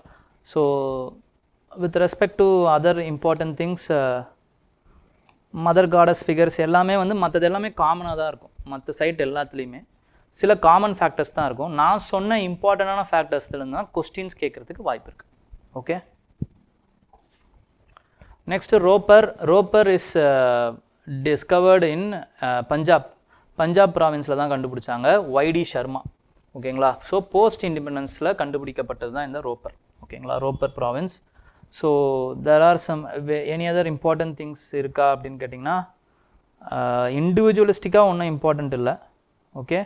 So with respect to other important things, mother goddess figures எல்லாமே வந்து மற்றது எல்லாமே காமனாக தான் இருக்கும். மற்ற சைட் எல்லாத்துலேயுமே சில காமன் ஃபேக்டர்ஸ் தான் இருக்கும். நான் சொன்ன இம்பார்ட்டண்டான ஃபேக்டர்ஸ்லேருந்து தான் கொஸ்டின்ஸ் கேட்குறதுக்கு வாய்ப்பு இருக்குது. Okay, next roper is discovered in Punjab ப்ராவின்ஸில் தான் கண்டுபிடிச்சாங்க, YD சர்மா. ஓகேங்களா? ஸோ போஸ்ட் இண்டிபெண்டன்ஸில் கண்டுபிடிக்கப்பட்டது தான் இந்த ரோப்பர். ஓகேங்களா? Ropar province. So there are some any other important things இருக்கா அப்படின்னு கேட்டிங்கன்னா இண்டிவிஜுவலிஸ்டிக்காக ஒன்றும் இம்பார்ட்டண்ட் இல்லை. ஓகே,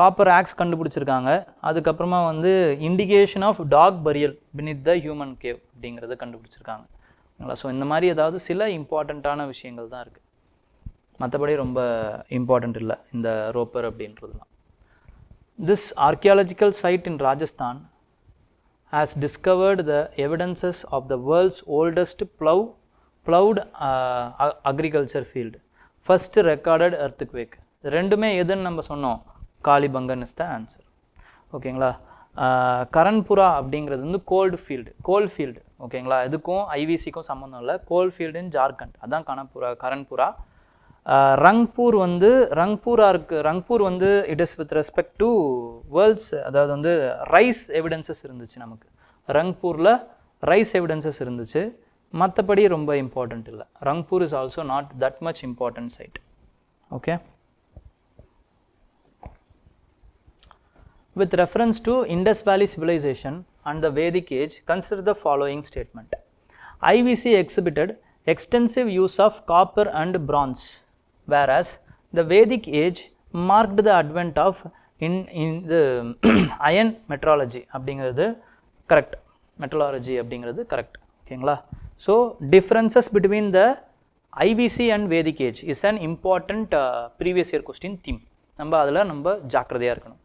காப்பர் ஆக்ஸ் கண்டுபிடிச்சிருக்காங்க. அதுக்கப்புறமா வந்து indication of dog burial beneath the human grave அப்படிங்கிறத கண்டுபிடிச்சிருக்காங்க. ஸோ இந்த மாதிரி ஏதாவது சில இம்பார்ட்டண்ட்டான விஷயங்கள் தான் இருக்குது, மற்றபடி ரொம்ப இம்பார்ட்டண்ட் இல்லை இந்த ரோப்பர் அப்படின்றதுலாம். This archaeological site in Rajasthan has discovered the evidences of the world's oldest ploughed agriculture field, first recorded earthquake. ரெண்டுமே எதுன்னு நம்ம சொன்னோம், காளிபங்கன் இஸ் த ஆன்சர். ஓகேங்களா? கரன்புரா அப்படிங்கிறது வந்து கோல் ஃபீல்டு. ஓகேங்களா? இதுக்கும் ஐவிசிக்கும் சம்மந்தம் இல்லை. கோல் ஃபீல்டு இன் ஜார்க்கண்ட், அதான் கரன்புரா. ரங்பூர் வந்து it is with respect to world's, அதாவது வந்து ரைஸ் எவிடன்சஸ் இருந்துச்சு நமக்கு. ரங்பூரில் ரைஸ் எவிடன்சஸ் இருந்துச்சு, மற்றபடி ரொம்ப இம்பார்ட்டண்ட் இல்லை. Rangpur is also not that much important site. Okay, with reference to Indus Valley civilization and the Vedic age, consider the following statement. IVC exhibited extensive use of copper and bronze, whereas the Vedic age marked the advent of in the iron metallurgy அப்படிங்கிறது correct. மெட்டலாலஜி அப்படிங்கிறது correct. ஓகேங்களா? So differences between the IVC and Vedic age is an important previous year question theme. நம்ம அதில் நம்ம ஜாக்கிரதையாக இருக்கணும்.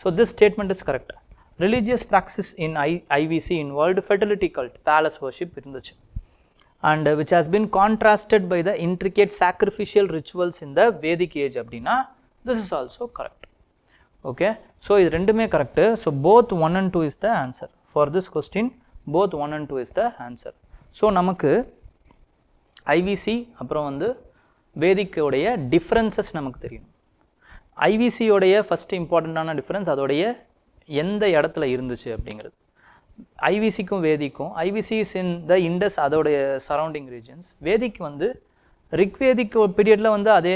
So this statement is correct. Religious practice in IVC involved fertility cult, palace worship இருந்துச்சு, and which has been contrasted by the intricate sacrificial rituals in the Vedic age அப்படின்னா this is also correct. Okay, so இது ரெண்டுமே correct. So both 1 and 2 is the answer for this question. Both 1 and 2 is the answer. So நமக்கு IVC அப்புறம் வந்து வேதிக் உடைய differences நமக்கு தெரியும். ஐவிசியோடைய first இம்பார்ட்டண்ட்டான டிஃப்ரென்ஸ் அதோடைய எந்த இடத்துல இருந்துச்சு அப்படிங்கிறது. ஐவிசிக்கும் வேதிக்கும், IVC is in the Indus அதோடைய சரௌண்டிங் ரீஜன்ஸ். வேதிக் வந்து ரிக்வேதிக் பீரியடில் வந்து அதே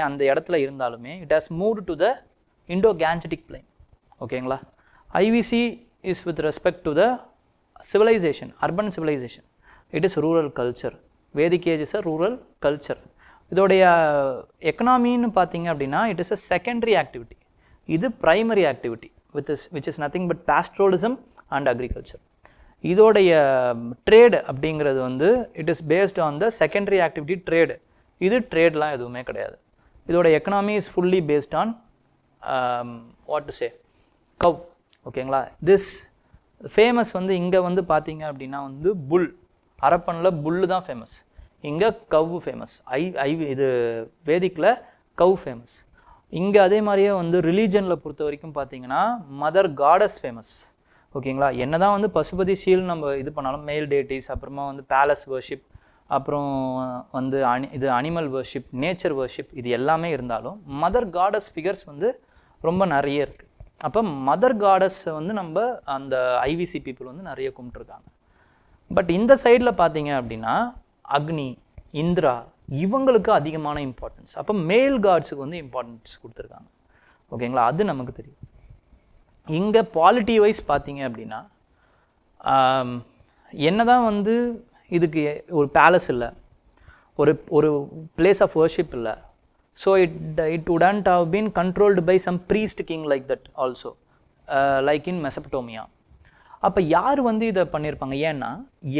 அந்த இடத்துல இருந்தாலுமே it has moved to the Indo Gangetic plain. ஓகேங்களா. IVC is with respect to the civilisation, urban civilisation. It is rural culture. Vedic age is a rural culture. இதோடைய எக்கனாமின்னு பார்த்தீங்க அப்படின்னா it is a secondary activity. இது primary activity which is nothing but pastoralism and agriculture. இதோடைய trade அப்படிங்கிறது வந்து it is based on the secondary activity trade. இது ட்ரேட்லாம் எதுவுமே கிடையாது. இதோட economy is fully based on what to say cow. ஓகேங்களா. திஸ் ஃபேமஸ் வந்து இங்கே வந்து பார்த்தீங்க அப்படின்னா வந்து புல், அரப்பனில் புல்லு தான் ஃபேமஸ். இங்கே கவ் ஃபேமஸ். இது வேதிக்கில் கவ் ஃபேமஸ். இங்கே அதே மாதிரியே வந்து ரிலீஜனில் பொறுத்த வரைக்கும் பார்த்தீங்கன்னா மதர் காடஸ் ஃபேமஸ். ஓகேங்களா. என்ன தான் வந்து பசுபதி ஷீல் நம்ம இது பண்ணாலும் மேல் டேட்டிஸ், அப்புறமா வந்து பேலஸ் வர்ஷிப், அப்புறம் வந்து இது அனிமல் வர்ஷிப், நேச்சர் வர்ஷிப், இது எல்லாமே இருந்தாலும் மதர் காடஸ் ஃபிகர்ஸ் வந்து ரொம்ப நிறைய இருக்குது. அப்போ மதர் காடஸை வந்து நம்ம அந்த ஐவிசி பீப்புள் வந்து நிறைய கும்பிட்டுருக்காங்க. பட் இந்த சைடில் பார்த்தீங்க அப்படின்னா அக்னி, இந்திரா, இவங்களுக்கு அதிகமான இம்பார்ட்டன்ஸ். அப்போ மேல் காட்ஸுக்கு வந்து இம்பார்ட்டன்ஸ் கொடுத்துருக்காங்க. ஓகேங்களா. அது நமக்கு தெரியும். இங்கே பாலிட்டி வைஸ் பார்த்தீங்க அப்படின்னா என்ன தான் வந்து இதுக்கு ஒரு பேலஸ் இல்லை, ஒரு பிளேஸ் ஆஃப் வர்ஷிப் இல்லை. So it wouldn't have been controlled by some priest king like that also, like in Mesopotamia. அப்போ யார் வந்து இதை பண்ணியிருப்பாங்க? ஏன்னா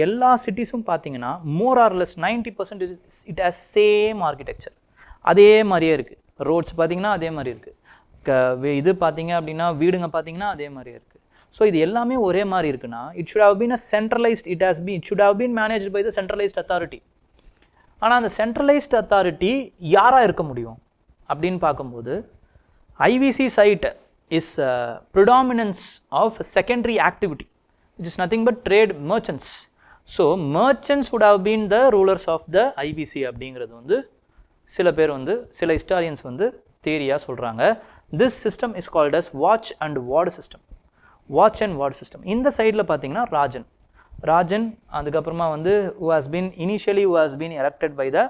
எல்லா சிட்டிஸும் பார்த்தீங்கன்னா more or less 90% it has same architecture. அதே மாதிரியே இருக்குது. ரோட்ஸ் பார்த்தீங்கன்னா அதே மாதிரி இருக்குது. இது பார்த்தீங்க அப்படின்னா வீடுங்க பார்த்தீங்கன்னா அதே மாதிரியே இருக்குது. ஸோ இது எல்லாமே ஒரே மாதிரி இருக்குன்னா it should have been a centralised, it should have been managed by the centralised authority. ஆனால் அந்த சென்ட்ரலைஸ்ட் அத்தாரிட்டி யாராக இருக்க முடியும் அப்படின்னு பார்க்கும்போது IVC site is predominance of secondary activity, which is nothing but trade merchants. So merchants would have been the rulers of the IBC அப்படிங்கிறது வந்து சில பேர் வந்து சில ஹிஸ்டாரியன்ஸ் வந்து தியரியாக சொல்கிறாங்க. This system is called as watch and ward system. Watch and ward system. இந்த சைடில் பார்த்தீங்கன்னா ராஜன், அதுக்கப்புறமா வந்து who has been elected by the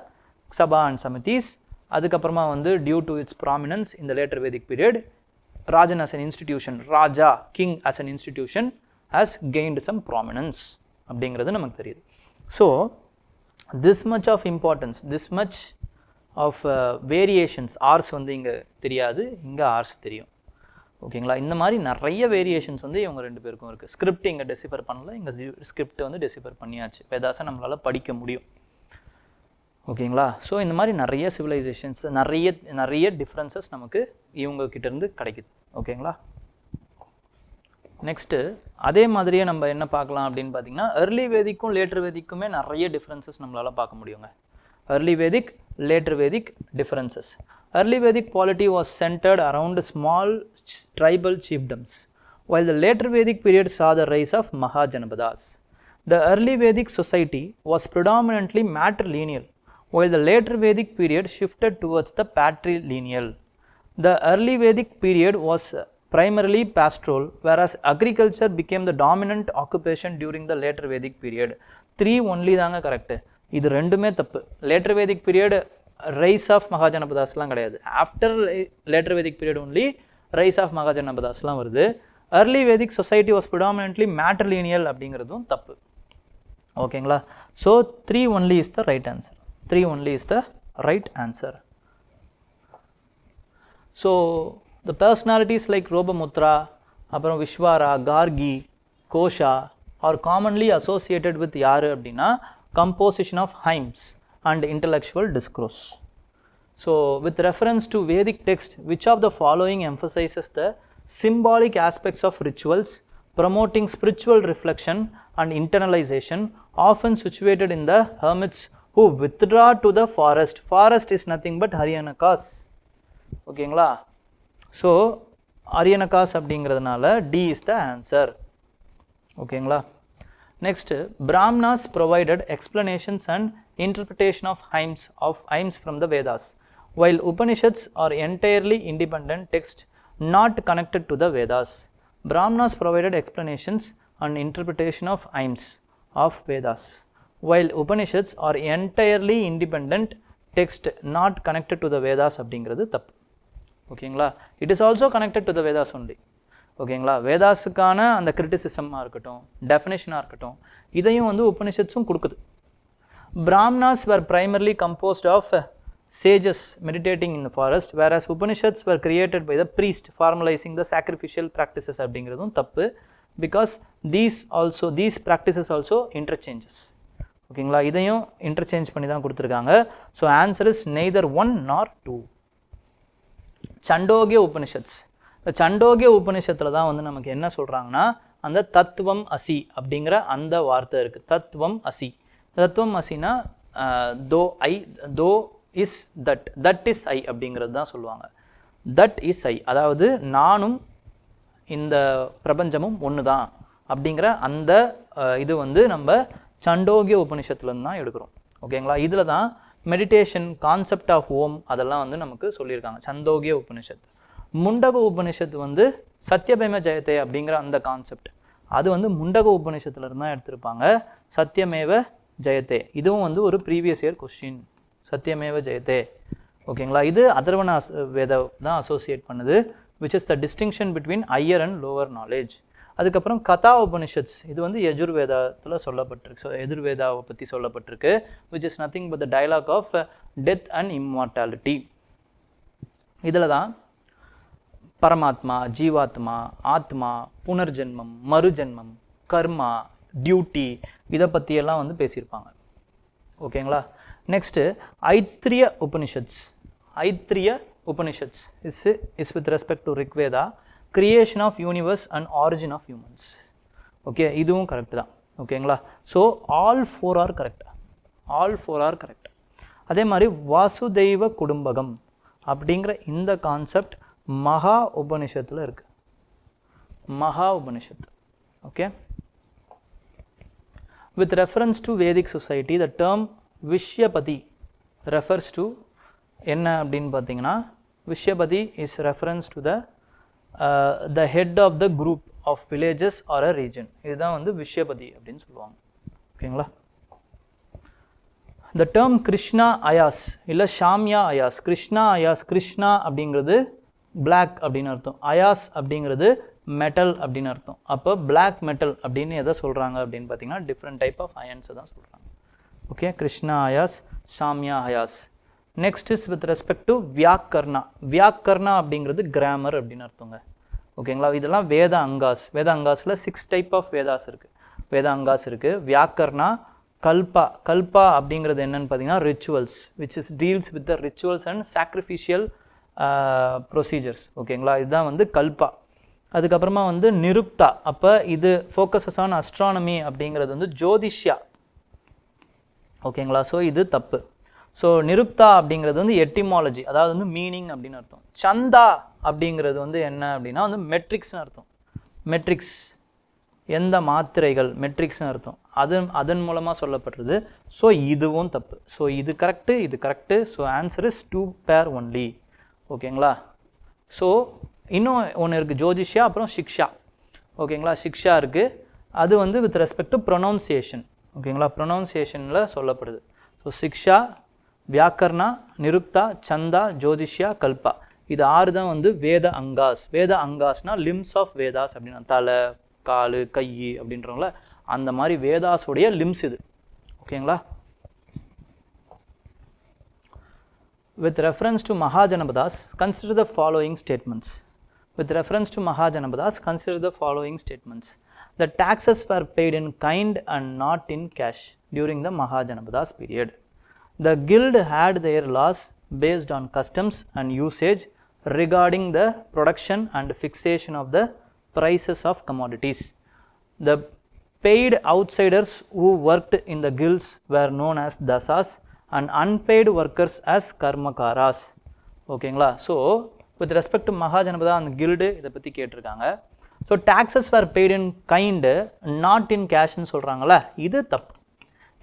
Sabha and Samitis. அதுக்கப்புறமா வந்து due to its prominence in the later Vedic period, Rajan as an institution, Raja, king as an institution has gained some prominence அப்படிங்கிறது நமக்கு தெரியுது. So this much of importance, this much of variations, ores வந்து இங்கே தெரியாது, இங்கே hours தெரியும். ஓகேங்களா. இந்த மாதிரி நிறைய வேரியேஷன்ஸ் வந்து இவங்க ரெண்டு பேருக்கும் இருக்குது. ஸ்கிரிப்ட் இங்கே டெசிஃபர் பண்ணல, இங்கே ஸ்கிரிப்ட் வந்து டெசிஃபர் பண்ணியாச்சு. வேதாசை நம்மளால் படிக்க முடியும். ஓகேங்களா. ஸோ இந்த மாதிரி நிறைய சிவிலைசேஷன்ஸ், நிறைய டிஃப்ரென்சஸ் நமக்கு இவங்கக்கிட்டேருந்து கிடைக்குது. ஓகேங்களா. நெக்ஸ்ட்டு அதே மாதிரியே நம்ம என்ன பார்க்கலாம் அப்படின்னு பார்த்தீங்கன்னா early வேதிக்கும் லேட்டர் வேதிக்குமே நிறைய டிஃப்ரென்சஸ் நம்மளால் பார்க்க முடியுங்க. early Vedic, later Vedic differences. early Vedic polity was centered around small tribal chiefdoms, while the later Vedic period saw the rise of Mahajanapadas. The early Vedic society was predominantly matrilineal, while the later Vedic period shifted towards the patrilineal. The early Vedic period was primarily pastoral, whereas agriculture became the dominant occupation during the later Vedic period. 3 only தாங்க கரெக்டு. இது ரெண்டுமே தப்பு. Later Vedic period rise of மகாஜனபதாஸ்லாம் கிடையாது. After later Vedic period only rise of மகாஜனபதாஸ்லாம் வருது. early Vedic society was predominantly matrilineal அப்படிங்கிறதும் தப்பு. ஓகேங்களா. So 3 only is the right answer. 3 only is the right answer. So the personalities like Robamutra, அப்புறம் விஸ்வாரா, Gargi, Gosha are commonly associated with யாரு அப்படின்னா composition of hymns and intellectual discourse. So with reference to Vedic text, which of the following emphasizes the symbolic aspects of rituals, promoting spiritual reflection and internalization, often situated in the hermits who withdraw to the forest? Forest is nothing but Haryanakas. ஓகேங்களா. ஸோ அரியனகாஸ் அப்படிங்கிறதுனால D is the answer. ஓகேங்களா. Next, Brahmanas provided explanations and interpretation of hymns from the Vedas, while Upanishads are entirely independent text not connected to the Vedas. Brahmanas provided explanations and interpretation of hymns of Vedas, while Upanishads are entirely independent text not connected to the Vedas அப்படிங்கிறது தப்பு. ஓகேங்களா? It is also connected to the Vedas only. ஓகேங்களா? வேதாஸுக்கான அந்த கிரிட்டிசிசமாக இருக்கட்டும், டெஃபினேஷனாக இருக்கட்டும், இதையும் வந்து உபனிஷத்ஸும் கொடுக்குது. Brahmanas were primarily composed of sages meditating in the forest, whereas Upanishads were created by the priest formalizing the sacrificial practices அப்படிங்கிறதும் தப்பு. Because these practices also interchanges. ஓகேங்களா? இதையும் இன்டர்சேஞ்ச் பண்ணி தான் கொடுத்துருக்காங்க. So answer is neither 1 nor 2. Chandogya Upanishads. இந்த சண்டோகிய உபனிஷத்தில் தான் வந்து நமக்கு என்ன சொல்கிறாங்கன்னா, அந்த தத்துவம் அசி அப்படிங்கிற அந்த வார்த்தை இருக்குது. தத்துவம் அசி. தத்துவம் Hasina though is that is I அப்படிங்கிறது தான் சொல்லுவாங்க. தட் இஸ் ஐ, அதாவது நானும் இந்த பிரபஞ்சமும் ஒன்று தான் அப்படிங்கிற அந்த இது வந்து நம்ம சண்டோகிய உபனிஷத்துலேருந்து தான் எடுக்கிறோம். ஓகேங்களா? இதில் தான் மெடிடேஷன், கான்செப்ட் ஆஃப் ஓம் அதெல்லாம் வந்து நமக்கு சொல்லியிருக்காங்க சந்தோகிய உபனிஷத். முண்டக உபனிஷத்து வந்து சத்யபேம ஜெயத்தே அப்படிங்கிற அந்த கான்செப்ட், அது வந்து முண்டக உபனிஷத்துலேருந்து தான் எடுத்திருப்பாங்க. சத்யமேவ ஜெயத்தே, இதுவும் வந்து ஒரு ப்ரீவியஸ் இயர் கொஸ்டின். சத்யமேவ ஜெயத்தே. ஓகேங்களா? இது அதர்வன வேத தான் அசோசியேட் பண்ணுது, which is the distinction between higher and lower knowledge. அதுக்கப்புறம் கதா உபனிஷத்ஸ், இது வந்து யஜுர்வேதத்தில் சொல்லப்பட்டிருக்கு. ஸோ எதிர்வேதாவை பற்றி சொல்லப்பட்டிருக்கு, which is nothing but the dialogue of death and immortality. இதில் தான் பரமாத்மா, ஜீவாத்மா, ஆத்மா, புனர்ஜென்மம், மறுஜென்மம், கர்மா, டியூட்டி, இதை பற்றியெல்லாம் வந்து பேசியிருப்பாங்க. ஓகேங்களா? Next Aitareya Upanishads. Aitareya Upanishads is with respect to Rigveda, creation of universe and origin of humans. Okay, இதுவும் கரெக்ட் தான். ஓகேங்களா? So all four are correct. All four are correct. அதே மாதிரி வாசுதெய்வ குடும்பகம் அப்படிங்கிற இந்த கான்செப்ட் மகா உபனிஷத்தில் இருக்கு. மகா Upanishad. Okay. With reference to Vedic society, the term Vishyapati refers to என்ன அப்படின்னு பார்த்தீங்கன்னா, Vishyapati is reference to the head of the group of villages or a region. இதுதான் வந்து Vishyapati அப்படின்னு சொல்லுவாங்க. ஓகேங்களா? The term Krishna Ayas இல்லை ஷாம்யா அயாஸ். கிருஷ்ணா அயாஸ், கிருஷ்ணா அப்படிங்கிறது பிளாக் அப்படின்னு அர்த்தம், அயாஸ் அப்படிங்கிறது மெட்டல் அப்படின்னு அர்த்தம். அப்போ பிளாக் மெட்டல் அப்படின்னு எதை சொல்கிறாங்க அப்படின்னு பார்த்தீங்கன்னா, டிஃப்ரெண்ட் டைப் ஆஃப் அயன்ஸை தான் சொல்கிறாங்க. Okay, Krishna Ayas, Samiya Ayas. Next is with respect to Vyakarana. Vyakarana அப்படிங்கிறது கிராமர் அப்படின்னு அர்த்தங்க. ஓகேங்களா? இதெல்லாம் வேத அங்காஸ். வேத அங்காஸில் 6 டைப் ஆஃப் வேதாஸ் இருக்குது. வேத அங்காஸ் இருக்குது. வியாக்கர்ணா, கல்பா. கல்பா அப்படிங்கிறது என்னன்னு பார்த்தீங்கன்னா rituals, which is deals with the rituals and sacrificial procedures. ஓகேங்களா? இதுதான் வந்து கல்பா. அதுக்கப்புறமா வந்து நிருப்தா. அப்போ இது ஃபோக்கஸஸ் ஆன் அஸ்ட்ரானமி அப்படிங்கிறது வந்து ஜோதிஷ்யா. ஓகேங்களா? ஸோ இது தப்பு. ஸோ நிருப்தா அப்படிங்கிறது வந்து எட்டிமாலஜி, அதாவது வந்து மீனிங் அப்படின்னு அர்த்தம். சந்தா அப்படிங்கிறது வந்து என்ன அப்படின்னா வந்து மெட்ரிக்ஸ்னு அர்த்தம். மெட்ரிக்ஸ், எந்த மாத்திரைகள், மெட்ரிக்ஸ்னு அர்த்தம். அதன் மூலமாக சொல்லப்படுறது. ஸோ இதுவும் தப்பு. ஸோ இது கரெக்டு, இது correct. So answer is 2 pair only. ஓகேங்களா? ஸோ இன்னும் ஒன்று இருக்குது, ஜோதிஷ்யா, அப்புறம் சிக்ஷா. ஓகேங்களா? சிக்ஷா இருக்குது, அது வந்து வித் ரெஸ்பெக்ட் டு ப்ரொனவுன்சியேஷன். ஓகேங்களா? ப்ரொனவுன்சியேஷனில் சொல்லப்படுது. ஸோ சிக்ஷா, வியாக்கர்ணா, நிருப்தா, சந்தா, ஜோதிஷ்யா, கல்பா, இது 6 தான் வந்து வேத அங்காஸ். வேத அங்காஸ்னால் லிம்ஸ் ஆஃப் வேதாஸ் அப்படின்னா தலை, கால், கை அப்படின்றவங்கள அந்த மாதிரி வேதாஸுடைய லிம்ஸ் இது. ஓகேங்களா? With reference to Mahajanapadas, consider the following statements. With reference to Mahajanapadas, consider the following statements. The taxes were paid in kind and not in cash during the Mahajanapadas period. The guild had their laws based on customs and usage regarding the production and fixation of the prices of commodities. The paid outsiders who worked in the guilds were known as dasas and unpaid workers as karmakaras. ஓகேங்களா? So with respect to Mahajanapada அந்த guild இதை பற்றி கேட்டிருக்காங்க. So taxes were paid in kind not in கேஷ்னு சொல்கிறாங்களே, இது தப்பு.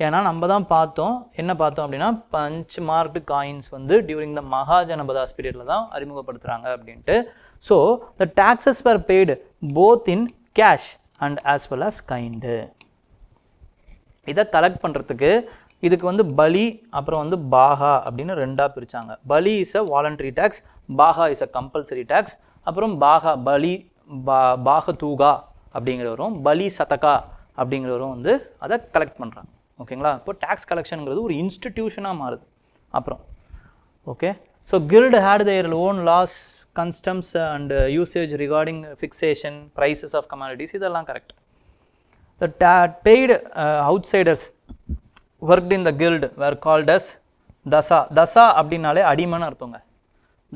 ஏன்னா நம்ம தான் பார்த்தோம், என்ன பார்த்தோம் அப்படின்னா பஞ்ச் மார்க்டு காயின்ஸ் வந்து டியூரிங் த மகாஜனபதாஸ் பீரியடில் தான் அறிமுகப்படுத்துகிறாங்க அப்படின்ட்டு. So the taxes were paid both in cash and as well as kind. இதை கலெக்ட் பண்ணுறதுக்கு இதுக்கு வந்து பலி அப்புறம் வந்து பாகா அப்படின்னு ரெண்டாக பிரித்தாங்க. Bali is a voluntary tax, bhaga is a compulsory tax. அப்புறம் பாகா பலி பாக தூகா அப்படிங்கிறவரும் பலி சதகா அப்படிங்கிறவரும் வந்து அதை கலெக்ட் பண்ணுறாங்க. ஓகேங்களா? இப்போ டேக்ஸ் கலெக்ஷனுங்கிறது ஒரு இன்ஸ்டிடியூஷனாக மாறுது. அப்புறம் okay, so guild had their own laws, customs and usage regarding fixation prices of commodities, இதெல்லாம் correct. The paid outsiders worked in the guild were called as dasa. Dasa அப்படின்னாலே அடிமைன்னு அர்த்தங்க.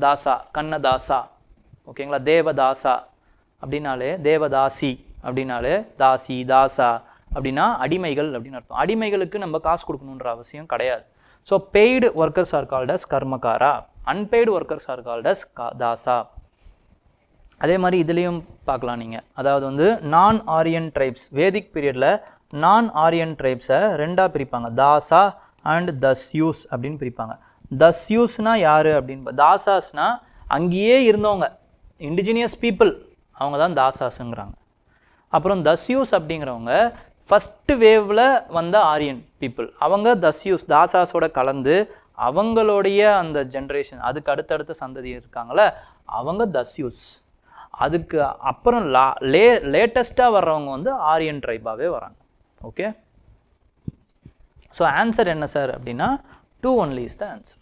தாசா, கண்ணதாசா, ஓகேங்களா? தேவதாசா அப்படின்னாலே, தேவதாசி அப்படின்னாலே தாசி தாசா அப்படின்னா அடிமைகள் அப்படின்னு அர்த்தம். அடிமைகளுக்கு நம்ம காசு கொடுக்கணுன்ற அவசியம் கிடையாது. So paid workers are called as karmakara, unpaid workers are called as dasa. அதே மாதிரி இதுலேயும் பார்க்கலாம் நீங்கள். அதாவது வந்து நான் ஆரியன் ட்ரைப்ஸ், வேதிக் பீரியடில் நான் ஆரியன் ட்ரைப்ஸை ரெண்டாக பிரிப்பாங்க, தாசா அண்ட் தஸ்யூஸ் அப்படின்னு பிரிப்பாங்க. தஸ்யூஸ்னால் யார் அப்படின்னு, தாசாஸ்னா அங்கேயே இருந்தவங்க, இண்டிஜினியஸ் பீப்புள், அவங்க தான் தாசாஸுங்கிறாங்க. அப்புறம் தஸ்யூஸ் அப்படிங்கிறவங்க ஃபஸ்ட்டு வேவில் வந்த ஆரியன் பீப்புள், அவங்க தஸ்யூஸ் தாசாஸோட கலந்து அவங்களுடைய அந்த ஜென்ரேஷன், அதுக்கு அடுத்தடுத்த சந்ததி இருக்காங்களே அவங்க தஸ்யூஸ். அதுக்கு அப்புறம் லேட்டஸ்ட்டாக வர்றவங்க வந்து ஆரியன் ட்ரைபாகவே வராங்க. ஓகே, ஸோ ஆன்சர் என்ன சார் அப்படின்னா 2 only is the answer.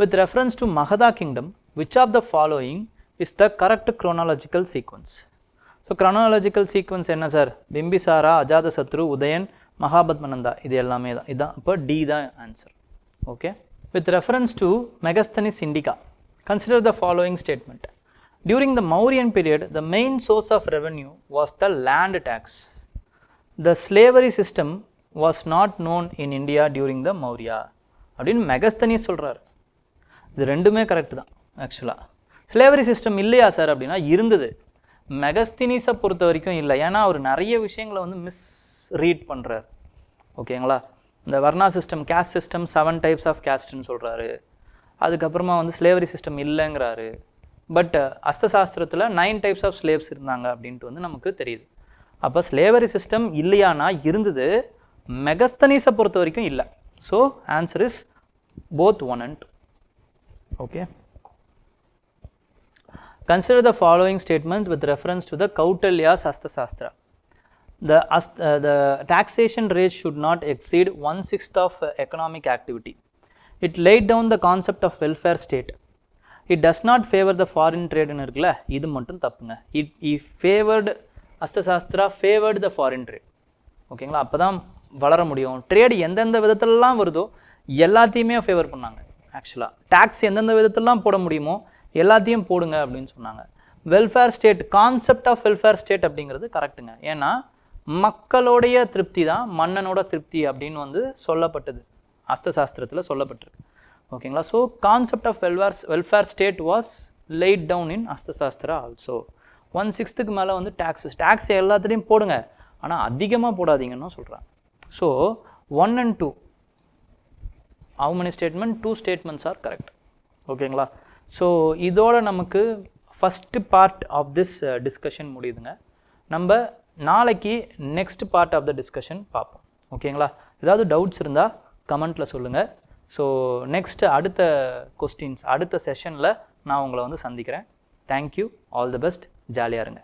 With reference to Magadha kingdom, which of the following is the correct chronological sequence? So chronological sequence என்ன சார்? பிம்பிசாரா, அஜாதசத்ரு, உதயன், மகாபத்மநந்தா, இது எல்லாமே தான். இதுதான் இப்போ டி தான் answer. Okay, with reference to Megasthenes Indica, consider the following statement. During the Mauryan period, the main source of revenue was the land tax. The slavery system was not known in India during the Maurya. அப்படின்னு Megasthenes சொல்கிறார். இது ரெண்டுமே correct தான். ஆக்சுவலாக slavery system இல்லையா sir அப்படின்னா இருந்தது. மெகஸ்தினிஸை பொறுத்த வரைக்கும் இல்லை, ஏன்னா அவர் நிறைய விஷயங்களை வந்து ரீட் பண்ணுறார். ஓகேங்களா? இந்த varna system, caste system, 7 types of கேஸ்ட்னு சொல்கிறாரு. அதுக்கப்புறமா வந்து ஸ்லேவரி சிஸ்டம் இல்லைங்கிறாரு. பட் அஸ்தசாஸ்திரத்தில் 9 types ஆஃப் ஸ்லேவ்ஸ் இருந்தாங்க அப்படின்ட்டு வந்து நமக்கு தெரியுது. அப்போ ஸ்லேவரி சிஸ்டம் இல்லையானா இருந்தது, மெகஸ்தனிஸை பொறுத்த வரைக்கும் இல்லை. So answer is both 1 and 2. Okay, consider the following statement with reference to the Kautilya's Astasastra. The taxation rate should not exceed 1/6 of economic activity. It laid down the concept of welfare state. It does not favor the foreign trade ன்னு இருக்குல்ல, இது மட்டும் தப்புங்க. It favored, அஸ்தசாஸ்திரா favored the foreign trade. ஓகேங்களா? அப்போ தான் வளர முடியும். ட்ரேடு எந்தெந்த விதத்திலலாம் வருதோ எல்லாத்தையுமே ஃபேவர் பண்ணாங்க. ஆக்சுவலாக டேக்ஸ் எந்தெந்த விதத்திலலாம் போட முடியுமோ எல்லாத்தையும் போடுங்க அப்படின்னு சொன்னாங்க. Welfare state, concept of welfare state அப்படிங்கிறது கரெக்டுங்க. ஏன்னா மக்களுடைய திருப்தி தான் மன்னனோட திருப்தி அப்படின்னு வந்து சொல்லப்பட்டது, அஸ்தசாஸ்திரத்தில் சொல்லப்பட்டிருக்கு. ஓகேங்களா? So concept of welfare state was laid down in Arthashastra also. 1/6க்கு மேலே வந்து டேக்ஸ் எல்லாத்துலேயும் போடுங்க, ஆனால் அதிகமாக போடாதீங்கன்னு சொல்கிறாங்க. So 1 and 2, how many statement? 2 statements are correct. ஓகேங்களா? ஸோ இதோட நமக்கு first part of this discussion முடியுதுங்க. நம்ம நாளைக்கு next part of the discussion பார்ப்போம். ஓகேங்களா? ஏதாவது டவுட்ஸ் இருந்தால் கமெண்ட்டில் சொல்லுங்கள். ஸோ நெக்ஸ்ட்டு அடுத்த கொஸ்டின்ஸ் அடுத்த செஷனில் நான் உங்களை வந்து சந்திக்கிறேன். தேங்க்யூ, ஆல் தி பெஸ்ட், ஜாலியாக இருங்க.